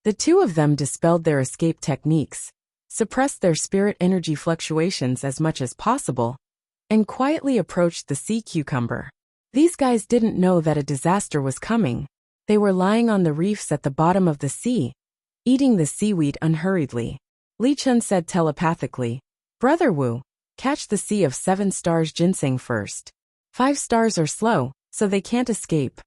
The two of them dispelled their escape techniques, suppressed their spirit energy fluctuations as much as possible, and quietly approached the sea cucumber. These guys didn't know that a disaster was coming. They were lying on the reefs at the bottom of the sea, eating the seaweed unhurriedly. Li Chun said telepathically, "Brother Wu, catch the sea of 7 stars ginseng first. 5 stars are slow, so they can't escape."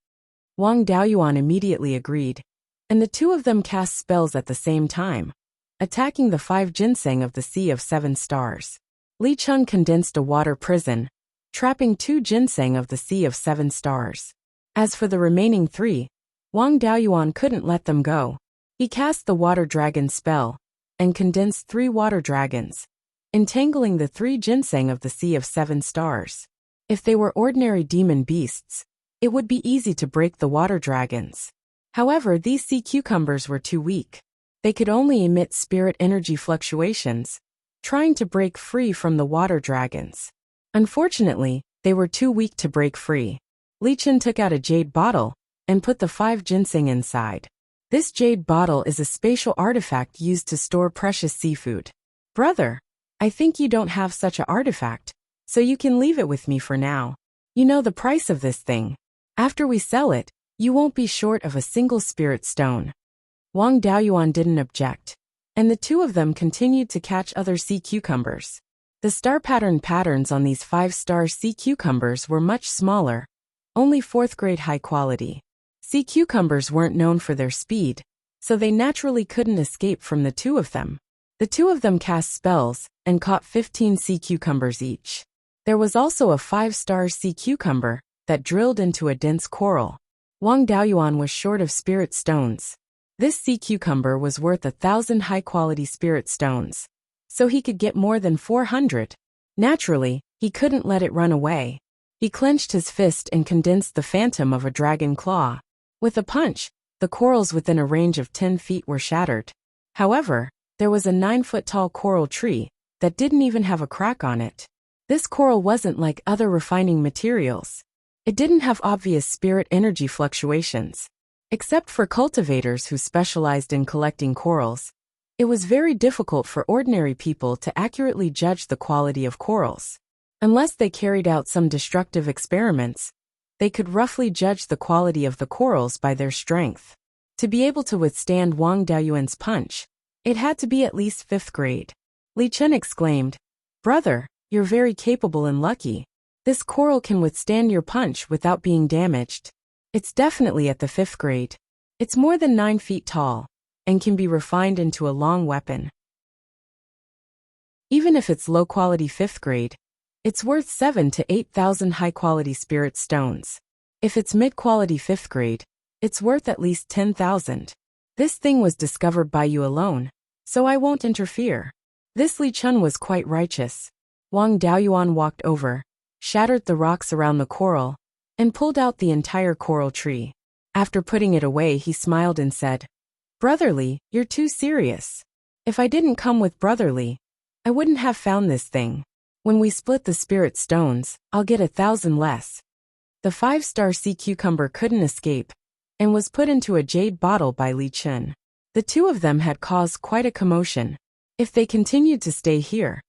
Wang Daoyuan immediately agreed, and the two of them cast spells at the same time, attacking the 5 ginseng of the sea of 7 stars. Li Chun condensed a water prison, trapping 2 ginseng of the sea of 7 stars. As for the remaining 3, Wang Daoyuan couldn't let them go. He cast the water dragon spell and condensed 3 water dragons, entangling the 3 ginseng of the sea of 7 stars. If they were ordinary demon beasts, it would be easy to break the water dragons. However, these sea cucumbers were too weak. They could only emit spirit energy fluctuations, trying to break free from the water dragons. Unfortunately, they were too weak to break free. Li Chun took out a jade bottle and put the 5 ginseng inside. This jade bottle is a spatial artifact used to store precious seafood. "Brother, I think you don't have such an artifact, so you can leave it with me for now. You know the price of this thing. After we sell it, you won't be short of a single spirit stone." Wang Daoyuan didn't object, and the two of them continued to catch other sea cucumbers. The star-pattern patterns on these 5-star sea cucumbers were much smaller, only 4th-grade high quality. Sea cucumbers weren't known for their speed, so they naturally couldn't escape from the two of them. The two of them cast spells and caught 15 sea cucumbers each. There was also a 5-star sea cucumber that drilled into a dense coral. Wang Daoyuan was short of spirit stones. This sea cucumber was worth 1,000 high-quality spirit stones, so he could get more than 400. Naturally, he couldn't let it run away. He clenched his fist and condensed the phantom of a dragon claw. With a punch, the corals within a range of 10 feet were shattered. However, there was a 9-foot-tall coral tree that didn't even have a crack on it. This coral wasn't like other refining materials. It didn't have obvious spirit energy fluctuations. Except for cultivators who specialized in collecting corals, it was very difficult for ordinary people to accurately judge the quality of corals. Unless they carried out some destructive experiments, they could roughly judge the quality of the corals by their strength. To be able to withstand Wang Daoyuan's punch, it had to be at least 5th grade. Li Chun exclaimed, "Brother, you're very capable and lucky. This coral can withstand your punch without being damaged. It's definitely at the 5th grade. It's more than 9 feet tall, and can be refined into a long weapon. Even if it's low-quality 5th grade, it's worth 7 to 8,000 high-quality spirit stones. If it's mid-quality 5th grade, it's worth at least 10,000. This thing was discovered by you alone, so I won't interfere." This Li Chun was quite righteous. Wang Daoyuan walked over, shattered the rocks around the coral, and pulled out the entire coral tree. After putting it away, he smiled and said, "Brotherly, you're too serious. If I didn't come with Brotherly, I wouldn't have found this thing. When we split the spirit stones, I'll get 1,000 less." The 5-star sea cucumber couldn't escape, and was put into a jade bottle by Li Chun. The two of them had caused quite a commotion. If they continued to stay here,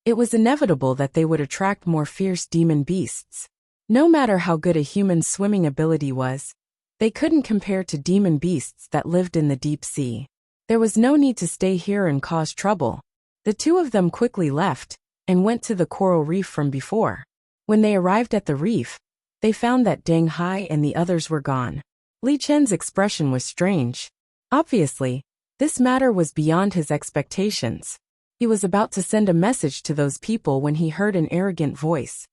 it was inevitable that they would attract more fierce demon beasts. No matter how good a human's swimming ability was, they couldn't compare to demon beasts that lived in the deep sea. There was no need to stay here and cause trouble. The two of them quickly left, and went to the coral reef from before. When they arrived at the reef, they found that Deng Hai and the others were gone. Li Chen's expression was strange. Obviously, this matter was beyond his expectations. He was about to send a message to those people when he heard an arrogant voice.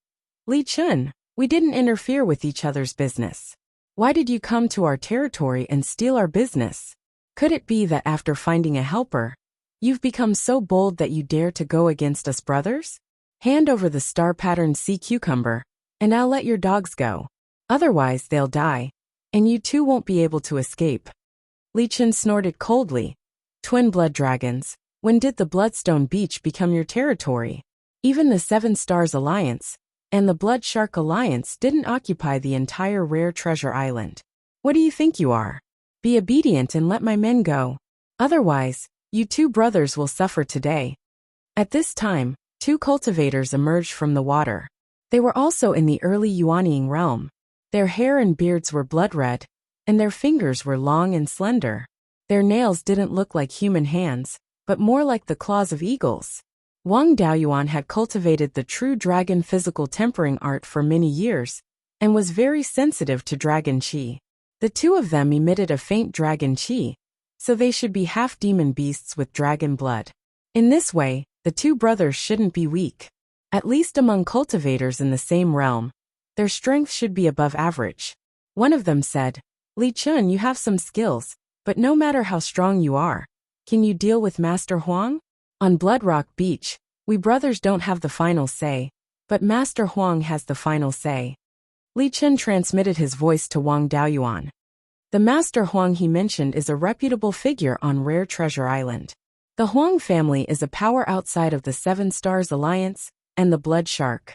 "Li Chun, we didn't interfere with each other's business. Why did you come to our territory and steal our business? Could it be that after finding a helper, you've become so bold that you dare to go against us brothers? Hand over the star-patterned sea cucumber, and I'll let your dogs go. Otherwise they'll die, and you too won't be able to escape." Li Chun snorted coldly. "Twin blood dragons, when did the Bloodstone Beach become your territory? Even the 7 Stars Alliance and the Blood Shark Alliance didn't occupy the entire Rare Treasure Island. What do you think you are? Be obedient and let my men go. Otherwise, you two brothers will suffer today." At this time, 2 cultivators emerged from the water. They were also in the early Yuanying realm. Their hair and beards were blood red, and their fingers were long and slender. Their nails didn't look like human hands, but more like the claws of eagles. Wang Daoyuan had cultivated the true dragon physical tempering art for many years, and was very sensitive to dragon qi. The two of them emitted a faint dragon qi, so they should be half-demon beasts with dragon blood. In this way, the two brothers shouldn't be weak. At least among cultivators in the same realm, their strength should be above average. One of them said, "Li Chun, you have some skills, but no matter how strong you are, can you deal with Master Huang? On Bloodrock Beach, we brothers don't have the final say, but Master Huang has the final say." Li Chun transmitted his voice to Wang Daoyuan. The Master Huang he mentioned is a reputable figure on Rare Treasure Island. The Huang family is a power outside of the 7 Stars Alliance and the Blood Shark.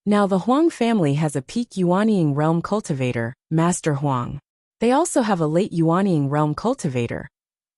Now the Huang family has a peak Yuanying realm cultivator, Master Huang. They also have a late Yuanying realm cultivator,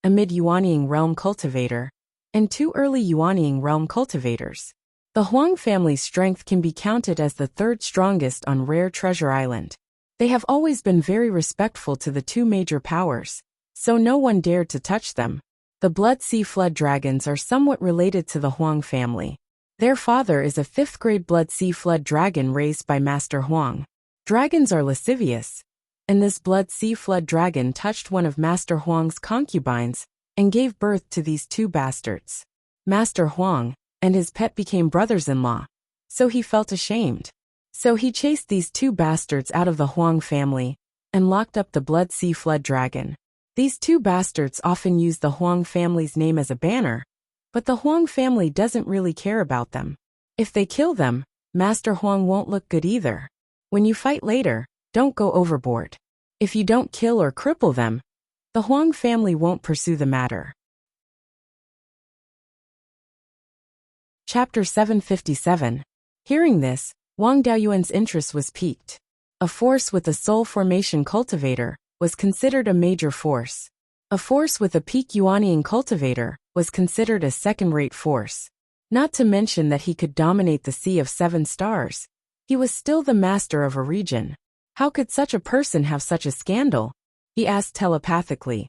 a mid Yuanying realm cultivator, and 2 early Yuanying realm cultivators. The Huang family's strength can be counted as the 3rd strongest on Rare Treasure Island. They have always been very respectful to the 2 major powers, so no one dared to touch them. The Blood Sea Flood Dragons are somewhat related to the Huang family. Their father is a 5th-grade Blood Sea Flood Dragon raised by Master Huang. Dragons are lascivious, and this Blood Sea Flood Dragon touched one of Master Huang's concubines and gave birth to these 2 bastards. Master Huang and his pet became brothers-in-law, so he felt ashamed. So he chased these 2 bastards out of the Huang family and locked up the Blood Sea Flood Dragon. These 2 bastards often use the Huang family's name as a banner, but the Huang family doesn't really care about them. If they kill them, Master Huang won't look good either. When you fight later, don't go overboard. If you don't kill or cripple them, the Huang family won't pursue the matter. Chapter 757. Hearing this, Wang Daoyuan's interest was piqued. A force with a soul formation cultivator was considered a major force. A force with a peak Yuanying cultivator was considered a second-rate force. Not to mention that he could dominate the Sea of 7 Stars. He was still the master of a region. How could such a person have such a scandal? He asked telepathically.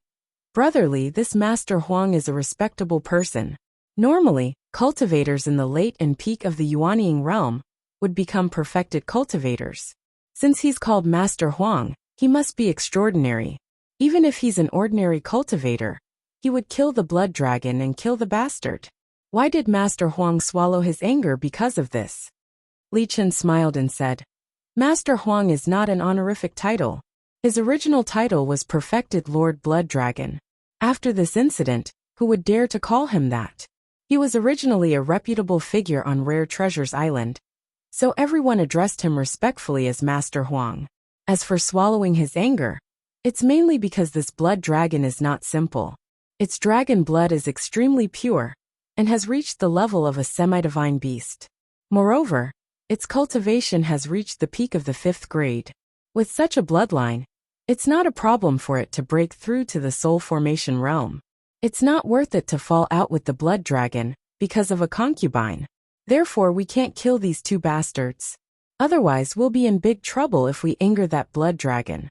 Brotherly, this Master Huang is a respectable person. Normally, cultivators in the late and peak of the Yuanying realm would become perfected cultivators. Since he's called Master Huang, he must be extraordinary. Even if he's an ordinary cultivator, he would kill the blood dragon and kill the bastard. Why did Master Huang swallow his anger because of this? Li Chun smiled and said, Master Huang is not an honorific title. His original title was Perfected Lord Blood Dragon. After this incident, who would dare to call him that? He was originally a reputable figure on Rare Treasures Island, so everyone addressed him respectfully as Master Huang. As for swallowing his anger, it's mainly because this blood dragon is not simple. Its dragon blood is extremely pure and has reached the level of a semi-divine beast. Moreover, its cultivation has reached the peak of the 5th grade. With such a bloodline, it's not a problem for it to break through to the soul formation realm. It's not worth it to fall out with the blood dragon because of a concubine. Therefore, we can't kill these two bastards. Otherwise, we'll be in big trouble if we anger that blood dragon.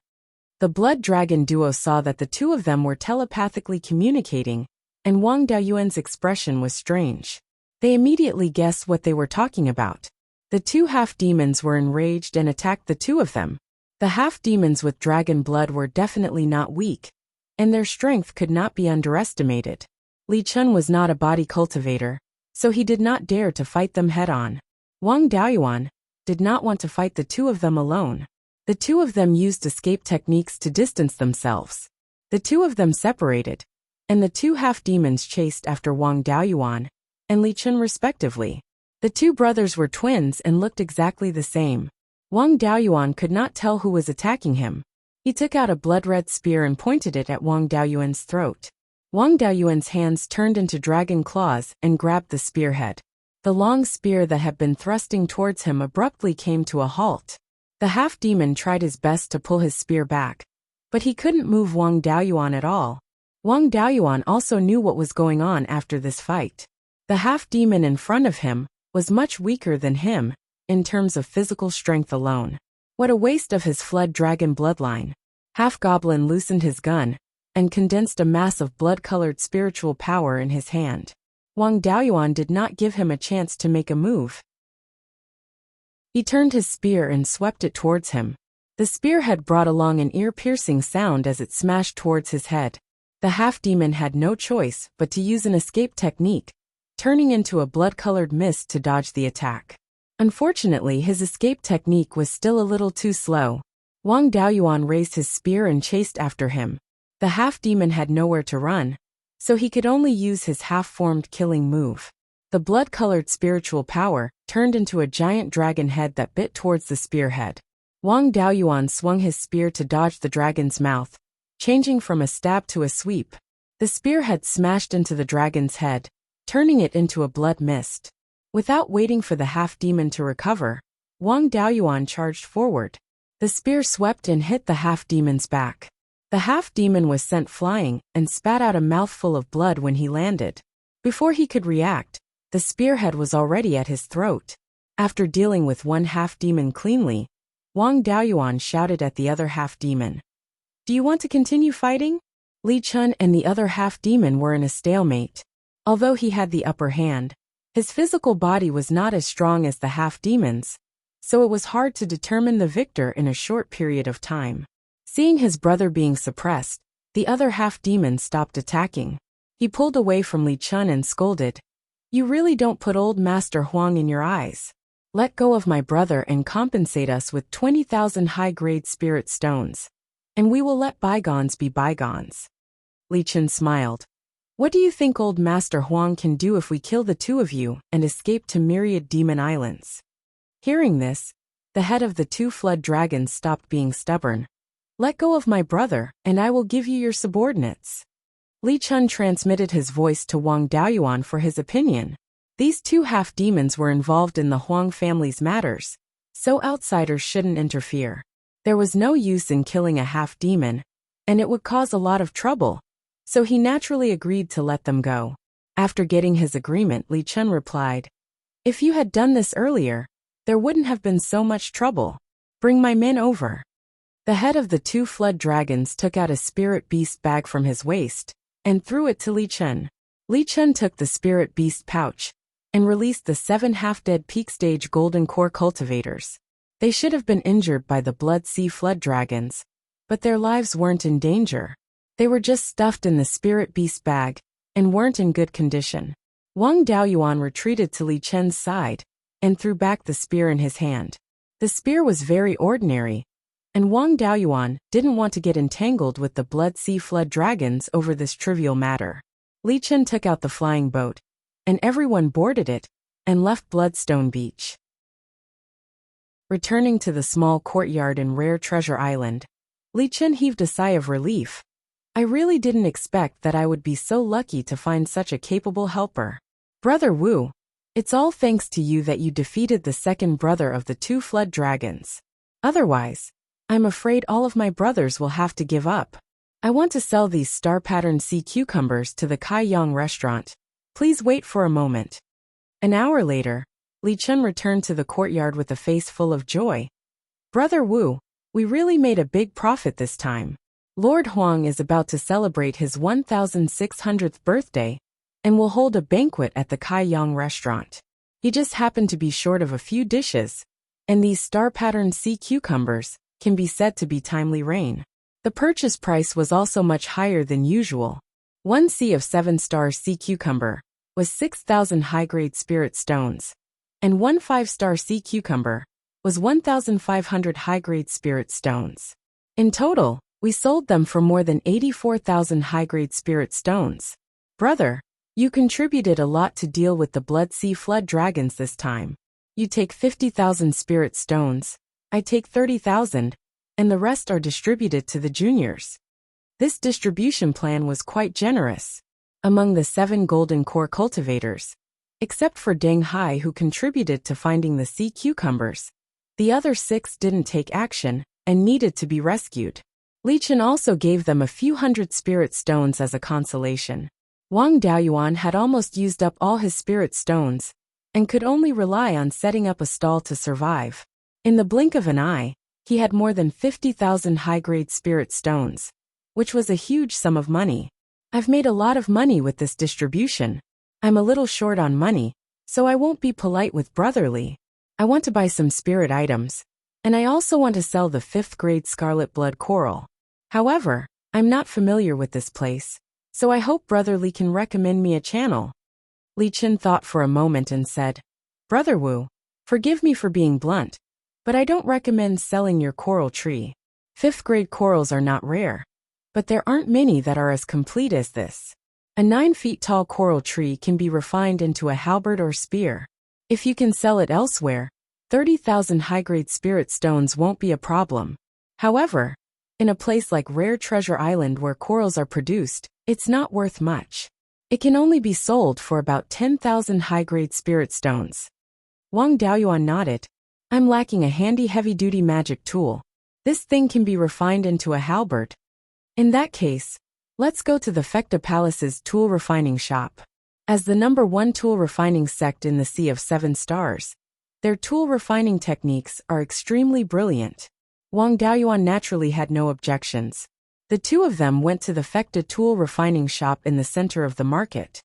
The blood dragon duo saw that the two of them were telepathically communicating, and Wang Daoyuan's expression was strange. They immediately guessed what they were talking about. The two half-demons were enraged and attacked the two of them. The half-demons with dragon blood were definitely not weak, and their strength could not be underestimated. Li Chun was not a body cultivator, so he did not dare to fight them head-on. Wang Daoyuan did not want to fight the two of them alone. The two of them used escape techniques to distance themselves. The two of them separated, and the two half-demons chased after Wang Daoyuan and Li Chun respectively. The two brothers were twins and looked exactly the same. Wang Daoyuan could not tell who was attacking him. He took out a blood-red spear and pointed it at Wang Daoyuan's throat. Wang Daoyuan's hands turned into dragon claws and grabbed the spearhead. The long spear that had been thrusting towards him abruptly came to a halt. The half-demon tried his best to pull his spear back, but he couldn't move Wang Daoyuan at all. Wang Daoyuan also knew what was going on after this fight. The half-demon in front of him was much weaker than him in terms of physical strength alone. What a waste of his flood dragon bloodline. Half-goblin loosened his gun and condensed a mass of blood-colored spiritual power in his hand. Wang Daoyuan did not give him a chance to make a move. He turned his spear and swept it towards him. The spearhead brought along an ear-piercing sound as it smashed towards his head. The half-demon had no choice but to use an escape technique, turning into a blood-colored mist to dodge the attack. Unfortunately, his escape technique was still a little too slow. Wang Daoyuan raised his spear and chased after him. The half-demon had nowhere to run, so he could only use his half-formed killing move. The blood-colored spiritual power turned into a giant dragon head that bit towards the spearhead. Wang Daoyuan swung his spear to dodge the dragon's mouth, changing from a stab to a sweep. The spearhead smashed into the dragon's head, turning it into a blood mist. Without waiting for the half-demon to recover, Wang Daoyuan charged forward. The spear swept and hit the half-demon's back. The half-demon was sent flying and spat out a mouthful of blood when he landed. Before he could react, the spearhead was already at his throat. After dealing with one half-demon cleanly, Wang Daoyuan shouted at the other half-demon. "Do you want to continue fighting?" Li Chun and the other half-demon were in a stalemate. Although he had the upper hand, his physical body was not as strong as the half-demons, so it was hard to determine the victor in a short period of time. Seeing his brother being suppressed, the other half-demon stopped attacking. He pulled away from Li Chun and scolded, "You really don't put old Master Huang in your eyes. Let go of my brother and compensate us with 20,000 high-grade spirit stones, and we will let bygones be bygones." Li Chun smiled. "What do you think old Master Huang can do if we kill the two of you and escape to myriad demon islands?" Hearing this, the head of the two flood dragons stopped being stubborn. "Let go of my brother, and I will give you your subordinates." Li Chun transmitted his voice to Wang Daoyuan for his opinion. These two half-demons were involved in the Huang family's matters, so outsiders shouldn't interfere. There was no use in killing a half-demon, and it would cause a lot of trouble, so he naturally agreed to let them go. After getting his agreement, Li Chun replied, "If you had done this earlier, there wouldn't have been so much trouble. Bring my men over." The head of the two flood dragons took out a spirit beast bag from his waist and threw it to Li Chun. Li Chun took the spirit beast pouch and released the 7 half-dead peak stage golden core cultivators. They should have been injured by the blood sea flood dragons, but their lives weren't in danger. They were just stuffed in the spirit beast bag and weren't in good condition. Wang Daoyuan retreated to Li Chun's side and threw back the spear in his hand. The spear was very ordinary, and Wang Daoyuan didn't want to get entangled with the blood sea flood dragons over this trivial matter. Li Chun took out the flying boat, and everyone boarded it and left Bloodstone Beach. Returning to the small courtyard in Rare Treasure Island, Li Chen heaved a sigh of relief. I really didn't expect that I would be so lucky to find such a capable helper. Brother Wu, it's all thanks to you that you defeated the second brother of the two flood dragons. Otherwise, I'm afraid all of my brothers will have to give up. I want to sell these star-patterned sea cucumbers to the Kai Yang restaurant. Please wait for a moment. An hour later, Li Chen returned to the courtyard with a face full of joy. Brother Wu, we really made a big profit this time. Lord Huang is about to celebrate his 1600th birthday and will hold a banquet at the Kai Yang restaurant. He just happened to be short of a few dishes, and these star-patterned sea cucumbers can be said to be timely rain. The purchase price was also much higher than usual. One sea of 7-star sea cucumber was 6,000 high-grade spirit stones, and one 5-star sea cucumber was 1,500 high-grade spirit stones. In total, we sold them for more than 84,000 high-grade spirit stones. Brother, you contributed a lot to deal with the Blood Sea flood dragons this time. You take 50,000 spirit stones, I take 30,000, and the rest are distributed to the juniors. This distribution plan was quite generous. Among the 7 golden core cultivators, except for Deng Hai who contributed to finding the sea cucumbers, the other 6 didn't take action and needed to be rescued. Li Chen also gave them a few hundred spirit stones as a consolation. Wang Daoyuan had almost used up all his spirit stones and could only rely on setting up a stall to survive. In the blink of an eye, he had more than 50,000 high-grade spirit stones, which was a huge sum of money. I've made a lot of money with this distribution. I'm a little short on money, so I won't be polite with Brotherly. I want to buy some spirit items, and I also want to sell the 5th-grade scarlet blood coral. However, I'm not familiar with this place, so I hope Brotherly can recommend me a channel. Li Chen thought for a moment and said, Brother Wu, forgive me for being blunt, but I don't recommend selling your coral tree. 5th-grade corals are not rare, but there aren't many that are as complete as this. A 9-feet-tall coral tree can be refined into a halberd or spear. If you can sell it elsewhere, 30,000 high-grade spirit stones won't be a problem. However, in a place like Rare Treasure Island where corals are produced, it's not worth much. It can only be sold for about 10,000 high-grade spirit stones. Wang Daoyuan nodded. I'm lacking a handy heavy-duty magic tool. This thing can be refined into a halberd. In that case, let's go to the Fecta Palace's tool refining shop. As the #1 tool refining sect in the Sea of 7 Stars, their tool refining techniques are extremely brilliant. Wang Daoyuan naturally had no objections. The two of them went to the Fecta tool refining shop in the center of the market.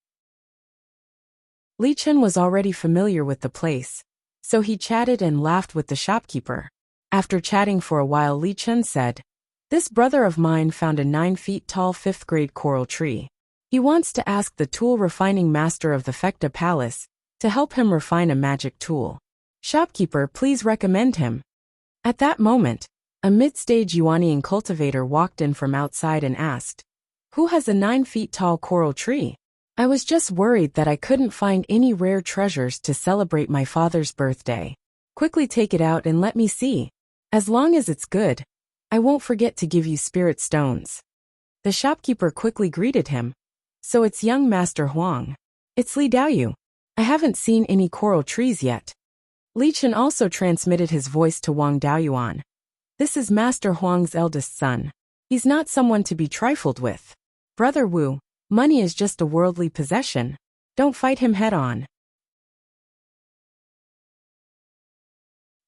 Li Chen was already familiar with the place, so he chatted and laughed with the shopkeeper. After chatting for a while, Li Chen said, This brother of mine found a 9-feet-tall 5th-grade coral tree. He wants to ask the tool refining master of the Fecta Palace to help him refine a magic tool. Shopkeeper, please recommend him. At that moment, a mid-stage Yuanian cultivator walked in from outside and asked, Who has a 9-feet-tall coral tree? I was just worried that I couldn't find any rare treasures to celebrate my father's birthday. Quickly take it out and let me see. As long as it's good, I won't forget to give you spirit stones. The shopkeeper quickly greeted him. So it's young Master Huang. It's Li Daoyu. I haven't seen any coral trees yet. Li Chen also transmitted his voice to Wang Daoyuan. This is Master Huang's eldest son. He's not someone to be trifled with. Brother Wu, money is just a worldly possession. Don't fight him head-on.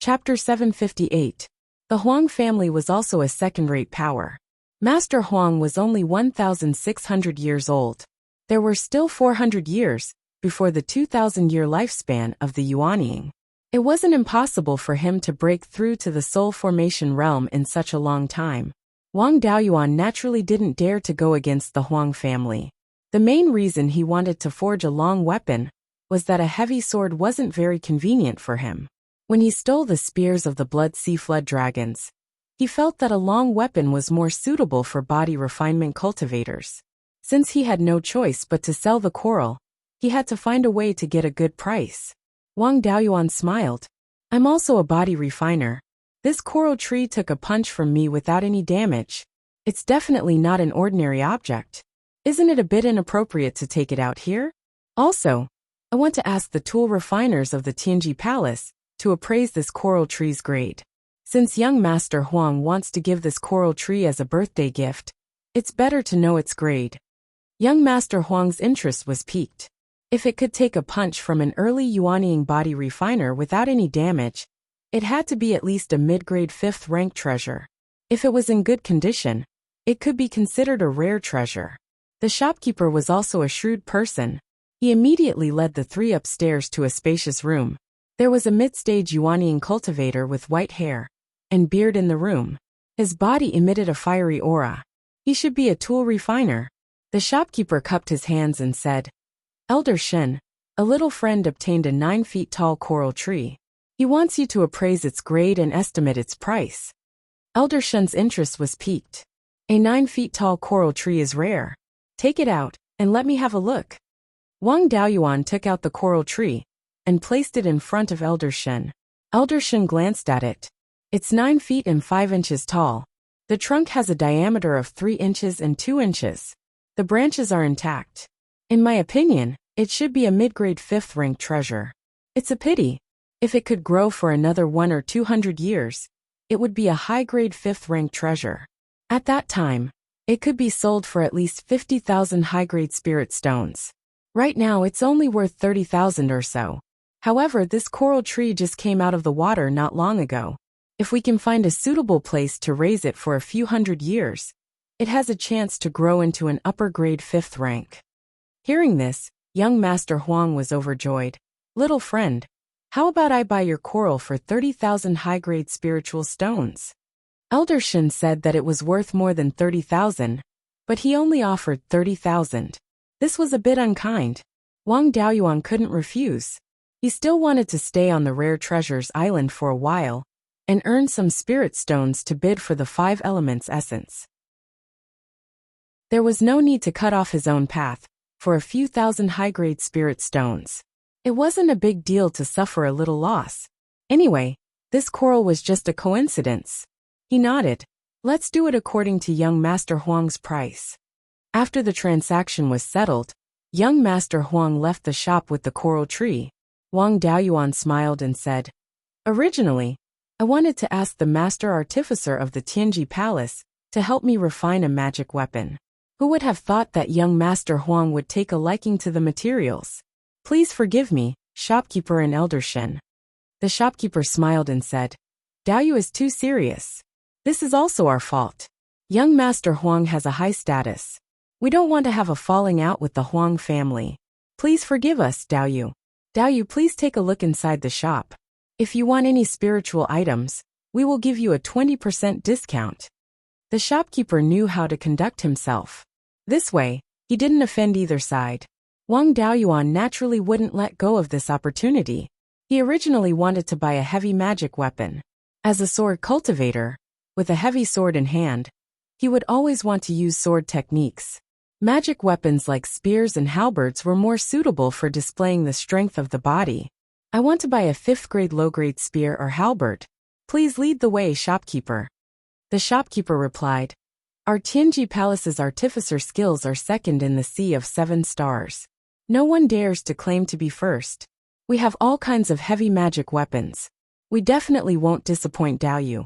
Chapter 758. The Huang family was also a second-rate power. Master Huang was only 1,600 years old. There were still 400 years before the 2,000-year lifespan of the Yuanying. It wasn't impossible for him to break through to the soul formation realm in such a long time. Wang Daoyuan naturally didn't dare to go against the Huang family. The main reason he wanted to forge a long weapon was that a heavy sword wasn't very convenient for him. When he stole the spears of the Blood Sea flood dragons, he felt that a long weapon was more suitable for body refinement cultivators. Since he had no choice but to sell the coral, he had to find a way to get a good price. Wang Daoyuan smiled. I'm also a body refiner. This coral tree took a punch from me without any damage. It's definitely not an ordinary object. Isn't it a bit inappropriate to take it out here? Also, I want to ask the tool refiners of the Tianji Palace to appraise this coral tree's grade. Since young Master Huang wants to give this coral tree as a birthday gift, it's better to know its grade. Young Master Huang's interest was piqued. If it could take a punch from an early Yuanying body refiner without any damage, it had to be at least a mid-grade 5th rank treasure. If it was in good condition, it could be considered a rare treasure. The shopkeeper was also a shrewd person. He immediately led the three upstairs to a spacious room. There was a mid-stage Yuanying cultivator with white hair and beard in the room. His body emitted a fiery aura. He should be a tool refiner. The shopkeeper cupped his hands and said, Elder Shen, a little friend obtained a 9 feet tall coral tree. He wants you to appraise its grade and estimate its price. Elder Shen's interest was piqued. A 9 feet tall coral tree is rare. Take it out, and let me have a look. Wang Daoyuan took out the coral tree and placed it in front of Elder Shen. Elder Shen glanced at it. It's 9 feet and 5 inches tall. The trunk has a diameter of 3 inches and 2 inches. The branches are intact. In my opinion, it should be a mid-grade 5th rank treasure. It's a pity. If it could grow for another 100 or 200 years, it would be a high-grade 5th rank treasure. At that time, it could be sold for at least 50,000 high-grade spirit stones. Right now it's only worth 30,000 or so. However, this coral tree just came out of the water not long ago. If we can find a suitable place to raise it for a few hundred years, it has a chance to grow into an upper-grade 5th rank. Hearing this, young Master Huang was overjoyed. Little friend, how about I buy your coral for 30,000 high-grade spiritual stones? Elder Shen said that it was worth more than 30,000, but he only offered 30,000. This was a bit unkind. Wang Daoyuan couldn't refuse. He still wanted to stay on the Rare Treasures Island for a while and earn some spirit stones to bid for the 5 elements essence. There was no need to cut off his own path for a few thousand high-grade spirit stones. It wasn't a big deal to suffer a little loss. Anyway, this coral was just a coincidence. He nodded. Let's do it according to young Master Huang's price. After the transaction was settled, young Master Huang left the shop with the coral tree. Wang Daoyuan smiled and said, Originally, I wanted to ask the master artificer of the Tianji Palace to help me refine a magic weapon. Who would have thought that young Master Huang would take a liking to the materials? Please forgive me, shopkeeper and Elder Shen. The shopkeeper smiled and said, Daoyu is too serious. This is also our fault. Young Master Huang has a high status. We don't want to have a falling out with the Huang family. Please forgive us, Daoyu. Daoyu, please take a look inside the shop. If you want any spiritual items, we will give you a 20% discount. The shopkeeper knew how to conduct himself. This way, he didn't offend either side. Wang Daoyuan naturally wouldn't let go of this opportunity. He originally wanted to buy a heavy magic weapon. As a sword cultivator, with a heavy sword in hand, he would always want to use sword techniques. Magic weapons like spears and halberds were more suitable for displaying the strength of the body. I want to buy a 5th grade low-grade spear or halberd. Please lead the way, shopkeeper. The shopkeeper replied, Our Tianji Palace's artificer skills are second in the sea of 7 stars. No one dares to claim to be first. We have all kinds of heavy magic weapons. We definitely won't disappoint Daoyu.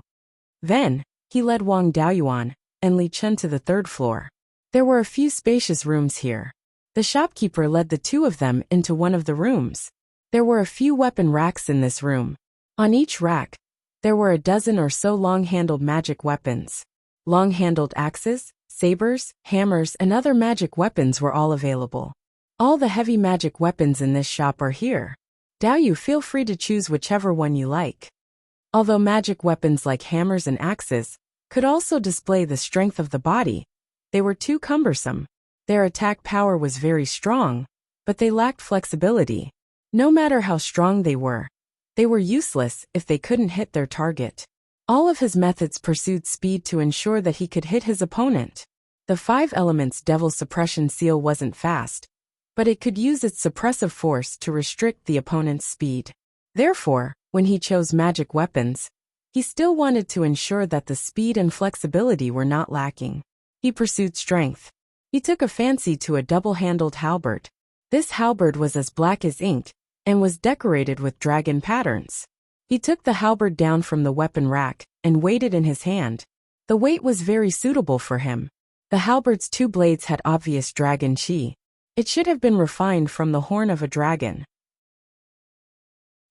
Then, he led Wang Daoyuan and Li Chen to the 3rd floor. There were a few spacious rooms here. The shopkeeper led the two of them into one of the rooms. There were a few weapon racks in this room. On each rack, there were a dozen or so long-handled magic weapons. Long-handled axes, sabers, hammers, and other magic weapons were all available. All the heavy magic weapons in this shop are here. Daoyu, feel free to choose whichever one you like. Although magic weapons like hammers and axes could also display the strength of the body, they were too cumbersome. Their attack power was very strong, but they lacked flexibility. No matter how strong they were useless if they couldn't hit their target. All of his methods pursued speed to ensure that he could hit his opponent. The 5 elements Devil Suppression Seal wasn't fast, but it could use its suppressive force to restrict the opponent's speed. Therefore, When he chose magic weapons, he still wanted to ensure that the speed and flexibility were not lacking. He pursued strength. He took a fancy to a double-handled halberd. This halberd was as black as ink and was decorated with dragon patterns. He took the halberd down from the weapon rack and weighed it in his hand. The weight was very suitable for him. The halberd's 2 blades had obvious dragon chi. It should have been refined from the horn of a dragon.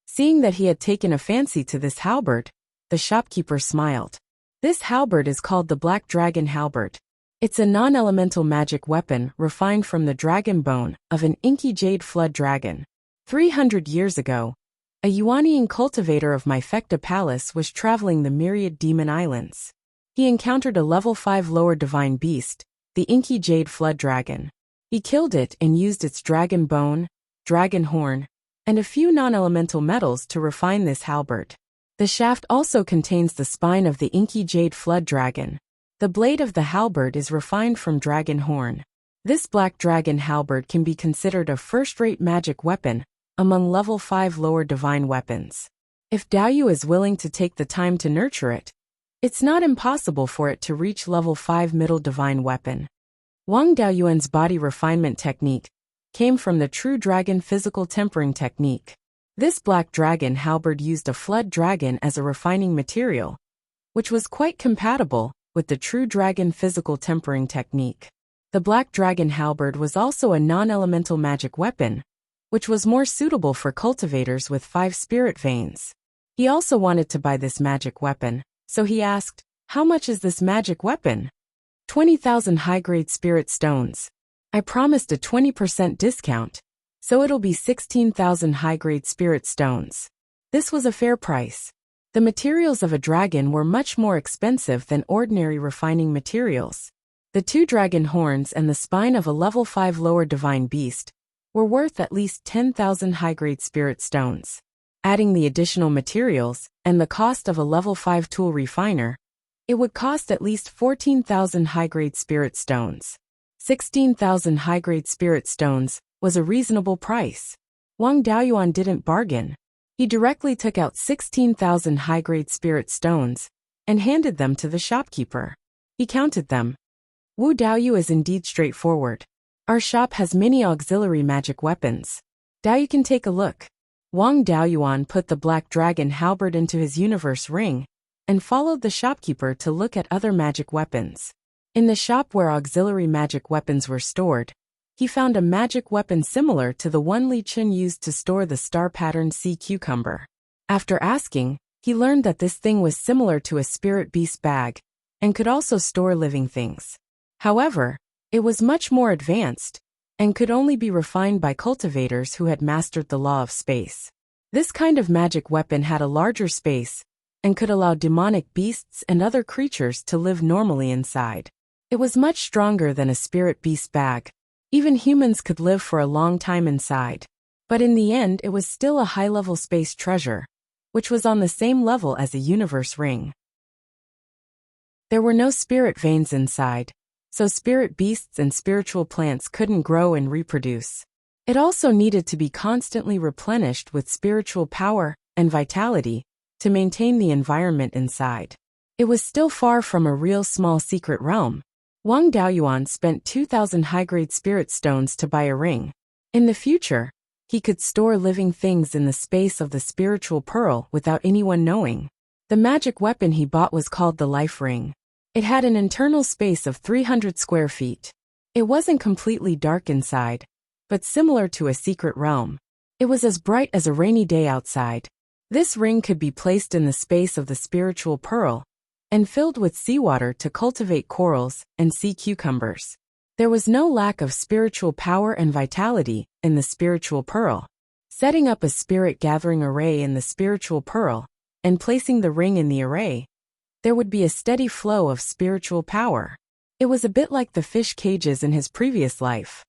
Seeing that he had taken a fancy to this halberd, the shopkeeper smiled. This halberd is called the Black Dragon Halberd. It's a non-elemental magic weapon refined from the dragon bone of an inky jade flood dragon. 300 years ago, a Yuanian cultivator of Myfecta Palace was traveling the myriad demon islands. He encountered a level 5 lower divine beast, the inky jade flood dragon. He killed it and used its dragon bone, dragon horn, and a few non-elemental metals to refine this halberd. The shaft also contains the spine of the inky jade flood dragon. The blade of the halberd is refined from dragon horn. This black dragon halberd can be considered a first-rate magic weapon among level 5 lower divine weapons. If Daoyu is willing to take the time to nurture it, it's not impossible for it to reach level 5 middle divine weapon. Wang Daoyuan's body refinement technique came from the true dragon physical tempering technique. This black dragon halberd used a flood dragon as a refining material, which was quite compatible with the true dragon physical tempering technique. The black dragon halberd was also a non-elemental magic weapon, which was more suitable for cultivators with 5 spirit veins. He also wanted to buy this magic weapon, so he asked, "How much is this magic weapon?" 20,000 high-grade spirit stones. I promised a 20% discount, so it'll be 16,000 high-grade spirit stones. This was a fair price. The materials of a dragon were much more expensive than ordinary refining materials. The 2 dragon horns and the spine of a level 5 lower divine beast were worth at least 10,000 high-grade spirit stones. Adding the additional materials and the cost of a level 5 tool refiner, it would cost at least 14,000 high-grade spirit stones. 16,000 high-grade spirit stones was a reasonable price. Wang Daoyuan didn't bargain. He directly took out 16,000 high-grade spirit stones and handed them to the shopkeeper. He counted them. Wu Daoyu is indeed straightforward. Our shop has many auxiliary magic weapons. Daoyu can take a look. Wang Daoyuan put the black dragon halberd into his universe ring and followed the shopkeeper to look at other magic weapons. In the shop where auxiliary magic weapons were stored, he found a magic weapon similar to the one Li Chun used to store the star-patterned sea cucumber. After asking, he learned that this thing was similar to a spirit beast bag and could also store living things. However, it was much more advanced and could only be refined by cultivators who had mastered the law of space. This kind of magic weapon had a larger space and could allow demonic beasts and other creatures to live normally inside. It was much stronger than a spirit beast bag. Even humans could live for a long time inside. But in the end, it was still a high-level space treasure, which was on the same level as a universe ring. There were no spirit veins inside, so spirit beasts and spiritual plants couldn't grow and reproduce. It also needed to be constantly replenished with spiritual power and vitality to maintain the environment inside. It was still far from a real small secret realm. Wang Daoyuan spent 2,000 high-grade spirit stones to buy a ring. In the future, he could store living things in the space of the spiritual pearl without anyone knowing. The magic weapon he bought was called the Life Ring. It had an internal space of 300 square feet. It wasn't completely dark inside, but similar to a secret realm. It was as bright as a rainy day outside. This ring could be placed in the space of the spiritual pearl and filled with seawater to cultivate corals and sea cucumbers. There was no lack of spiritual power and vitality in the spiritual pearl. Setting up a spirit gathering array in the spiritual pearl and placing the ring in the array, there would be a steady flow of spiritual power. It was a bit like the fish cages in his previous life.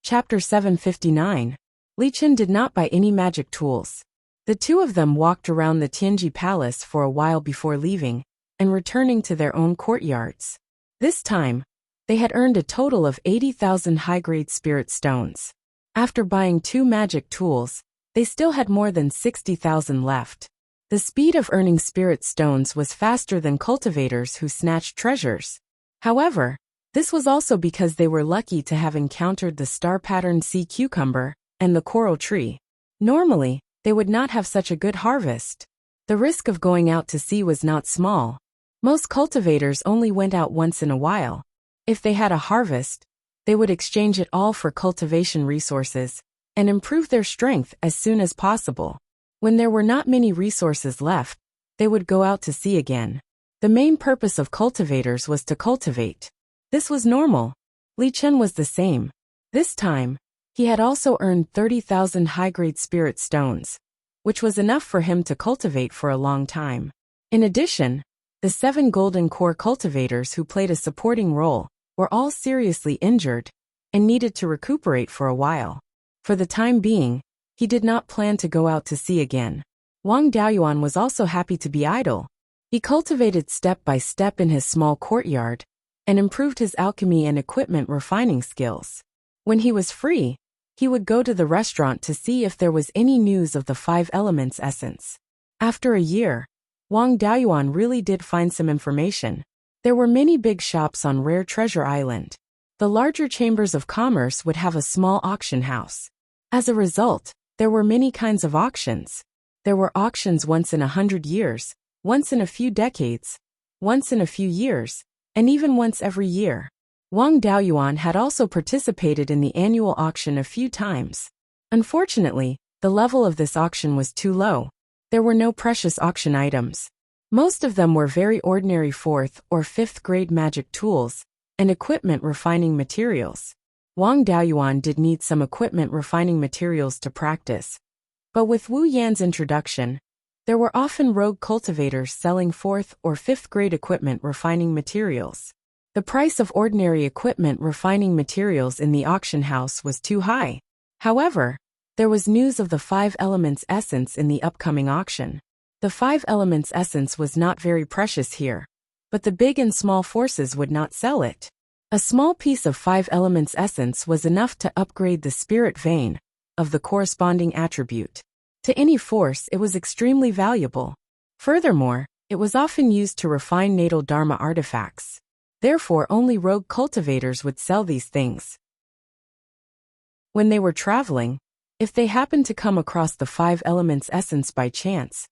Chapter 759. Li Chun did not buy any magic tools. The two of them walked around the Tianji Palace for a while before leaving and returning to their own courtyards. This time, they had earned a total of 80,000 high-grade spirit stones. After buying 2 magic tools, they still had more than 60,000 left. The speed of earning spirit stones was faster than cultivators who snatched treasures. However, this was also because they were lucky to have encountered the star-patterned sea cucumber and the coral tree. Normally, they would not have such a good harvest. The risk of going out to sea was not small. Most cultivators only went out once in a while. If they had a harvest, they would exchange it all for cultivation resources and improve their strength as soon as possible. When there were not many resources left, they would go out to sea again. The main purpose of cultivators was to cultivate. This was normal. Li Chen was the same. This time, he had also earned 30,000 high-grade spirit stones, which was enough for him to cultivate for a long time. In addition, the 7 golden core cultivators who played a supporting role were all seriously injured and needed to recuperate for a while. For the time being, he did not plan to go out to sea again. Wang Daoyuan was also happy to be idle. He cultivated step by step in his small courtyard and improved his alchemy and equipment refining skills. When he was free, he would go to the restaurant to see if there was any news of the 5 elements essence. After a year, Wang Daoyuan really did find some information. There were many big shops on Rare Treasure Island. The larger chambers of commerce would have a small auction house. As a result, there were many kinds of auctions. There were auctions once in 100 years, once in a few decades, once in a few years, and even once every year. Wang Daoyuan had also participated in the annual auction a few times. Unfortunately, the level of this auction was too low. There were no precious auction items. Most of them were very ordinary 4th or 5th grade magic tools and equipment refining materials. Wang Daoyuan did need some equipment refining materials to practice. But with Wu Yan's introduction, there were often rogue cultivators selling 4th or 5th grade equipment refining materials. The price of ordinary equipment refining materials in the auction house was too high. However, there was news of the 5 elements essence in the upcoming auction. The 5 elements essence was not very precious here, but the big and small forces would not sell it. A small piece of 5 elements essence was enough to upgrade the spirit vein of the corresponding attribute. To any force, it was extremely valuable. Furthermore, it was often used to refine natal dharma artifacts. Therefore, only rogue cultivators would sell these things. When they were traveling, if they happened to come across the 5 elements essence by chance,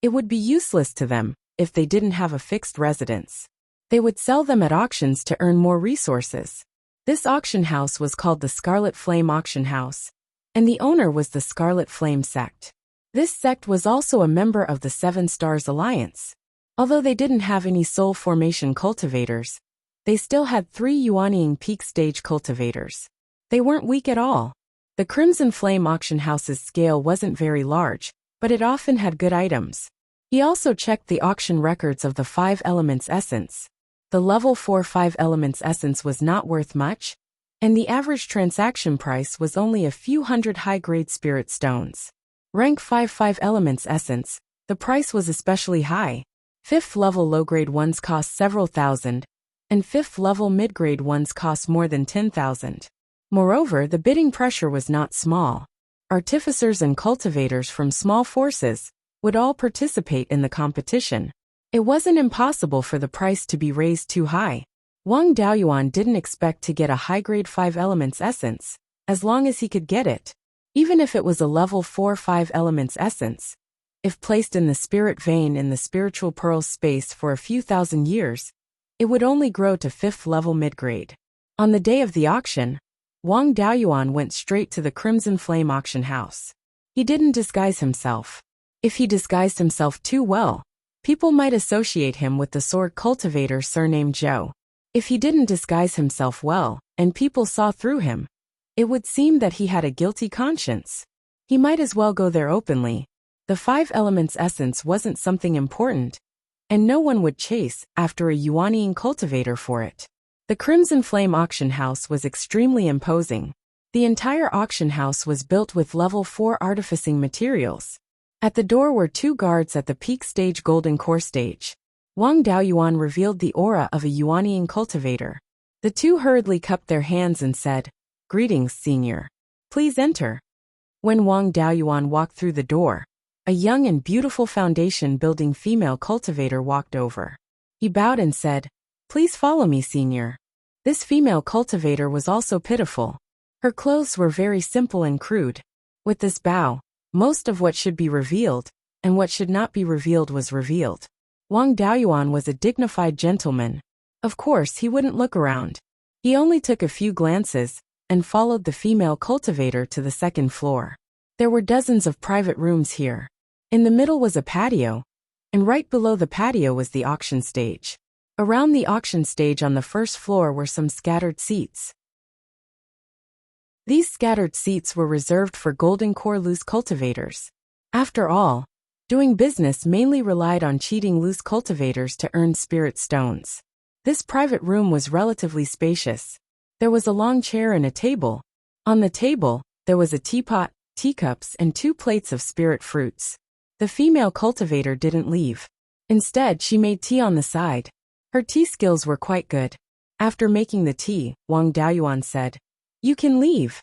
it would be useless to them if they didn't have a fixed residence. They would sell them at auctions to earn more resources. This auction house was called the Scarlet Flame Auction House, and the owner was the Scarlet Flame sect. This sect was also a member of the 7 Stars Alliance. Although they didn't have any soul formation cultivators, they still had 3 Yuanying peak stage cultivators. They weren't weak at all. The Crimson Flame Auction House's scale wasn't very large, but it often had good items. He also checked the auction records of the 5 elements essence. The level 4 5 elements essence was not worth much, and the average transaction price was only a few hundred high-grade spirit stones. Rank 5 5 elements essence, the price was especially high. 5th level low-grade ones cost several thousand, and 5th level mid-grade ones cost more than 10,000. Moreover, the bidding pressure was not small. Artificers and cultivators from small forces would all participate in the competition. It wasn't impossible for the price to be raised too high. Wang Daoyuan didn't expect to get a high-grade 5 elements essence, as long as he could get it. Even if it was a level 4 5 elements essence, if placed in the spirit vein in the spiritual pearls space for a few thousand years, it would only grow to 5th level mid-grade. On the day of the auction, Wang Daoyuan went straight to the Crimson Flame Auction House. He didn't disguise himself. If he disguised himself too well, people might associate him with the sword cultivator surnamed Zhou. If he didn't disguise himself well, and people saw through him, it would seem that he had a guilty conscience. He might as well go there openly. The 5 elements essence wasn't something important, and no one would chase after a Yuanying cultivator for it. The Crimson Flame Auction House was extremely imposing. The entire auction house was built with level 4 artificing materials. At the door were 2 guards at the peak stage golden core stage. Wang Daoyuan revealed the aura of a Yuanying cultivator. The 2 hurriedly cupped their hands and said, "Greetings, Senior." Please enter. When Wang Daoyuan walked through the door, a young and beautiful foundation-building female cultivator walked over. He bowed and said, "Please follow me, senior." This female cultivator was also pitiful. Her clothes were very simple and crude. With this bow, most of what should be revealed, and what should not be revealed was revealed. Wang Daoyuan was a dignified gentleman. Of course, he wouldn't look around. He only took a few glances, and followed the female cultivator to the second floor. There were dozens of private rooms here. In the middle was a patio, and right below the patio was the auction stage. Around the auction stage on the first floor were some scattered seats. These scattered seats were reserved for golden core loose cultivators. After all, doing business mainly relied on cheating loose cultivators to earn spirit stones. This private room was relatively spacious. There was a long chair and a table. On the table, there was a teapot, teacups, and 2 plates of spirit fruits. The female cultivator didn't leave. Instead, she made tea on the side. Her tea skills were quite good. After making the tea, Wang Daoyuan said, "You can leave."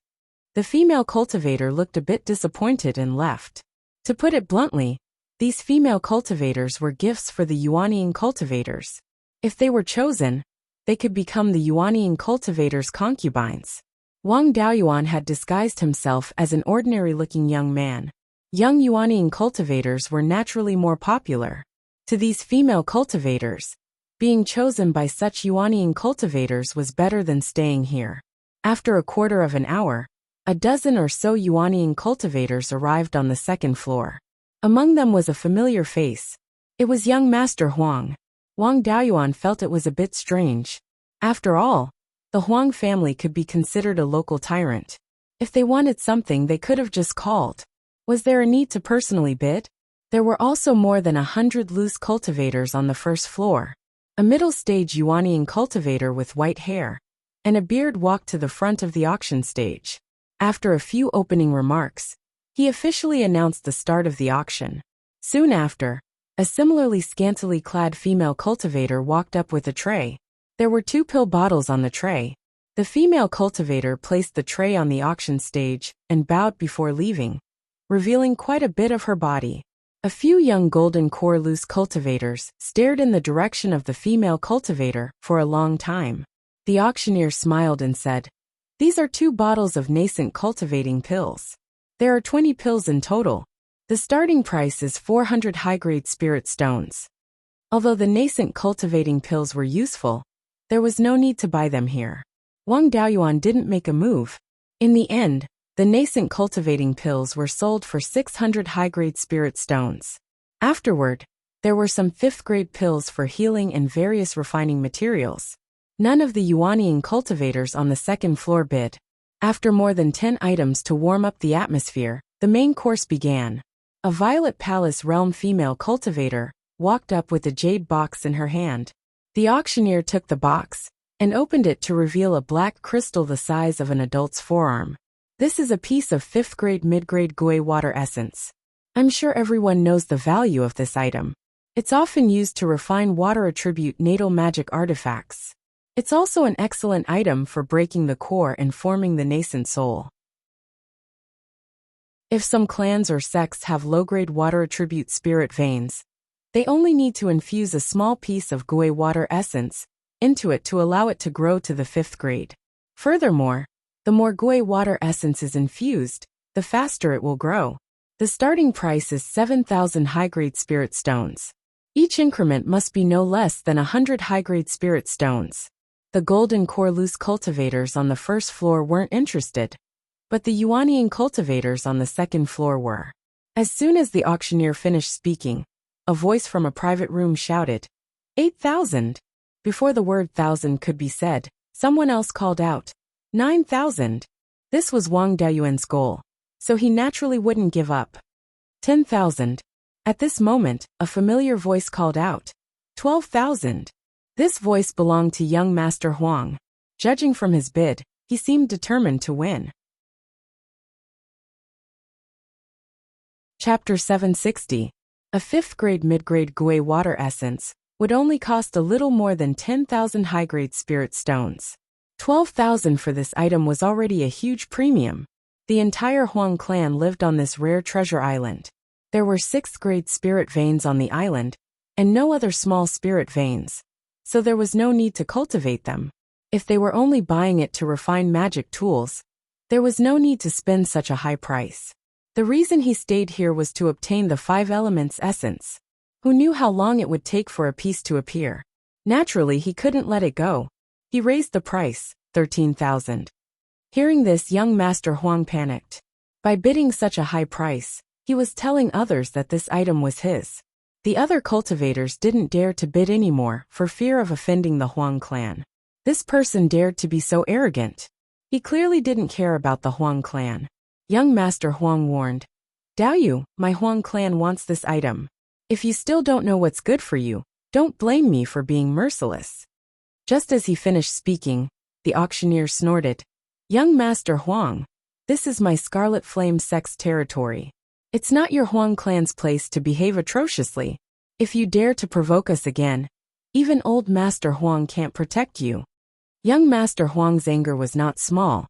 The female cultivator looked a bit disappointed and left. To put it bluntly, these female cultivators were gifts for the Yuanian cultivators. If they were chosen, they could become the Yuanian cultivators' concubines. Wang Daoyuan had disguised himself as an ordinary-looking young man. Young Yuanian cultivators were naturally more popular. To these female cultivators, being chosen by such Yuanian cultivators was better than staying here. After a quarter of an hour, a dozen or so Yuanian cultivators arrived on the second floor. Among them was a familiar face. It was young Master Huang. Wang Daoyuan felt it was a bit strange. After all, the Huang family could be considered a local tyrant. If they wanted something, they could have just called. Was there a need to personally bid? There were also more than 100 loose cultivators on the first floor. A middle-stage Yuanian cultivator with white hair and a beard walked to the front of the auction stage. After a few opening remarks, he officially announced the start of the auction. Soon after, a similarly scantily clad female cultivator walked up with a tray. There were 2 pill bottles on the tray. The female cultivator placed the tray on the auction stage and bowed before leaving, revealing quite a bit of her body. A few young golden core loose cultivators stared in the direction of the female cultivator for a long time. The auctioneer smiled and said, "These are 2 bottles of nascent cultivating pills. There are 20 pills in total. The starting price is 400 high-grade spirit stones." Although the nascent cultivating pills were useful, there was no need to buy them here. Wang Daoyuan didn't make a move. In the end, the nascent cultivating pills were sold for 600 high-grade spirit stones. Afterward, there were some 5th-grade pills for healing and various refining materials. None of the Yuanian cultivators on the second floor bid. After more than 10 items to warm up the atmosphere, the main course began. A Violet Palace realm female cultivator walked up with a jade box in her hand. The auctioneer took the box and opened it to reveal a black crystal the size of an adult's forearm. This is a piece of 5th-grade mid-grade Gui water essence. I'm sure everyone knows the value of this item. It's often used to refine water attribute natal magic artifacts. It's also an excellent item for breaking the core and forming the nascent soul. If some clans or sects have low-grade water attribute spirit veins, they only need to infuse a small piece of Gui water essence into it to allow it to grow to the 5th grade. Furthermore, the more Gui water essence is infused, the faster it will grow. The starting price is 7,000 high-grade spirit stones. Each increment must be no less than 100 high-grade spirit stones. The golden core loose cultivators on the first floor weren't interested, but the Yuanian cultivators on the second floor were. As soon as the auctioneer finished speaking, a voice from a private room shouted, 8,000. Before the word thousand could be said, someone else called out, 9,000. This was Wang Daoyuan's goal, so he naturally wouldn't give up. 10,000. At this moment, a familiar voice called out, 12,000. This voice belonged to young Master Huang. Judging from his bid, he seemed determined to win. Chapter 760. A 5th-grade mid-grade Gui water essence would only cost a little more than 10,000 high-grade spirit stones. 12,000 for this item was already a huge premium. The entire Huang clan lived on this rare treasure island. There were 6th-grade spirit veins on the island, and no other small spirit veins, so there was no need to cultivate them. If they were only buying it to refine magic tools, there was no need to spend such a high price. The reason he stayed here was to obtain the 5 elements essence. Who knew how long it would take for a piece to appear? Naturally, he couldn't let it go. He raised the price, 13,000. Hearing this, young Master Huang panicked. By bidding such a high price, he was telling others that this item was his. The other cultivators didn't dare to bid anymore for fear of offending the Huang clan. This person dared to be so arrogant. He clearly didn't care about the Huang clan. Young Master Huang warned, "Daoyu, my Huang clan wants this item. If you still don't know what's good for you, don't blame me for being merciless." Just as he finished speaking, the auctioneer snorted, "Young Master Huang, this is my Scarlet Flame sect's territory. It's not your Huang clan's place to behave atrociously. If you dare to provoke us again, even old Master Huang can't protect you." Young Master Huang's anger was not small.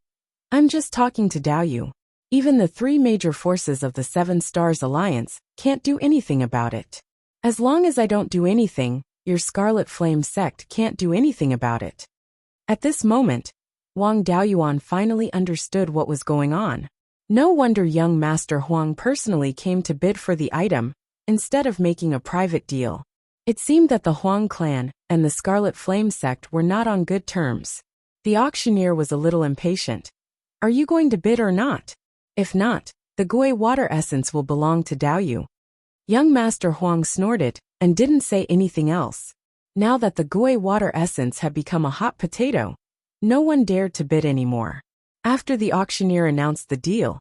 "I'm just talking to Daoyu. Even the 3 major forces of the 7 Stars Alliance can't do anything about it. As long as I don't do anything, your Scarlet Flame sect can't do anything about it." At this moment, Wang Daoyuan finally understood what was going on. No wonder young Master Huang personally came to bid for the item, instead of making a private deal. It seemed that the Huang clan and the Scarlet Flame sect were not on good terms. The auctioneer was a little impatient. "Are you going to bid or not? If not, the Gui water essence will belong to Daoyu." Young Master Huang snorted and didn't say anything else. Now that the Gui water essence had become a hot potato, no one dared to bid anymore. After the auctioneer announced the deal,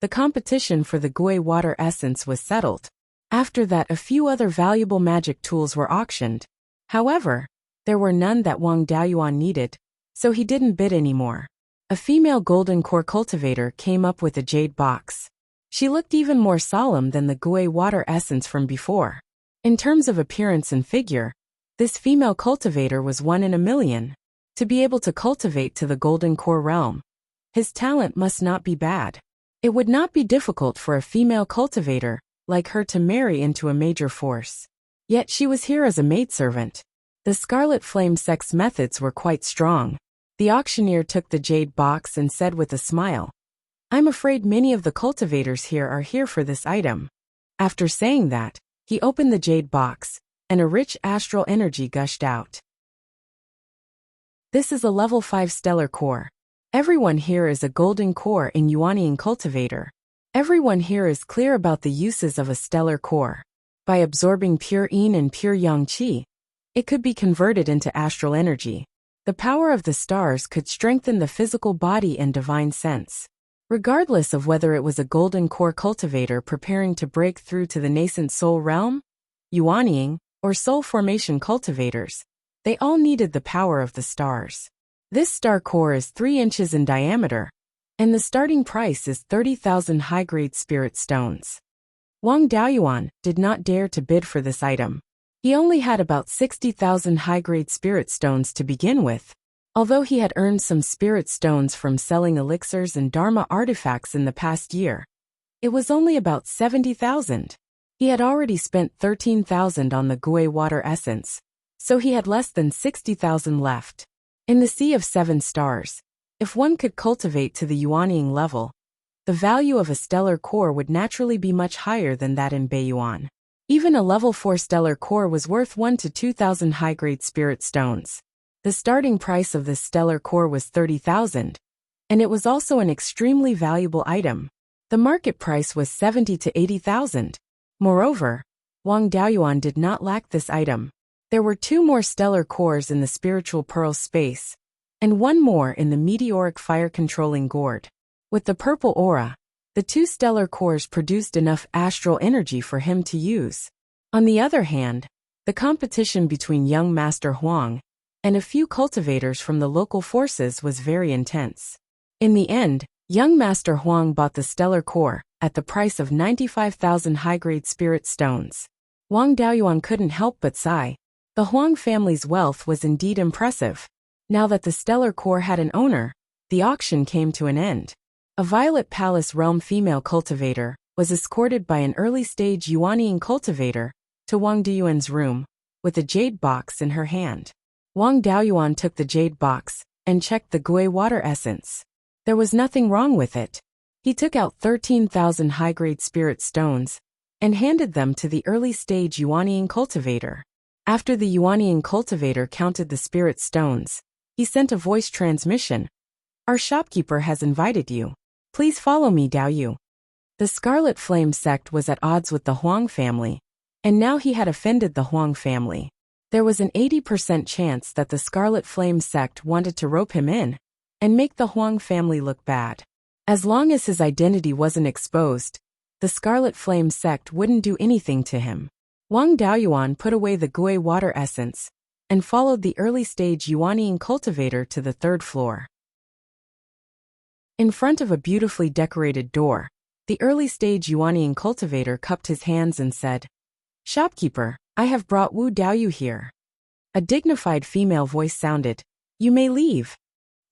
the competition for the Gui water essence was settled. After that, a few other valuable magic tools were auctioned. However, there were none that Wang Daoyuan needed, so he didn't bid anymore. A female golden core cultivator came up with a jade box. She looked even more solemn than the Gui water essence from before. In terms of appearance and figure, this female cultivator was 1 in a million. To be able to cultivate to the golden core realm, his talent must not be bad. It would not be difficult for a female cultivator like her to marry into a major force. Yet she was here as a maidservant. The Scarlet Flame sect's methods were quite strong. The auctioneer took the jade box and said with a smile, "I'm afraid many of the cultivators here are here for this item." After saying that, he opened the jade box, and a rich astral energy gushed out. This is a level 5 stellar core. Everyone here is a golden core in Yuanian cultivator. Everyone here is clear about the uses of a stellar core. By absorbing pure yin and pure yang qi, it could be converted into astral energy. The power of the stars could strengthen the physical body and divine sense. Regardless of whether it was a golden core cultivator preparing to break through to the nascent soul realm, Yuanian, or soul formation cultivators, they all needed the power of the stars. This star core is 3 inches in diameter, and the starting price is 30,000 high-grade spirit stones. Wang Daoyuan did not dare to bid for this item. He only had about 60,000 high-grade spirit stones to begin with. Although he had earned some spirit stones from selling elixirs and dharma artifacts in the past year, it was only about 70,000. He had already spent 13,000 on the Gui water essence, so he had less than 60,000 left. In the Sea of 7 Stars, if one could cultivate to the Yuanian level, the value of a stellar core would naturally be much higher than that in Beiyuan. Even a level 4 stellar core was worth 1 to 2,000 high-grade spirit stones. The starting price of this stellar core was 30,000, and it was also an extremely valuable item. The market price was 70 to 80,000. Moreover, Wang Daoyuan did not lack this item. There were 2 more stellar cores in the spiritual pearl space, and 1 more in the meteoric fire-controlling gourd. With the purple aura, the 2 stellar cores produced enough astral energy for him to use. On the other hand, the competition between young Master Huang and a few cultivators from the local forces was very intense. In the end, young Master Huang bought the stellar core at the price of 95,000 high-grade spirit stones. Wang Daoyuan couldn't help but sigh. The Huang family's wealth was indeed impressive. Now that the stellar core had an owner, the auction came to an end. A Violet Palace Realm female cultivator was escorted by an early-stage Yuanian cultivator to Wang Daoyuan's room, with a jade box in her hand. Wang Daoyuan took the jade box and checked the Gui water essence. There was nothing wrong with it. He took out 13,000 high-grade spirit stones and handed them to the early-stage Yuanian cultivator. After the Yuanian cultivator counted the spirit stones, he sent a voice transmission. "Our shopkeeper has invited you. Please follow me, Daoyu." The Scarlet Flame sect was at odds with the Huang family, and now he had offended the Huang family. There was an 80% chance that the Scarlet Flame sect wanted to rope him in and make the Huang family look bad. As long as his identity wasn't exposed, the Scarlet Flame sect wouldn't do anything to him. Wang Daoyuan put away the Gui water essence and followed the early-stage Yuanian cultivator to the third floor. In front of a beautifully decorated door, the early-stage Yuanian cultivator cupped his hands and said, "Shopkeeper, I have brought Wu Daoyu here." A dignified female voice sounded, "You may leave."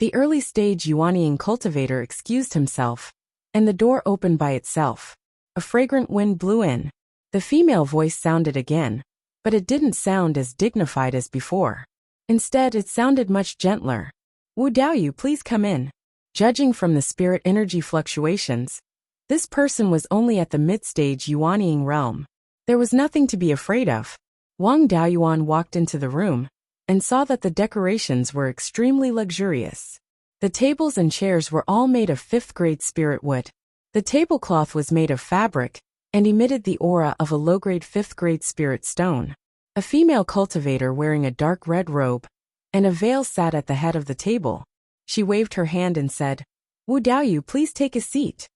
The early-stage Yuanian cultivator excused himself, and the door opened by itself. A fragrant wind blew in. The female voice sounded again, but it didn't sound as dignified as before. Instead, it sounded much gentler. "Wu Daoyu, please come in." Judging from the spirit energy fluctuations, this person was only at the mid-stage Yuanian realm. There was nothing to be afraid of. Wang Daoyuan walked into the room and saw that the decorations were extremely luxurious. The tables and chairs were all made of 5th-grade spirit wood. The tablecloth was made of fabric and emitted the aura of a low-grade 5th-grade spirit stone. A female cultivator wearing a dark red robe and a veil sat at the head of the table. She waved her hand and said, "Wu Daoyu, please take a seat."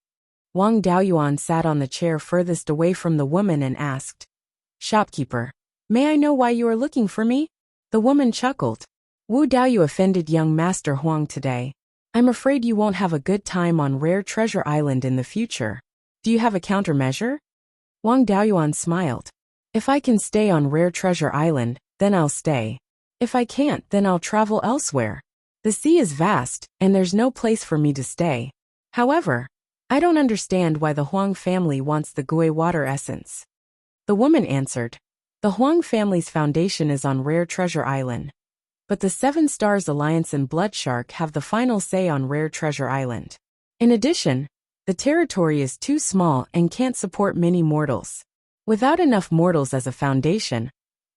Wang Daoyuan sat on the chair furthest away from the woman and asked, "Shopkeeper, may I know why you are looking for me?" The woman chuckled. "Wu Daoyu offended young Master Huang today. I'm afraid you won't have a good time on Rare Treasure Island in the future. Do you have a countermeasure?" Wang Daoyuan smiled. "If I can stay on Rare Treasure Island, then I'll stay. If I can't, then I'll travel elsewhere. The sea is vast, and there's no place for me to stay. However, I don't understand why the Huang family wants the Gui water essence." The woman answered, "The Huang family's foundation is on Rare Treasure Island. But the 7 Stars Alliance and Bloodshark have the final say on Rare Treasure Island. In addition, the territory is too small and can't support many mortals. Without enough mortals as a foundation,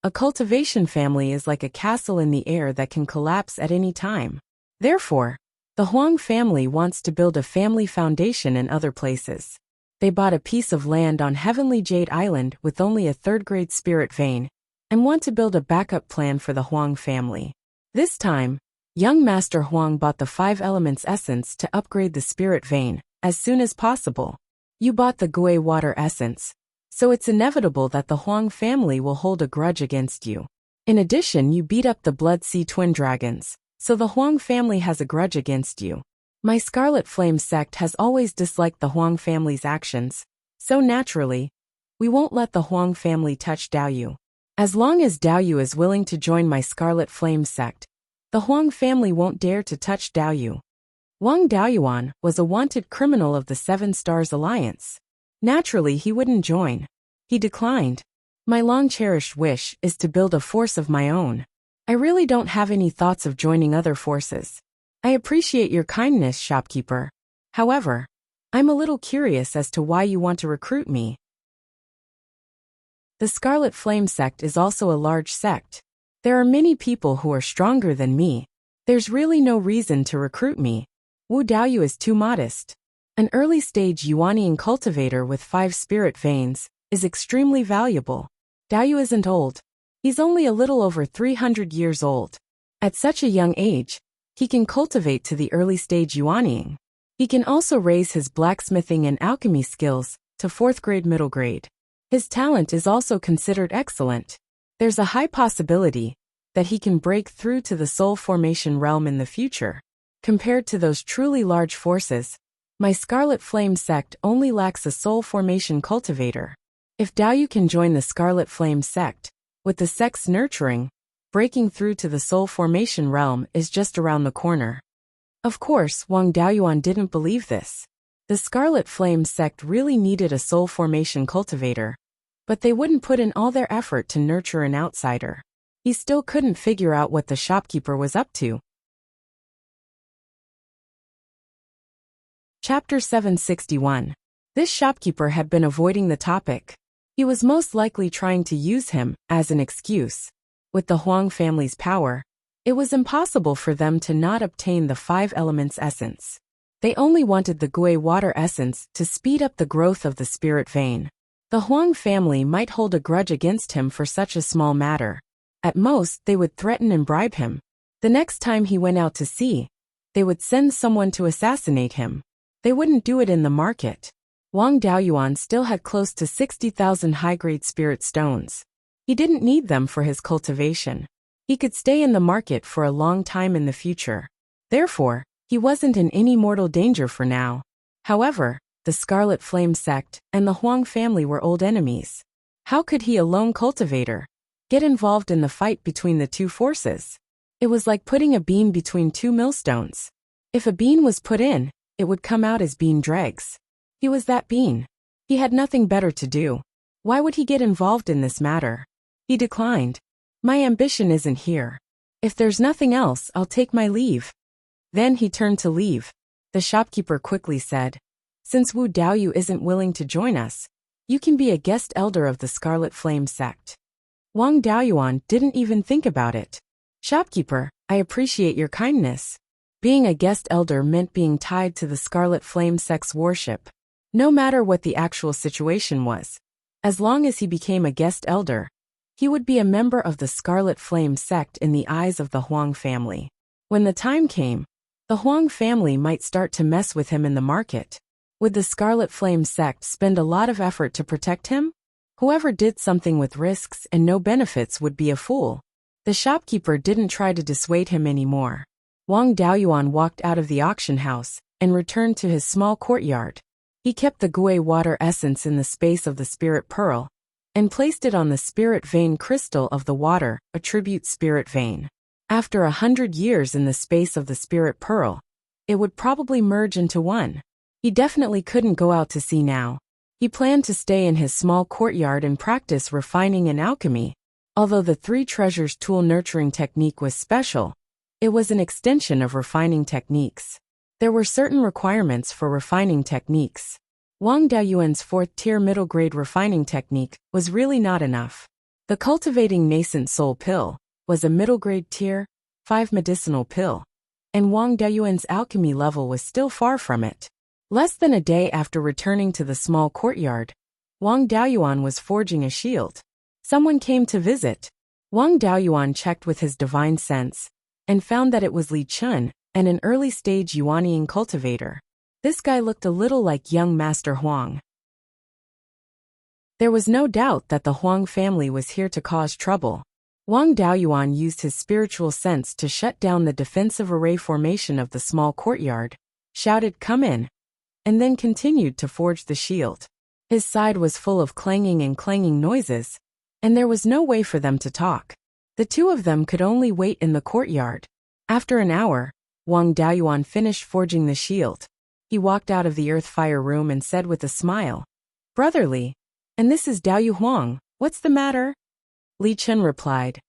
a cultivation family is like a castle in the air that can collapse at any time. Therefore, the Huang family wants to build a family foundation in other places. They bought a piece of land on Heavenly Jade Island with only a 3rd-grade spirit vein and want to build a backup plan for the Huang family. This time, young Master Huang bought the 5 Elements essence to upgrade the spirit vein as soon as possible. You bought the Gui water essence, so it's inevitable that the Huang family will hold a grudge against you. In addition, you beat up the Blood Sea Twin Dragons, so the Huang family has a grudge against you. My Scarlet Flame sect has always disliked the Huang family's actions, so naturally, we won't let the Huang family touch Daoyu. As long as Daoyu is willing to join my Scarlet Flame sect, the Huang family won't dare to touch Daoyu." Wang Daoyuan was a wanted criminal of the 7 Stars Alliance. Naturally, he wouldn't join. He declined. "My long-cherished wish is to build a force of my own. I really don't have any thoughts of joining other forces. I appreciate your kindness, shopkeeper. However, I'm a little curious as to why you want to recruit me." The Scarlet Flame sect is also a large sect. There are many people who are stronger than me. There's really no reason to recruit me. Wu Daoyu is too modest. An early-stage Yuanian cultivator with 5 spirit veins is extremely valuable. Daoyu isn't old. He's only a little over 300 years old. At such a young age, he can cultivate to the early-stage Yuanian. He can also raise his blacksmithing and alchemy skills to 4th-grade middle grade. His talent is also considered excellent. There's a high possibility that he can break through to the soul formation realm in the future. Compared to those truly large forces, my Scarlet Flame sect only lacks a soul formation cultivator. If Daoyu can join the Scarlet Flame sect, with the sect's nurturing, breaking through to the soul formation realm is just around the corner. Of course, Wang Daoyuan didn't believe this. The Scarlet Flame sect really needed a soul formation cultivator, but they wouldn't put in all their effort to nurture an outsider. He still couldn't figure out what the shopkeeper was up to. Chapter 761. This shopkeeper had been avoiding the topic. He was most likely trying to use him as an excuse. With the Huang family's power, it was impossible for them to not obtain the 5 elements essence. They only wanted the Gui water essence to speed up the growth of the spirit vein. The Huang family might hold a grudge against him for such a small matter. At most, they would threaten and bribe him. The next time he went out to sea, they would send someone to assassinate him. They wouldn't do it in the market. Wang Daoyuan still had close to 60,000 high-grade spirit stones. He didn't need them for his cultivation. He could stay in the market for a long time in the future. Therefore, he wasn't in any mortal danger for now. However, the Scarlet Flame sect and the Huang family were old enemies. How could he, a lone cultivator, get involved in the fight between the two forces? It was like putting a bean between 2 millstones. If a bean was put in, it would come out as bean dregs. He was that bean. He had nothing better to do. Why would he get involved in this matter? He declined. My ambition isn't here. If there's nothing else, I'll take my leave. Then he turned to leave. The shopkeeper quickly said, Since Wu Daoyu isn't willing to join us, you can be a guest elder of the Scarlet Flame sect. Wang Daoyuan didn't even think about it. Shopkeeper, I appreciate your kindness. Being a guest elder meant being tied to the Scarlet Flame sect's worship. No matter what the actual situation was, as long as he became a guest elder, he would be a member of the Scarlet Flame sect in the eyes of the Huang family. When the time came, the Huang family might start to mess with him in the market. Would the Scarlet Flame sect spend a lot of effort to protect him? Whoever did something with risks and no benefits would be a fool. The shopkeeper didn't try to dissuade him anymore. Wang Daoyuan walked out of the auction house and returned to his small courtyard. He kept the Gui water essence in the space of the spirit pearl and placed it on the spirit vein crystal of the water, attribute spirit vein. After 100 years in the space of the spirit pearl, it would probably merge into one. He definitely couldn't go out to sea now. He planned to stay in his small courtyard and practice refining and alchemy. Although the 3 treasures tool nurturing technique was special, it was an extension of refining techniques. There were certain requirements for refining techniques. Wang Daoyuan's 4th-tier middle-grade refining technique was really not enough. The cultivating nascent soul pill was a middle-grade tier, 5 medicinal pill, and Wang Daoyuan's alchemy level was still far from it. Less than a day after returning to the small courtyard, Wang Daoyuan was forging a shield. Someone came to visit. Wang Daoyuan checked with his divine sense and found that it was Li Chun, and an early-stage Yuanian cultivator. This guy looked a little like young Master Huang. There was no doubt that the Huang family was here to cause trouble. Wang Daoyuan used his spiritual sense to shut down the defensive array formation of the small courtyard, shouted, "Come in," and then continued to forge the shield. His side was full of clanging and clanging noises, and there was no way for them to talk. The two of them could only wait in the courtyard. After an hour, Wang Daoyuan finished forging the shield. He walked out of the earth-fire room and said with a smile, "Brotherly, and this is Daoyu Huang, what's the matter?" Li Chen replied,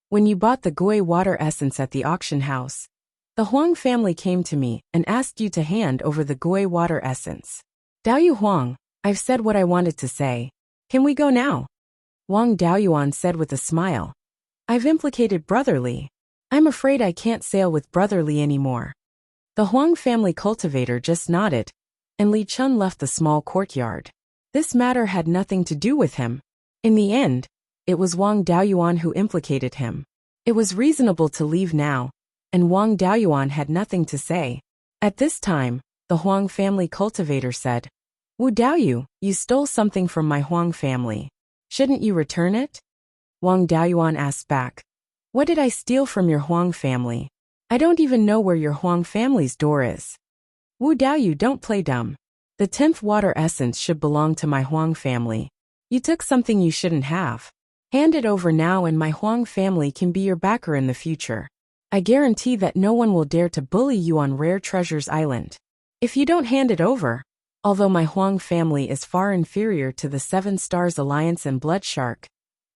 "When you bought the Gui water essence at the auction house, the Huang family came to me and asked you to hand over the Gui water essence. Daoyu Huang, I've said what I wanted to say. Can we go now?" Wang Daoyuan said with a smile, "I've implicated Brotherly. I'm afraid I can't sail with Brotherly anymore." The Huang family cultivator just nodded, and Li Chun left the small courtyard. This matter had nothing to do with him. In the end, it was Wang Daoyuan who implicated him. It was reasonable to leave now, and Wang Daoyuan had nothing to say. At this time, the Huang family cultivator said, "Wu Daoyu, you stole something from my Huang family. Shouldn't you return it?" Wang Daoyuan asked back, "What did I steal from your Huang family? I don't even know where your Huang family's door is." "Wu Daoyu, don't play dumb. The 10th water essence should belong to my Huang family. You took something you shouldn't have. Hand it over now and my Huang family can be your backer in the future. I guarantee that no one will dare to bully you on Rare Treasures Island. If you don't hand it over, Although my Huang family is far inferior to the Seven Stars Alliance and Blood Shark,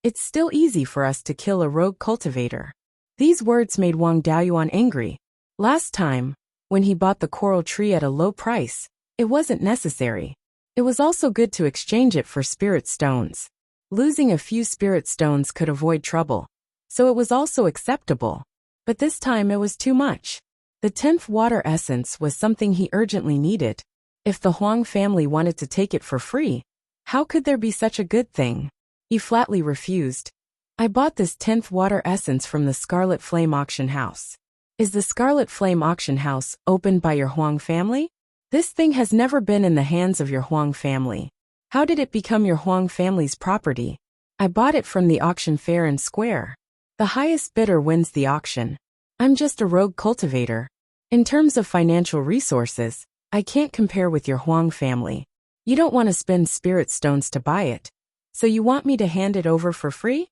it's still easy for us to kill a rogue cultivator. These words made Wang Daoyuan angry. Last time, when he bought the coral tree at a low price, it wasn't necessary. It was also good to exchange it for spirit stones. Losing a few spirit stones could avoid trouble, so it was also acceptable. But this time it was too much. The 10th water essence was something he urgently needed. If the Huang family wanted to take it for free, how could there be such a good thing? He flatly refused. I bought this 10th water essence from the Scarlet Flame Auction House. Is the Scarlet Flame Auction House opened by your Huang family? This thing has never been in the hands of your Huang family. How did it become your Huang family's property? I bought it from the auction fair and square. The highest bidder wins the auction. I'm just a rogue cultivator. In terms of financial resources, I can't compare with your Huang family. You don't want to spend spirit stones to buy it, so you want me to hand it over for free?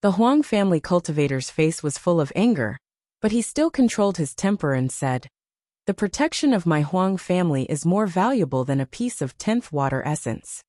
The Huang family cultivator's face was full of anger, but he still controlled his temper and said, "The protection of my Huang family is more valuable than a piece of 10th water essence.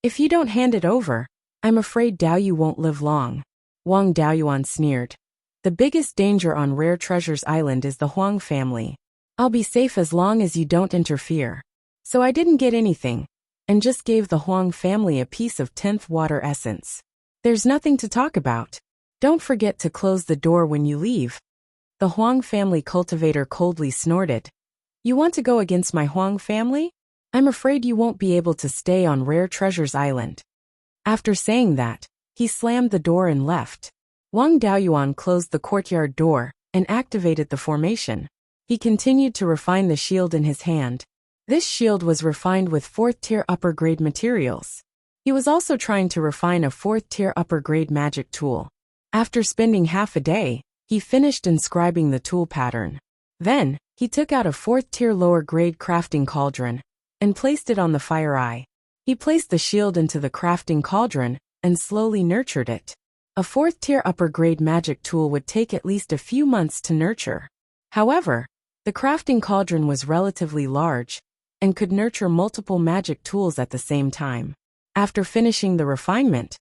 If you don't hand it over, I'm afraid Daoyu won't live long." Wang Daoyuan sneered. "The biggest danger on Rare Treasures Island is the Huang family. I'll be safe as long as you don't interfere." So I didn't get anything, and just gave the Huang family a piece of 10th water essence. There's nothing to talk about. Don't forget to close the door when you leave. The Huang family cultivator coldly snorted. You want to go against my Huang family? I'm afraid you won't be able to stay on Rare Treasures Island. After saying that, he slammed the door and left. Wang Daoyuan closed the courtyard door and activated the formation. He continued to refine the shield in his hand. This shield was refined with 4th-tier upper-grade materials. He was also trying to refine a 4th-tier upper-grade magic tool. After spending half a day, he finished inscribing the tool pattern. Then, he took out a 4th-tier lower-grade crafting cauldron and placed it on the fire eye. He placed the shield into the crafting cauldron and slowly nurtured it. A 4th-tier upper-grade magic tool would take at least a few months to nurture. However, the crafting cauldron was relatively large and could nurture multiple magic tools at the same time. After finishing the refinement,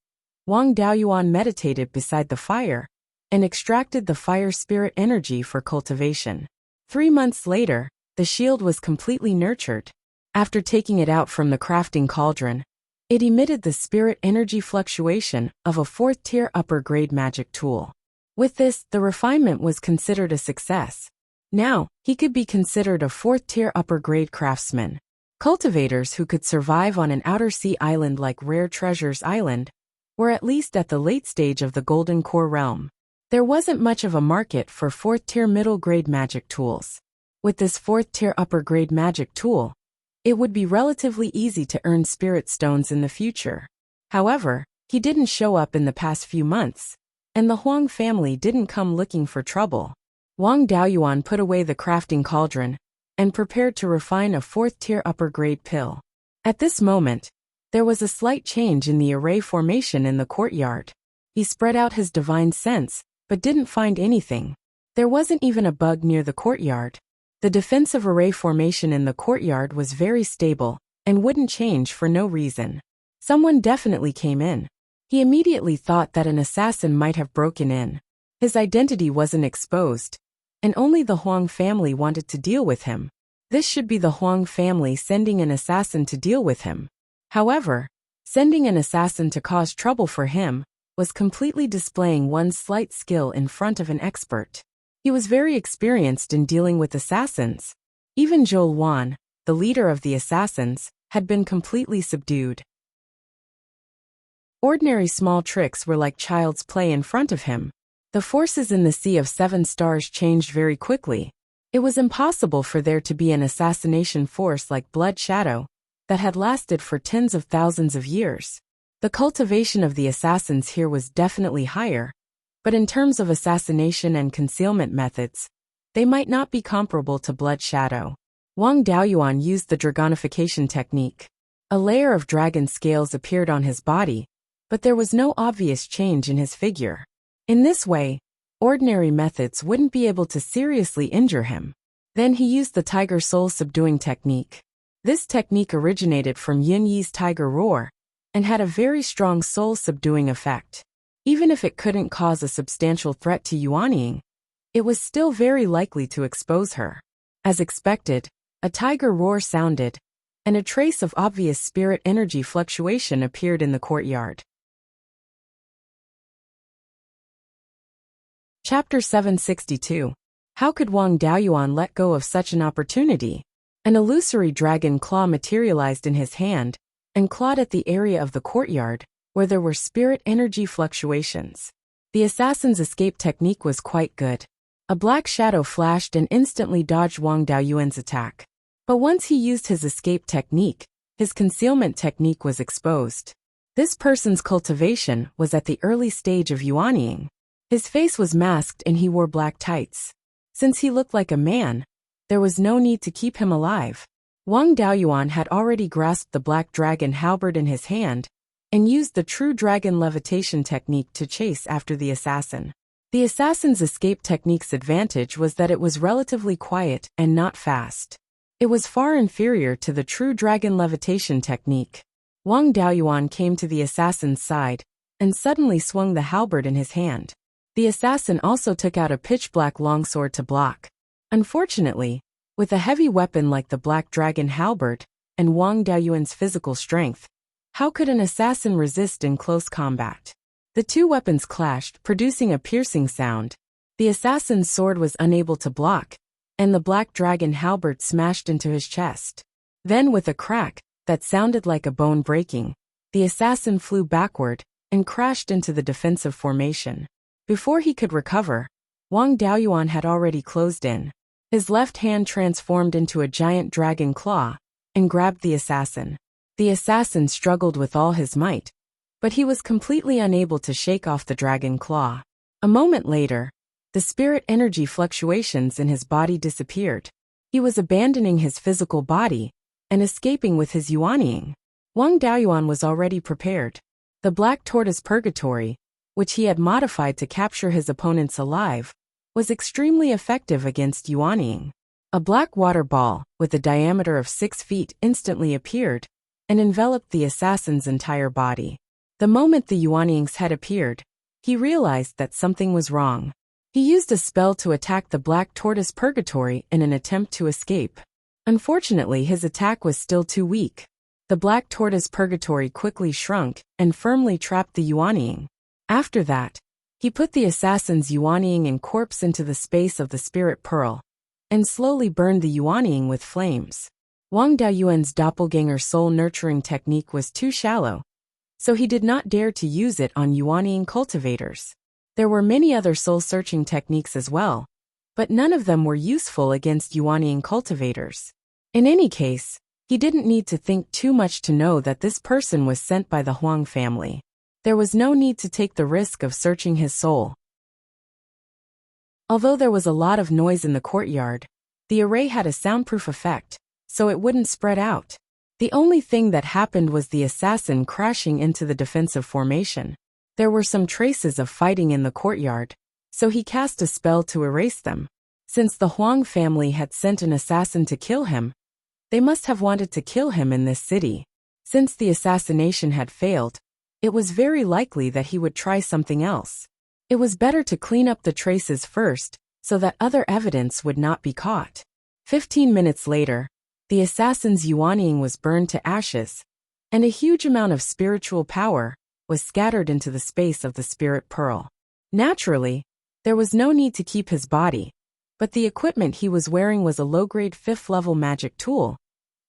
Wang Daoyuan meditated beside the fire and extracted the fire spirit energy for cultivation. 3 months later, the shield was completely nurtured. After taking it out from the crafting cauldron, it emitted the spirit energy fluctuation of a 4th-tier upper-grade magic tool. With this, the refinement was considered a success. Now, he could be considered a 4th-tier upper-grade craftsman. Cultivators who could survive on an outer sea island like Rare Treasures Island were at least at the late stage of the Golden Core realm. There wasn't much of a market for 4th-tier middle-grade magic tools. With this 4th-tier upper-grade magic tool, it would be relatively easy to earn spirit stones in the future. However, he didn't show up in the past few months, and the Huang family didn't come looking for trouble. Wang Daoyuan put away the crafting cauldron and prepared to refine a 4th-tier upper-grade pill. At this moment, there was a slight change in the array formation in the courtyard. He spread out his divine sense, but didn't find anything. There wasn't even a bug near the courtyard. The defensive array formation in the courtyard was very stable and wouldn't change for no reason. Someone definitely came in. He immediately thought that an assassin might have broken in. His identity wasn't exposed, and only the Huang family wanted to deal with him. This should be the Huang family sending an assassin to deal with him. However, sending an assassin to cause trouble for him was completely displaying one's slight skill in front of an expert. He was very experienced in dealing with assassins. Even Zhou Wan, the leader of the assassins, had been completely subdued. Ordinary small tricks were like child's play in front of him. The forces in the Sea of Seven Stars changed very quickly. It was impossible for there to be an assassination force like Blood Shadow that had lasted for tens of thousands of years. The cultivation of the assassins here was definitely higher, but in terms of assassination and concealment methods, they might not be comparable to Blood Shadow. Wang Daoyuan used the dragonification technique. A layer of dragon scales appeared on his body, but there was no obvious change in his figure. In this way, ordinary methods wouldn't be able to seriously injure him. Then he used the tiger soul subduing technique. This technique originated from Yin Yi's tiger roar and had a very strong soul-subduing effect. Even if it couldn't cause a substantial threat to Yuanying, it was still very likely to expose her. As expected, a tiger roar sounded, and a trace of obvious spirit energy fluctuation appeared in the courtyard. Chapter 762. How could Wang Daoyuan let go of such an opportunity? An illusory dragon claw materialized in his hand and clawed at the area of the courtyard where there were spirit energy fluctuations. The assassin's escape technique was quite good. A black shadow flashed and instantly dodged Wang Daoyuan's attack. But once he used his escape technique, his concealment technique was exposed. This person's cultivation was at the early stage of Yuanying. His face was masked and he wore black tights. Since he looked like a man, there was no need to keep him alive. Wang Daoyuan had already grasped the black dragon halberd in his hand and used the true dragon levitation technique to chase after the assassin. The assassin's escape technique's advantage was that it was relatively quiet and not fast. It was far inferior to the true dragon levitation technique. Wang Daoyuan came to the assassin's side and suddenly swung the halberd in his hand. The assassin also took out a pitch-black longsword to block. Unfortunately, with a heavy weapon like the black dragon halberd and Wang Daoyuan's physical strength, how could an assassin resist in close combat? The two weapons clashed, producing a piercing sound. The assassin's sword was unable to block, and the black dragon halberd smashed into his chest. Then with a crack that sounded like a bone breaking, the assassin flew backward and crashed into the defensive formation. Before he could recover, Wang Daoyuan had already closed in. His left hand transformed into a giant dragon claw and grabbed the assassin. The assassin struggled with all his might, but he was completely unable to shake off the dragon claw. A moment later, the spirit energy fluctuations in his body disappeared. He was abandoning his physical body and escaping with his Yuanying. Wang Daoyuan was already prepared. The black tortoise purgatory, which he had modified to capture his opponents alive, was extremely effective against Yuanying. A black water ball with a diameter of 6 feet instantly appeared and enveloped the assassin's entire body. The moment the Yuanying's head appeared, he realized that something was wrong. He used a spell to attack the black tortoise purgatory in an attempt to escape. Unfortunately, his attack was still too weak. The black tortoise purgatory quickly shrunk and firmly trapped the Yuanying. After that, he put the assassin's Yuanying and corpse into the space of the spirit pearl and slowly burned the Yuanying with flames. Wang Daoyuan's doppelganger soul-nurturing technique was too shallow, so he did not dare to use it on Yuanying cultivators. There were many other soul-searching techniques as well, but none of them were useful against Yuanying cultivators. In any case, he didn't need to think too much to know that this person was sent by the Huang family. There was no need to take the risk of searching his soul. Although there was a lot of noise in the courtyard, the array had a soundproof effect, so it wouldn't spread out. The only thing that happened was the assassin crashing into the defensive formation. There were some traces of fighting in the courtyard, so he cast a spell to erase them. Since the Huang family had sent an assassin to kill him, they must have wanted to kill him in this city. Since the assassination had failed, it was very likely that he would try something else. It was better to clean up the traces first, so that other evidence would not be caught. 15 minutes later, the assassin's Yuanying was burned to ashes, and a huge amount of spiritual power was scattered into the space of the spirit pearl. Naturally, there was no need to keep his body, but the equipment he was wearing was a low-grade 5th-level magic tool,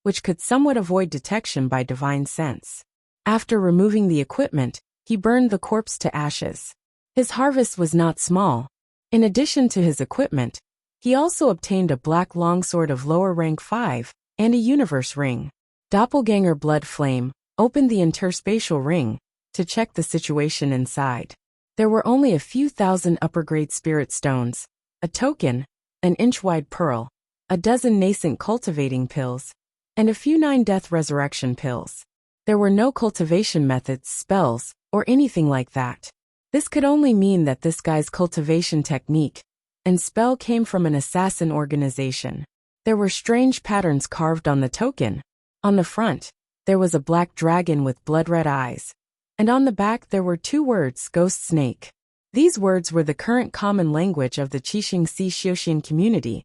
which could somewhat avoid detection by divine sense. After removing the equipment, he burned the corpse to ashes. His harvest was not small. In addition to his equipment, he also obtained a black longsword of lower rank 5 and a universe ring. Doppelganger Blood Flame opened the interspatial ring to check the situation inside. There were only a few thousand upper-grade spirit stones, a token, an inch-wide pearl, a dozen nascent cultivating pills, and a few 9 death resurrection pills. There were no cultivation methods, spells, or anything like that. This could only mean that this guy's cultivation technique and spell came from an assassin organization. There were strange patterns carved on the token, On the front, there was a black dragon with blood-red eyes, and on the back there were 2 words, ghost snake. These words were the current common language of the Qixing-Si Xiuxian community,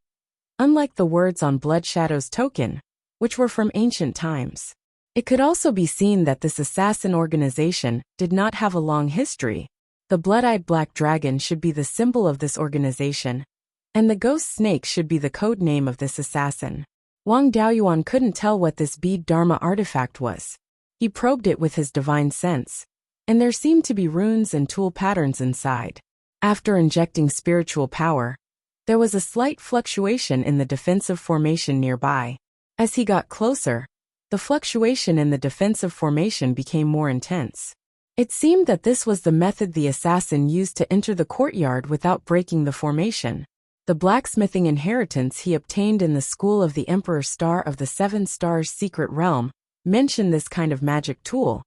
unlike the words on Blood Shadow's token, which were from ancient times. It could also be seen that this assassin organization did not have a long history. The blood-eyed black dragon should be the symbol of this organization, and the ghost snake should be the code name of this assassin. Wang Daoyuan couldn't tell what this bead Dharma artifact was. He probed it with his divine sense, and there seemed to be runes and tool patterns inside. After injecting spiritual power, there was a slight fluctuation in the defensive formation nearby. As he got closer, the fluctuation in the defensive formation became more intense. It seemed that this was the method the assassin used to enter the courtyard without breaking the formation. The blacksmithing inheritance he obtained in the school of the Emperor Star of the 7 Stars Secret Realm mentioned this kind of magic tool,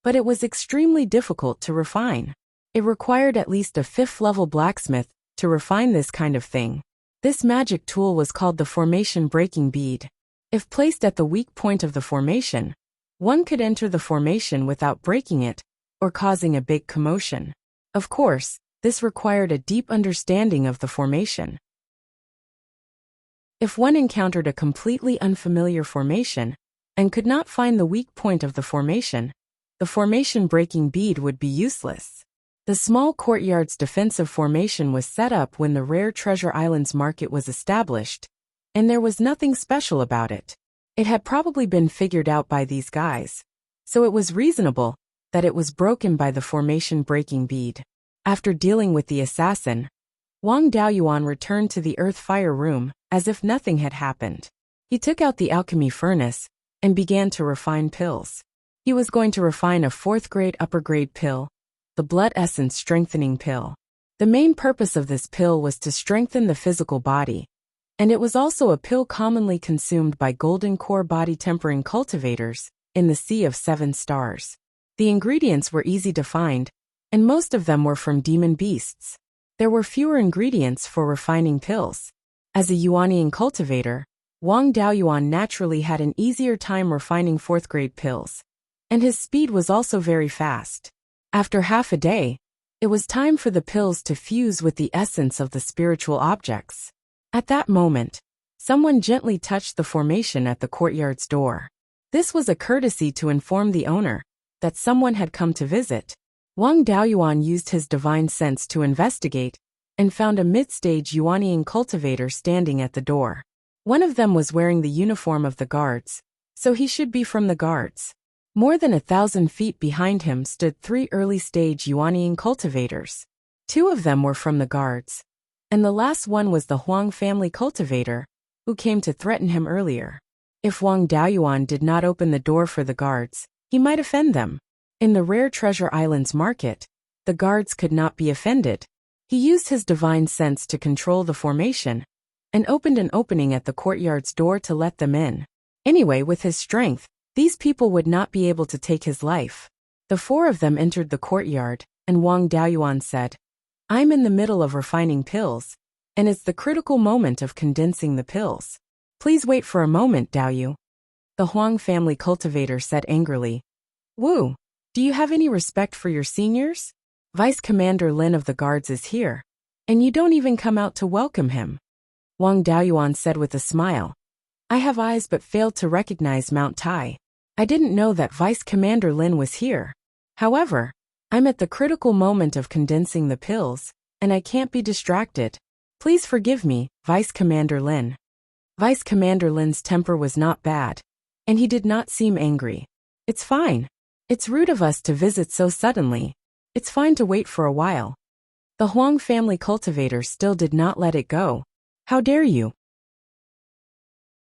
but it was extremely difficult to refine. It required at least a 5th-level blacksmith to refine this kind of thing. This magic tool was called the formation breaking bead. If placed at the weak point of the formation, one could enter the formation without breaking it or causing a big commotion. Of course, this required a deep understanding of the formation. If one encountered a completely unfamiliar formation and could not find the weak point of the formation breaking bead would be useless. The small courtyard's defensive formation was set up when the Rare Treasure Islands market was established, and there was nothing special about it. It had probably been figured out by these guys, so it was reasonable that it was broken by the formation breaking bead. After dealing with the assassin, Wang Daoyuan returned to the earth fire room as if nothing had happened. He took out the alchemy furnace and began to refine pills. He was going to refine a 4th-grade upper-grade pill, the blood essence strengthening pill. The main purpose of this pill was to strengthen the physical body, and it was also a pill commonly consumed by golden core body tempering cultivators in the Sea of 7 Stars. The ingredients were easy to find, and most of them were from demon beasts. There were fewer ingredients for refining pills. As a Yuanian cultivator, Wang Daoyuan naturally had an easier time refining 4th-grade pills, and his speed was also very fast. After half a day, it was time for the pills to fuse with the essence of the spiritual objects. At that moment, someone gently touched the formation at the courtyard's door. This was a courtesy to inform the owner that someone had come to visit. Wang Daoyuan used his divine sense to investigate and found a mid-stage Yuanian cultivator standing at the door. One of them was wearing the uniform of the guards, so he should be from the guards. More than 1,000 feet behind him stood 3 early-stage Yuanian cultivators. 2 of them were from the guards, and the last one was the Huang family cultivator, who came to threaten him earlier. If Wang Daoyuan did not open the door for the guards, he might offend them. In the Rare Treasure Islands market, the guards could not be offended. He used his divine sense to control the formation, and opened an opening at the courtyard's door to let them in. Anyway, with his strength, these people would not be able to take his life. The 4 of them entered the courtyard, and Wang Daoyuan said, "I'm in the middle of refining pills, and it's the critical moment of condensing the pills. Please wait for a moment, Daoyu." The Huang family cultivator said angrily, "Wu, do you have any respect for your seniors? Vice Commander Lin of the guards is here, and you don't even come out to welcome him." Wang Daoyuan said with a smile, "I have eyes but failed to recognize Mount Tai. I didn't know that Vice Commander Lin was here. However, I'm at the critical moment of condensing the pills, and I can't be distracted. Please forgive me, Vice Commander Lin." Vice Commander Lin's temper was not bad, and he did not seem angry. "It's fine. It's rude of us to visit so suddenly. It's fine to wait for a while." The Huang family cultivator still did not let it go. "How dare you?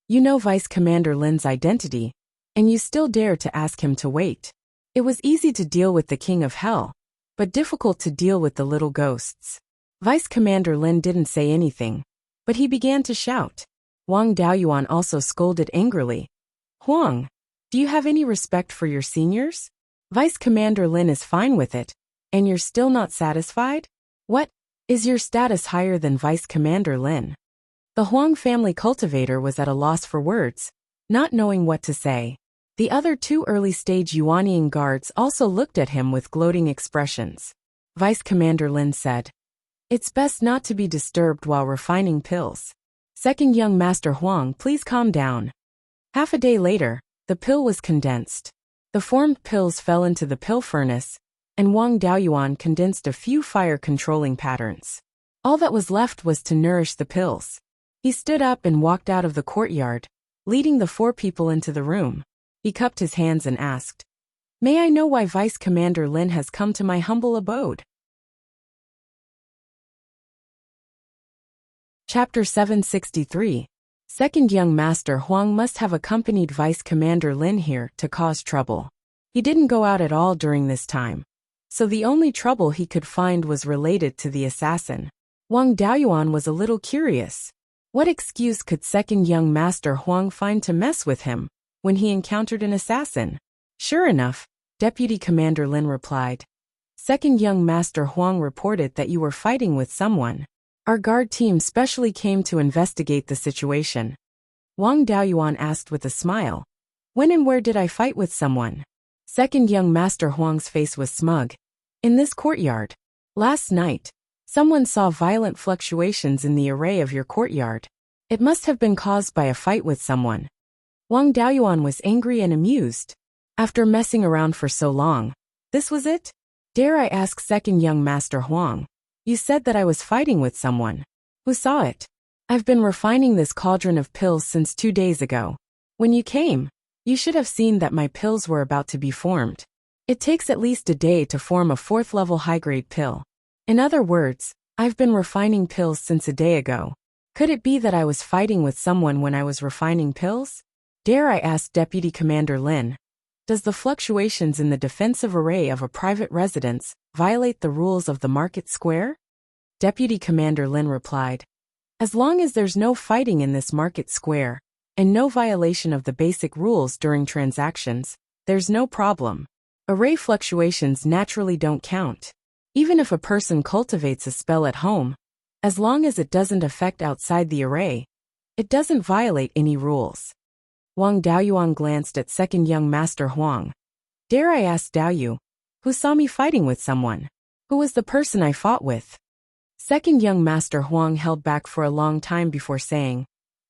You know Vice Commander Lin's identity, and you still dare to ask him to wait." It was easy to deal with the King of Hell, but difficult to deal with the little ghosts. Vice Commander Lin didn't say anything, but he began to shout. Wang Daoyuan also scolded angrily. "Huang, do you have any respect for your seniors? Vice Commander Lin is fine with it, and you're still not satisfied? What? Is your status higher than Vice Commander Lin?" The Huang family cultivator was at a loss for words, not knowing what to say. The other two early-stage Yuanian guards also looked at him with gloating expressions. Vice Commander Lin said, "It's best not to be disturbed while refining pills. Second young Master Huang, please calm down." Half a day later, the pill was condensed. The formed pills fell into the pill furnace, and Wang Daoyuan condensed a few fire-controlling patterns. All that was left was to nourish the pills. He stood up and walked out of the courtyard, leading the four people into the room. He cupped his hands and asked, "May I know why Vice Commander Lin has come to my humble abode?" Chapter 763. Second young Master Huang must have accompanied Vice Commander Lin here to cause trouble. He didn't go out at all during this time, so the only trouble he could find was related to the assassin. Wang Daoyuan was a little curious. What excuse could second young Master Huang find to mess with him when he encountered an assassin? Sure enough, Deputy Commander Lin replied. "Second young Master Huang reported that you were fighting with someone. Our guard team specially came to investigate the situation." Wang Daoyuan asked with a smile, "When and where did I fight with someone?" Second young Master Huang's face was smug. "In this courtyard. Last night, someone saw violent fluctuations in the array of your courtyard. It must have been caused by a fight with someone." Wang Daoyuan was angry and amused. After messing around for so long, this was it? "Dare I ask second young Master Huang, you said that I was fighting with someone. Who saw it?" "I've been refining this cauldron of pills since 2 days ago. When you came, you should have seen that my pills were about to be formed. It takes at least a day to form a 4th-level high-grade pill. In other words, I've been refining pills since a day ago. Could it be that I was fighting with someone when I was refining pills? Dare I ask Deputy Commander Lin, does the fluctuations in the defensive array of a private residence violate the rules of the market square?" Deputy Commander Lin replied, "As long as there's no fighting in this market square, and no violation of the basic rules during transactions, there's no problem. Array fluctuations naturally don't count. Even if a person cultivates a spell at home, as long as it doesn't affect outside the array, it doesn't violate any rules." Wang Daoyuan glanced at second young Master Huang. "Dare I ask Daoyu, who saw me fighting with someone? Who was the person I fought with?" Second young Master Huang held back for a long time before saying,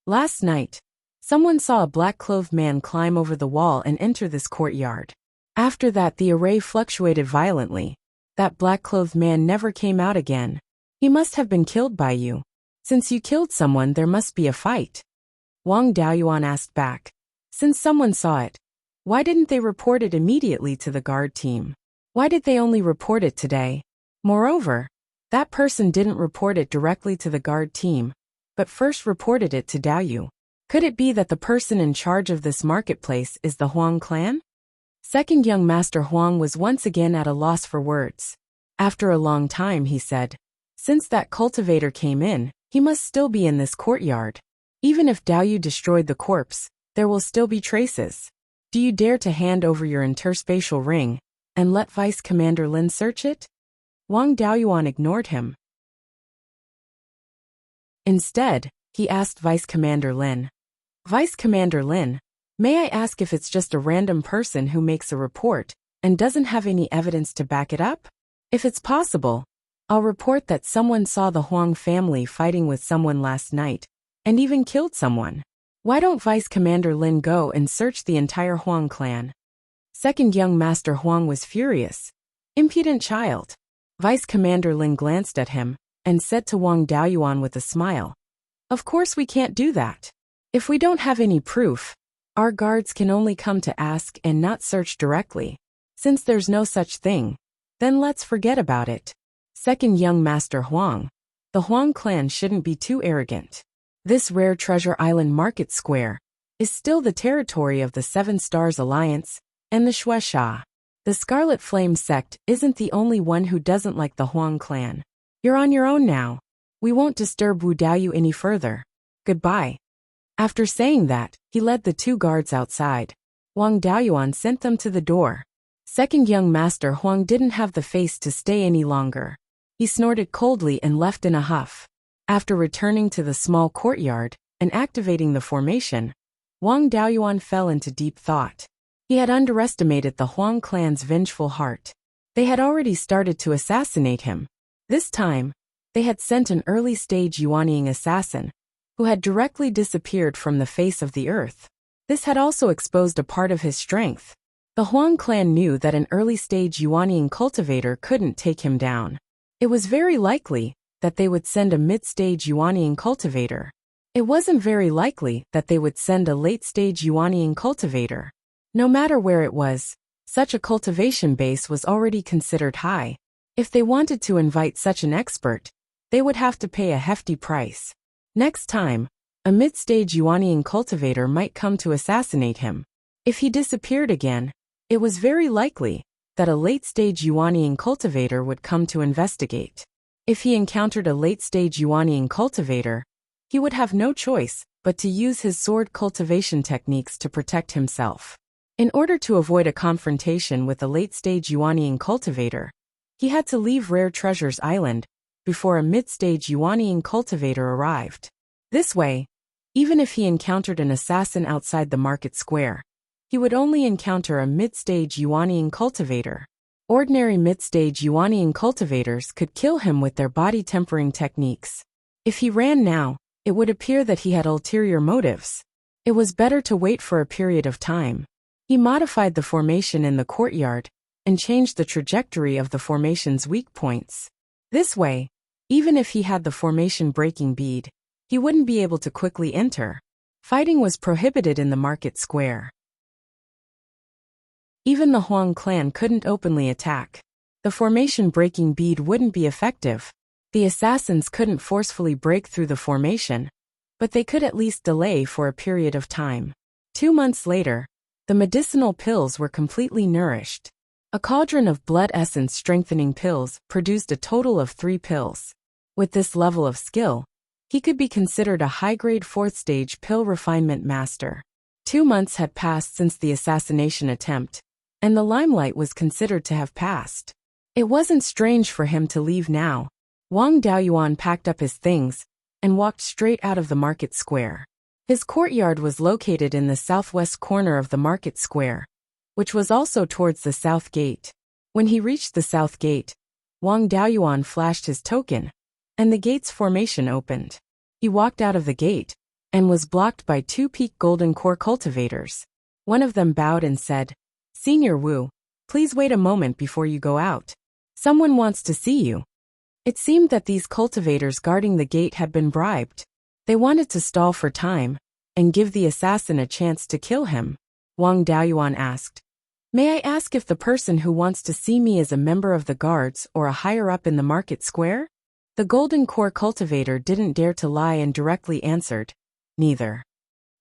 "Last night, someone saw a black-clothed man climb over the wall and enter this courtyard. After that the array fluctuated violently. That black-clothed man never came out again. He must have been killed by you. Since you killed someone, there must be a fight." Wang Daoyuan asked back, "Since someone saw it, why didn't they report it immediately to the guard team? Why did they only report it today? Moreover, that person didn't report it directly to the guard team, but first reported it to Daoyu. Could it be that the person in charge of this marketplace is the Huang clan?" Second young Master Huang was once again at a loss for words. After a long time he said, "Since that cultivator came in, he must still be in this courtyard. Even if Daoyu destroyed the corpse, there will still be traces. Do you dare to hand over your interspatial ring and let Vice Commander Lin search it?" Wang Daoyuan ignored him. Instead, he asked Vice Commander Lin, "Vice Commander Lin, may I ask if it's just a random person who makes a report and doesn't have any evidence to back it up? If it's possible, I'll report that someone saw the Huang family fighting with someone last night and even killed someone. Why don't Vice Commander Lin go and search the entire Huang clan?" Second young Master Huang was furious. "Impudent child." Vice Commander Lin glanced at him and said to Wang Daoyuan with a smile, "Of course we can't do that. If we don't have any proof, our guards can only come to ask and not search directly. Since there's no such thing, then let's forget about it." Second young Master Huang, the Huang clan shouldn't be too arrogant. This rare treasure island market square is still the territory of the Seven Stars Alliance and the Shueisha. The Scarlet Flame sect isn't the only one who doesn't like the Huang clan. You're on your own now. We won't disturb Wu Daoyu any further. Goodbye." After saying that, he led the two guards outside. Wang Daoyuan sent them to the door. Second young Master Huang didn't have the face to stay any longer. He snorted coldly and left in a huff. After returning to the small courtyard and activating the formation, Wang Daoyuan fell into deep thought. He had underestimated the Huang clan's vengeful heart. They had already started to assassinate him. This time, they had sent an early-stage Yuanying assassin, who had directly disappeared from the face of the earth. This had also exposed a part of his strength. The Huang clan knew that an early-stage Yuanying cultivator couldn't take him down. It was very likely that they would send a mid-stage Yuanying cultivator. It wasn't very likely that they would send a late-stage Yuanying cultivator. No matter where it was, such a cultivation base was already considered high. If they wanted to invite such an expert, they would have to pay a hefty price. Next time, a mid-stage Yuanying cultivator might come to assassinate him. If he disappeared again, it was very likely that a late-stage Yuanying cultivator would come to investigate. If he encountered a late-stage Yuanying cultivator, he would have no choice but to use his sword cultivation techniques to protect himself. In order to avoid a confrontation with a late-stage Yuanying cultivator, he had to leave Rare Treasures Island before a mid-stage Yuanying cultivator arrived. This way, even if he encountered an assassin outside the market square, he would only encounter a mid-stage Yuanying cultivator. Ordinary mid-stage Yuanying cultivators could kill him with their body tempering techniques. If he ran now, it would appear that he had ulterior motives. It was better to wait for a period of time. He modified the formation in the courtyard and changed the trajectory of the formation's weak points. This way, even if he had the formation breaking bead, he wouldn't be able to quickly enter. Fighting was prohibited in the market square. Even the Huang clan couldn't openly attack. The formation breaking bead wouldn't be effective. The assassins couldn't forcefully break through the formation, but they could at least delay for a period of time. 2 months later, the medicinal pills were completely nourished. A cauldron of blood essence strengthening pills produced a total of 3 pills. With this level of skill, he could be considered a high-grade 4th-stage pill refinement master. 2 months had passed since the assassination attempt, and the limelight was considered to have passed. It wasn't strange for him to leave now. Wang Daoyuan packed up his things and walked straight out of the market square. His courtyard was located in the southwest corner of the market square, which was also towards the south gate. When he reached the south gate, Wang Daoyuan flashed his token, and the gate's formation opened. He walked out of the gate and was blocked by 2 peak golden core cultivators. One of them bowed and said, "Senior Wu, please wait a moment before you go out. Someone wants to see you." It seemed that these cultivators guarding the gate had been bribed. They wanted to stall for time and give the assassin a chance to kill him. Wang Daoyuan asked, "May I ask if the person who wants to see me is a member of the guards or a higher-up in the market square?" The golden core cultivator didn't dare to lie and directly answered, "Neither."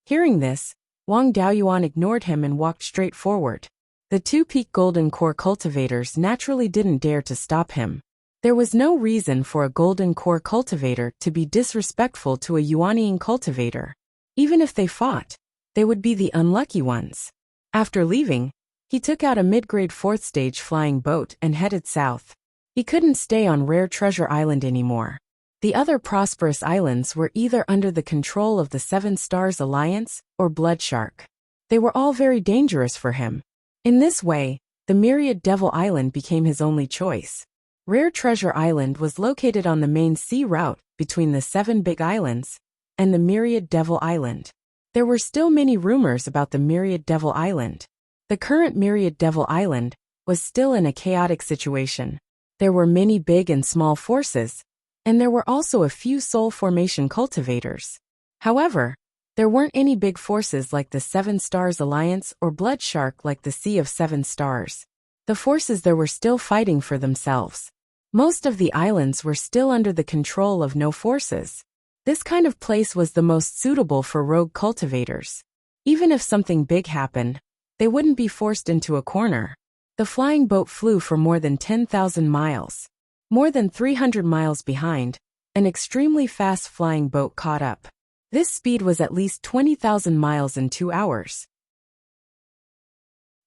Hearing this, Wang Daoyuan ignored him and walked straight forward. The 2 peak golden core cultivators naturally didn't dare to stop him. There was no reason for a golden core cultivator to be disrespectful to a Yuanying cultivator. Even if they fought, they would be the unlucky ones. After leaving, he took out a mid-grade 4th stage flying boat and headed south. He couldn't stay on Rare Treasure Island anymore. The other prosperous islands were either under the control of the 7 Stars Alliance or Blood Shark. They were all very dangerous for him. In this way, the Myriad Devil Island became his only choice. Rare Treasure Island was located on the main sea route between the 7 Big Islands and the Myriad Devil Island. There were still many rumors about the Myriad Devil Island. The current Myriad Devil Island was still in a chaotic situation. There were many big and small forces, and there were also a few soul formation cultivators. However, there weren't any big forces like the 7 Stars Alliance or Blood Shark like the Sea of 7 Stars. The forces there were still fighting for themselves. Most of the islands were still under the control of no forces. This kind of place was the most suitable for rogue cultivators. Even if something big happened, they wouldn't be forced into a corner. The flying boat flew for more than 10,000 miles. More than 300 miles behind, an extremely fast flying boat caught up. This speed was at least 20,000 miles in 2 hours.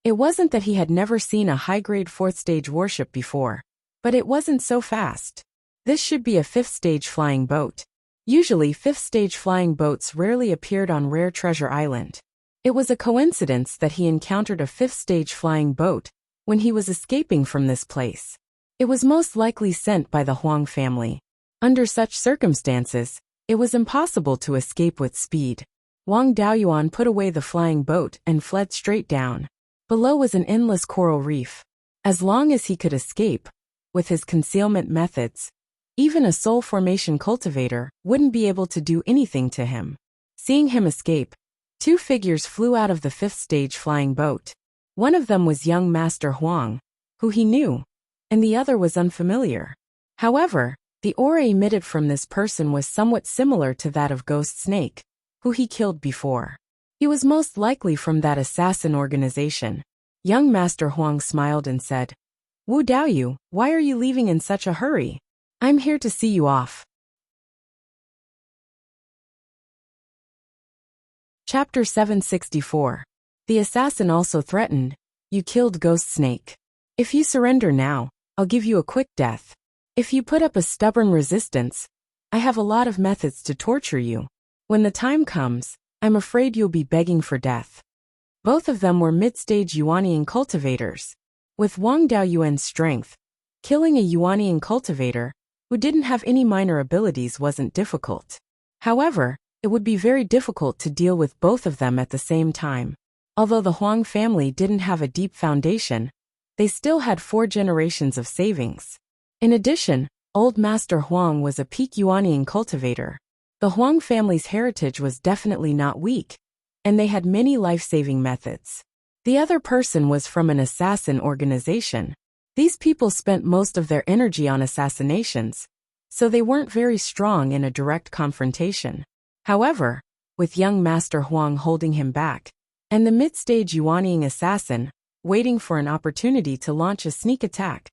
It wasn't that he had never seen a high-grade 4th stage warship before, but it wasn't so fast. This should be a 5th stage flying boat. Usually 5th stage flying boats rarely appeared on Rare Treasure Island. It was a coincidence that he encountered a fifth-stage flying boat when he was escaping from this place. It was most likely sent by the Huang family. Under such circumstances, it was impossible to escape with speed. Wang Daoyuan put away the flying boat and fled straight down. Below was an endless coral reef. As long as he could escape, with his concealment methods, even a soul formation cultivator wouldn't be able to do anything to him. Seeing him escape, two figures flew out of the fifth-stage flying boat. One of them was young Master Huang, who he knew, and the other was unfamiliar. However, the aura emitted from this person was somewhat similar to that of Ghost Snake, who he killed before. He was most likely from that assassin organization. Young Master Huang smiled and said, "Wu Daoyu, why are you leaving in such a hurry? I'm here to see you off." Chapter 764. The assassin also threatened, "You killed Ghost Snake. If you surrender now, I'll give you a quick death. If you put up a stubborn resistance, I have a lot of methods to torture you. When the time comes, I'm afraid you'll be begging for death." Both of them were mid-stage Yuanian cultivators. With Wang Daoyuan's strength, killing a Yuanian cultivator who didn't have any minor abilities wasn't difficult. However, it would be very difficult to deal with both of them at the same time. Although the Huang family didn't have a deep foundation, they still had 4 generations of savings. In addition, old Master Huang was a peak Yuanian cultivator. The Huang family's heritage was definitely not weak, and they had many life-saving methods. The other person was from an assassin organization. These people spent most of their energy on assassinations, so they weren't very strong in a direct confrontation. However, with young Master Huang holding him back, and the mid-stage Yuanian assassin waiting for an opportunity to launch a sneak attack,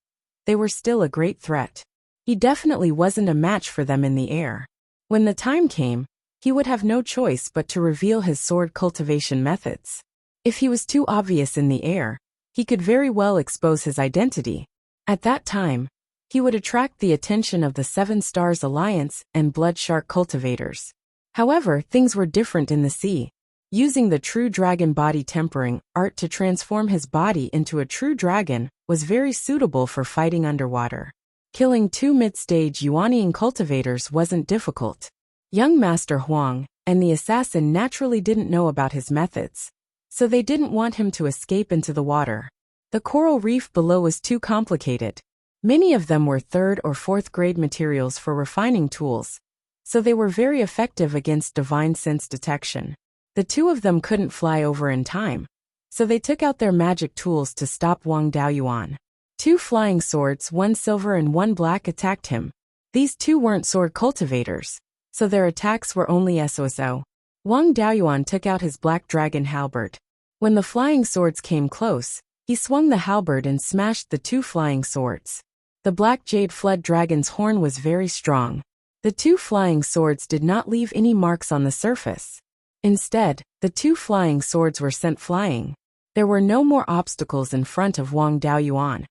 they were still a great threat. He definitely wasn't a match for them in the air. When the time came, he would have no choice but to reveal his sword cultivation methods. If he was too obvious in the air, he could very well expose his identity. At that time, he would attract the attention of the 7 Stars Alliance and Blood Shark cultivators. However, things were different in the sea. Using the true dragon body tempering art to transform his body into a true dragon was very suitable for fighting underwater. Killing 2 mid-stage Yuanian cultivators wasn't difficult. Young Master Huang and the assassin naturally didn't know about his methods, so they didn't want him to escape into the water. The coral reef below was too complicated. Many of them were 3rd or 4th grade materials for refining tools, so they were very effective against divine sense detection. The 2 of them couldn't fly over in time, so they took out their magic tools to stop Wang Daoyuan. 2 flying swords, 1 silver and 1 black, attacked him. These 2 weren't sword cultivators, so their attacks were only SOSO. Wang Daoyuan took out his black dragon halberd. When the flying swords came close, he swung the halberd and smashed the 2 flying swords. The black jade flood dragon's horn was very strong. The 2 flying swords did not leave any marks on the surface. Instead, the 2 flying swords were sent flying. There were no more obstacles in front of Wang Daoyuan,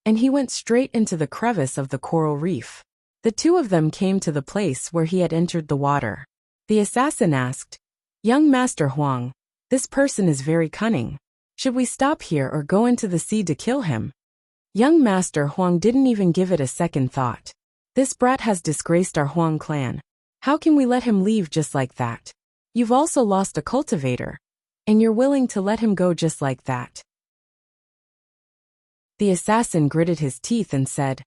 and he went straight into the crevice of the coral reef. The 2 of them came to the place where he had entered the water. The assassin asked, "Young Master Huang, this person is very cunning. Should we stop here or go into the sea to kill him?" Young Master Huang didn't even give it a second thought. "This brat has disgraced our Huang clan. How can we let him leave just like that? You've also lost a cultivator, and you're willing to let him go just like that." The assassin gritted his teeth and said,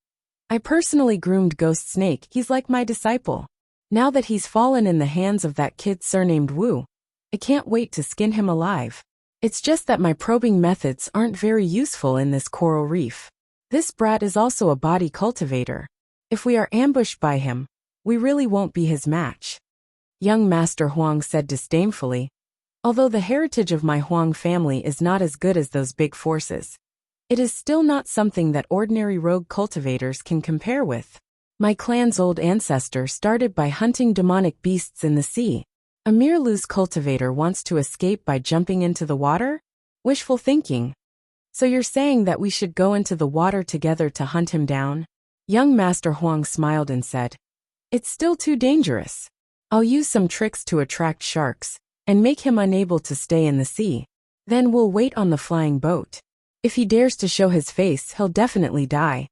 "I personally groomed Ghost Snake. He's like my disciple. Now that he's fallen in the hands of that kid surnamed Wu, I can't wait to skin him alive. It's just that my probing methods aren't very useful in this coral reef. This brat is also a body cultivator. If we are ambushed by him, we really won't be his match." Young Master Huang said disdainfully, "Although the heritage of my Huang family is not as good as those big forces, it is still not something that ordinary rogue cultivators can compare with. My clan's old ancestor started by hunting demonic beasts in the sea. A mere loose cultivator wants to escape by jumping into the water? Wishful thinking. So you're saying that we should go into the water together to hunt him down?" Young Master Huang smiled and said, "It's still too dangerous. I'll use some tricks to attract sharks, and make him unable to stay in the sea. Then we'll wait on the flying boat. If he dares to show his face, he'll definitely die."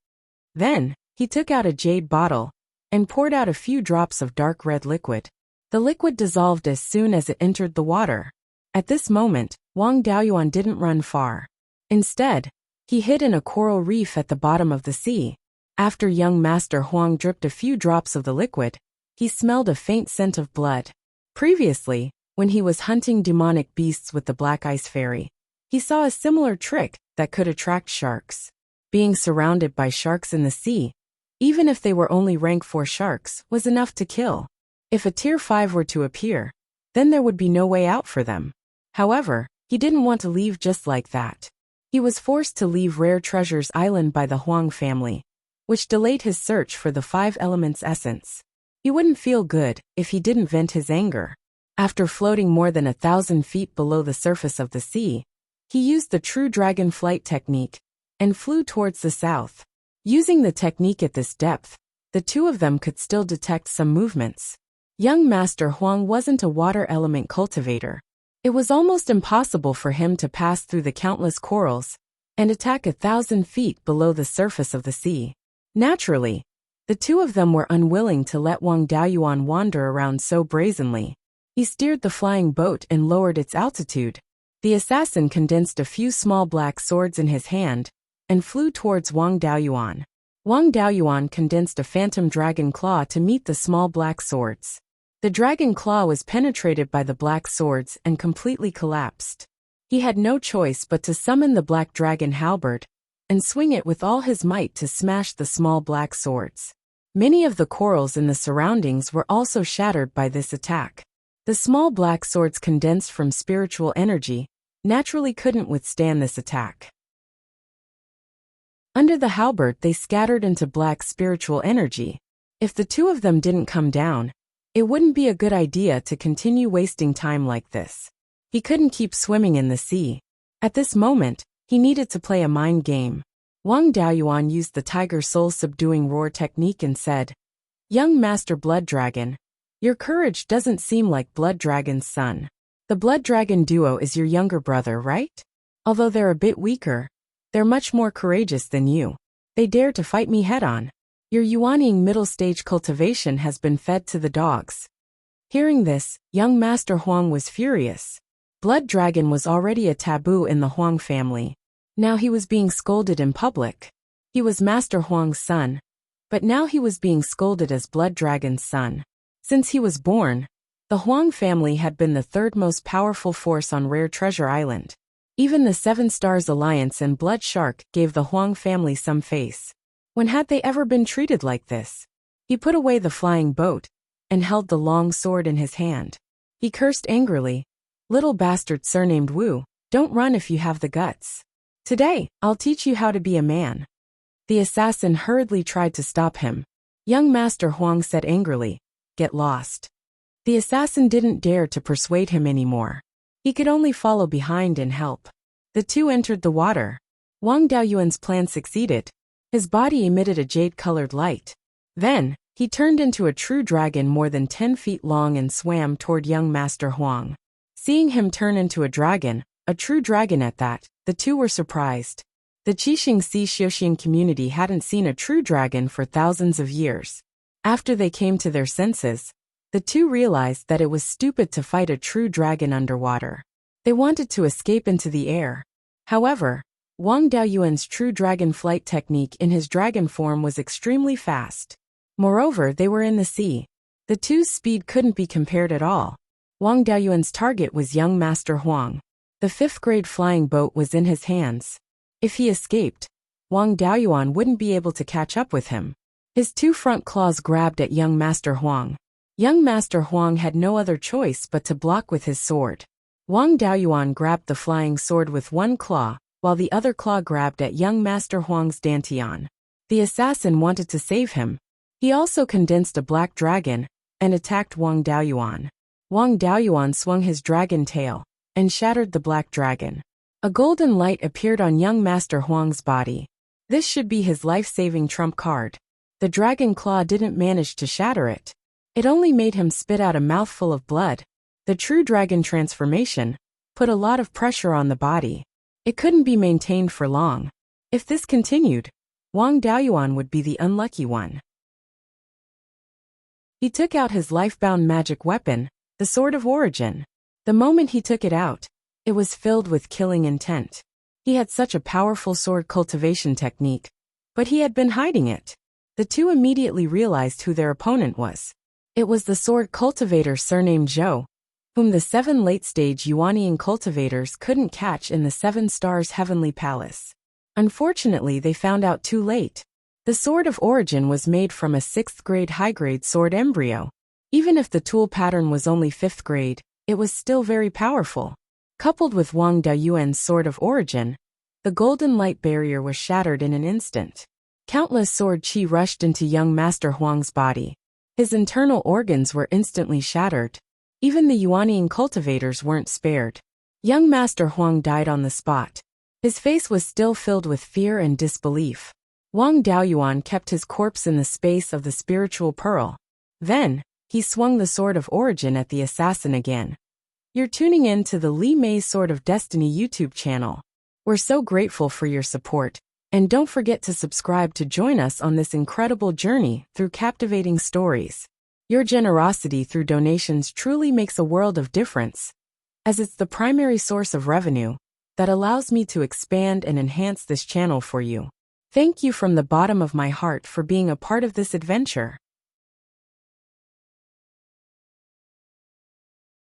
Then, he took out a jade bottle and poured out a few drops of dark red liquid. The liquid dissolved as soon as it entered the water. At this moment, Wang Daoyuan didn't run far. Instead, he hid in a coral reef at the bottom of the sea. After young Master Huang dripped a few drops of the liquid, he smelled a faint scent of blood. Previously, when he was hunting demonic beasts with the Black Ice Fairy, he saw a similar trick that could attract sharks. Being surrounded by sharks in the sea, even if they were only rank 4 sharks, was enough to kill. If a tier 5 were to appear, then there would be no way out for them. However, he didn't want to leave just like that. He was forced to leave Rare Treasures Island by the Huang family, which delayed his search for the 5 elements essence. He wouldn't feel good if he didn't vent his anger. After floating more than 1,000 feet below the surface of the sea, he used the true dragon flight technique and flew towards the south. Using the technique at this depth, the two of them could still detect some movements. Young Master Huang wasn't a water element cultivator. It was almost impossible for him to pass through the countless corals and attack 1,000 feet below the surface of the sea. Naturally, the two of them were unwilling to let Wang Daoyuan wander around so brazenly. He steered the flying boat and lowered its altitude. The assassin condensed a few small black swords in his hand and flew towards Wang Daoyuan. Wang Daoyuan condensed a phantom dragon claw to meet the small black swords. The dragon claw was penetrated by the black swords and completely collapsed. He had no choice but to summon the black dragon halberd and swing it with all his might to smash the small black swords. Many of the corals in the surroundings were also shattered by this attack. The small black swords, condensed from spiritual energy, naturally couldn't withstand this attack. Under the halberd, they scattered into black spiritual energy. If the two of them didn't come down, it wouldn't be a good idea to continue wasting time like this. He couldn't keep swimming in the sea. At this moment, he needed to play a mind game. Wang Daoyuan used the tiger soul subduing roar technique and said, "Young Master Blood Dragon, your courage doesn't seem like Blood Dragon's son. The Blood Dragon duo is your younger brother, right? Although they're a bit weaker, they're much more courageous than you. They dare to fight me head-on. Your Yuanying middle-stage cultivation has been fed to the dogs." Hearing this, young Master Huang was furious. Blood Dragon was already a taboo in the Huang family. Now he was being scolded in public. He was Master Huang's son, but now he was being scolded as Blood Dragon's son. Since he was born, the Huang family had been the third most powerful force on Rare Treasure Island. Even the Seven Stars Alliance and Blood Shark gave the Huang family some face. When had they ever been treated like this? He put away the flying boat and held the long sword in his hand. He cursed angrily, "Little bastard surnamed Wu, don't run if you have the guts. Today, I'll teach you how to be a man." The assassin hurriedly tried to stop him. Young Master Huang said angrily, "Get lost." The assassin didn't dare to persuade him anymore. He could only follow behind and help. The two entered the water. Wang Daoyuan's plan succeeded. His body emitted a jade-colored light. Then, he turned into a true dragon more than 10 feet long and swam toward young Master Huang. Seeing him turn into a true dragon at that, the two were surprised. The Qixing Sea Xiuxian community hadn't seen a true dragon for thousands of years. After they came to their senses, the two realized that it was stupid to fight a true dragon underwater. They wanted to escape into the air. However, Wang Daoyuan's true dragon flight technique in his dragon form was extremely fast. Moreover, they were in the sea. The two's speed couldn't be compared at all. Wang Daoyuan's target was young Master Huang. The 5th-grade flying boat was in his hands. If he escaped, Wang Daoyuan wouldn't be able to catch up with him. His 2 front claws grabbed at young Master Huang. Young Master Huang had no other choice but to block with his sword. Wang Daoyuan grabbed the flying sword with one claw, while the other claw grabbed at young Master Huang's dantian. The assassin wanted to save him. He also condensed a black dragon and attacked Wang Daoyuan. Wang Daoyuan swung his dragon tail and shattered the black dragon. A golden light appeared on young Master Huang's body. This should be his life-saving trump card. The dragon claw didn't manage to shatter it. It only made him spit out a mouthful of blood The true dragon transformation put a lot of pressure on the body. It couldn't be maintained for long. If this continued, Wang Daoyuan would be the unlucky one. He took out his life-bound magic weapon, the Sword of Origin. The moment he took it out, it was filled with killing intent. He had such a powerful sword cultivation technique, but he had been hiding it. The two immediately realized who their opponent was. It was the sword cultivator surnamed Zhou, whom the 7 late-stage Yuanian cultivators couldn't catch in the 7 Stars Heavenly Palace. Unfortunately, they found out too late. The Sword of Origin was made from a 6th grade high-grade sword embryo. Even if the tool pattern was only 5th grade, it was still very powerful. Coupled with Wang Daoyuan's Sword of Origin, the golden light barrier was shattered in an instant. Countless sword chi rushed into young Master Huang's body. His internal organs were instantly shattered. Even the Yuanian cultivators weren't spared. Young Master Huang died on the spot. His face was still filled with fear and disbelief. Wang Daoyuan kept his corpse in the space of the spiritual pearl. Then, he swung the Sword of Origin at the assassin again. You're tuning in to the Li Mei's Sword of Destiny YouTube channel. We're so grateful for your support, and don't forget to subscribe to join us on this incredible journey through captivating stories. Your generosity through donations truly makes a world of difference, as it's the primary source of revenue that allows me to expand and enhance this channel for you. Thank you from the bottom of my heart for being a part of this adventure.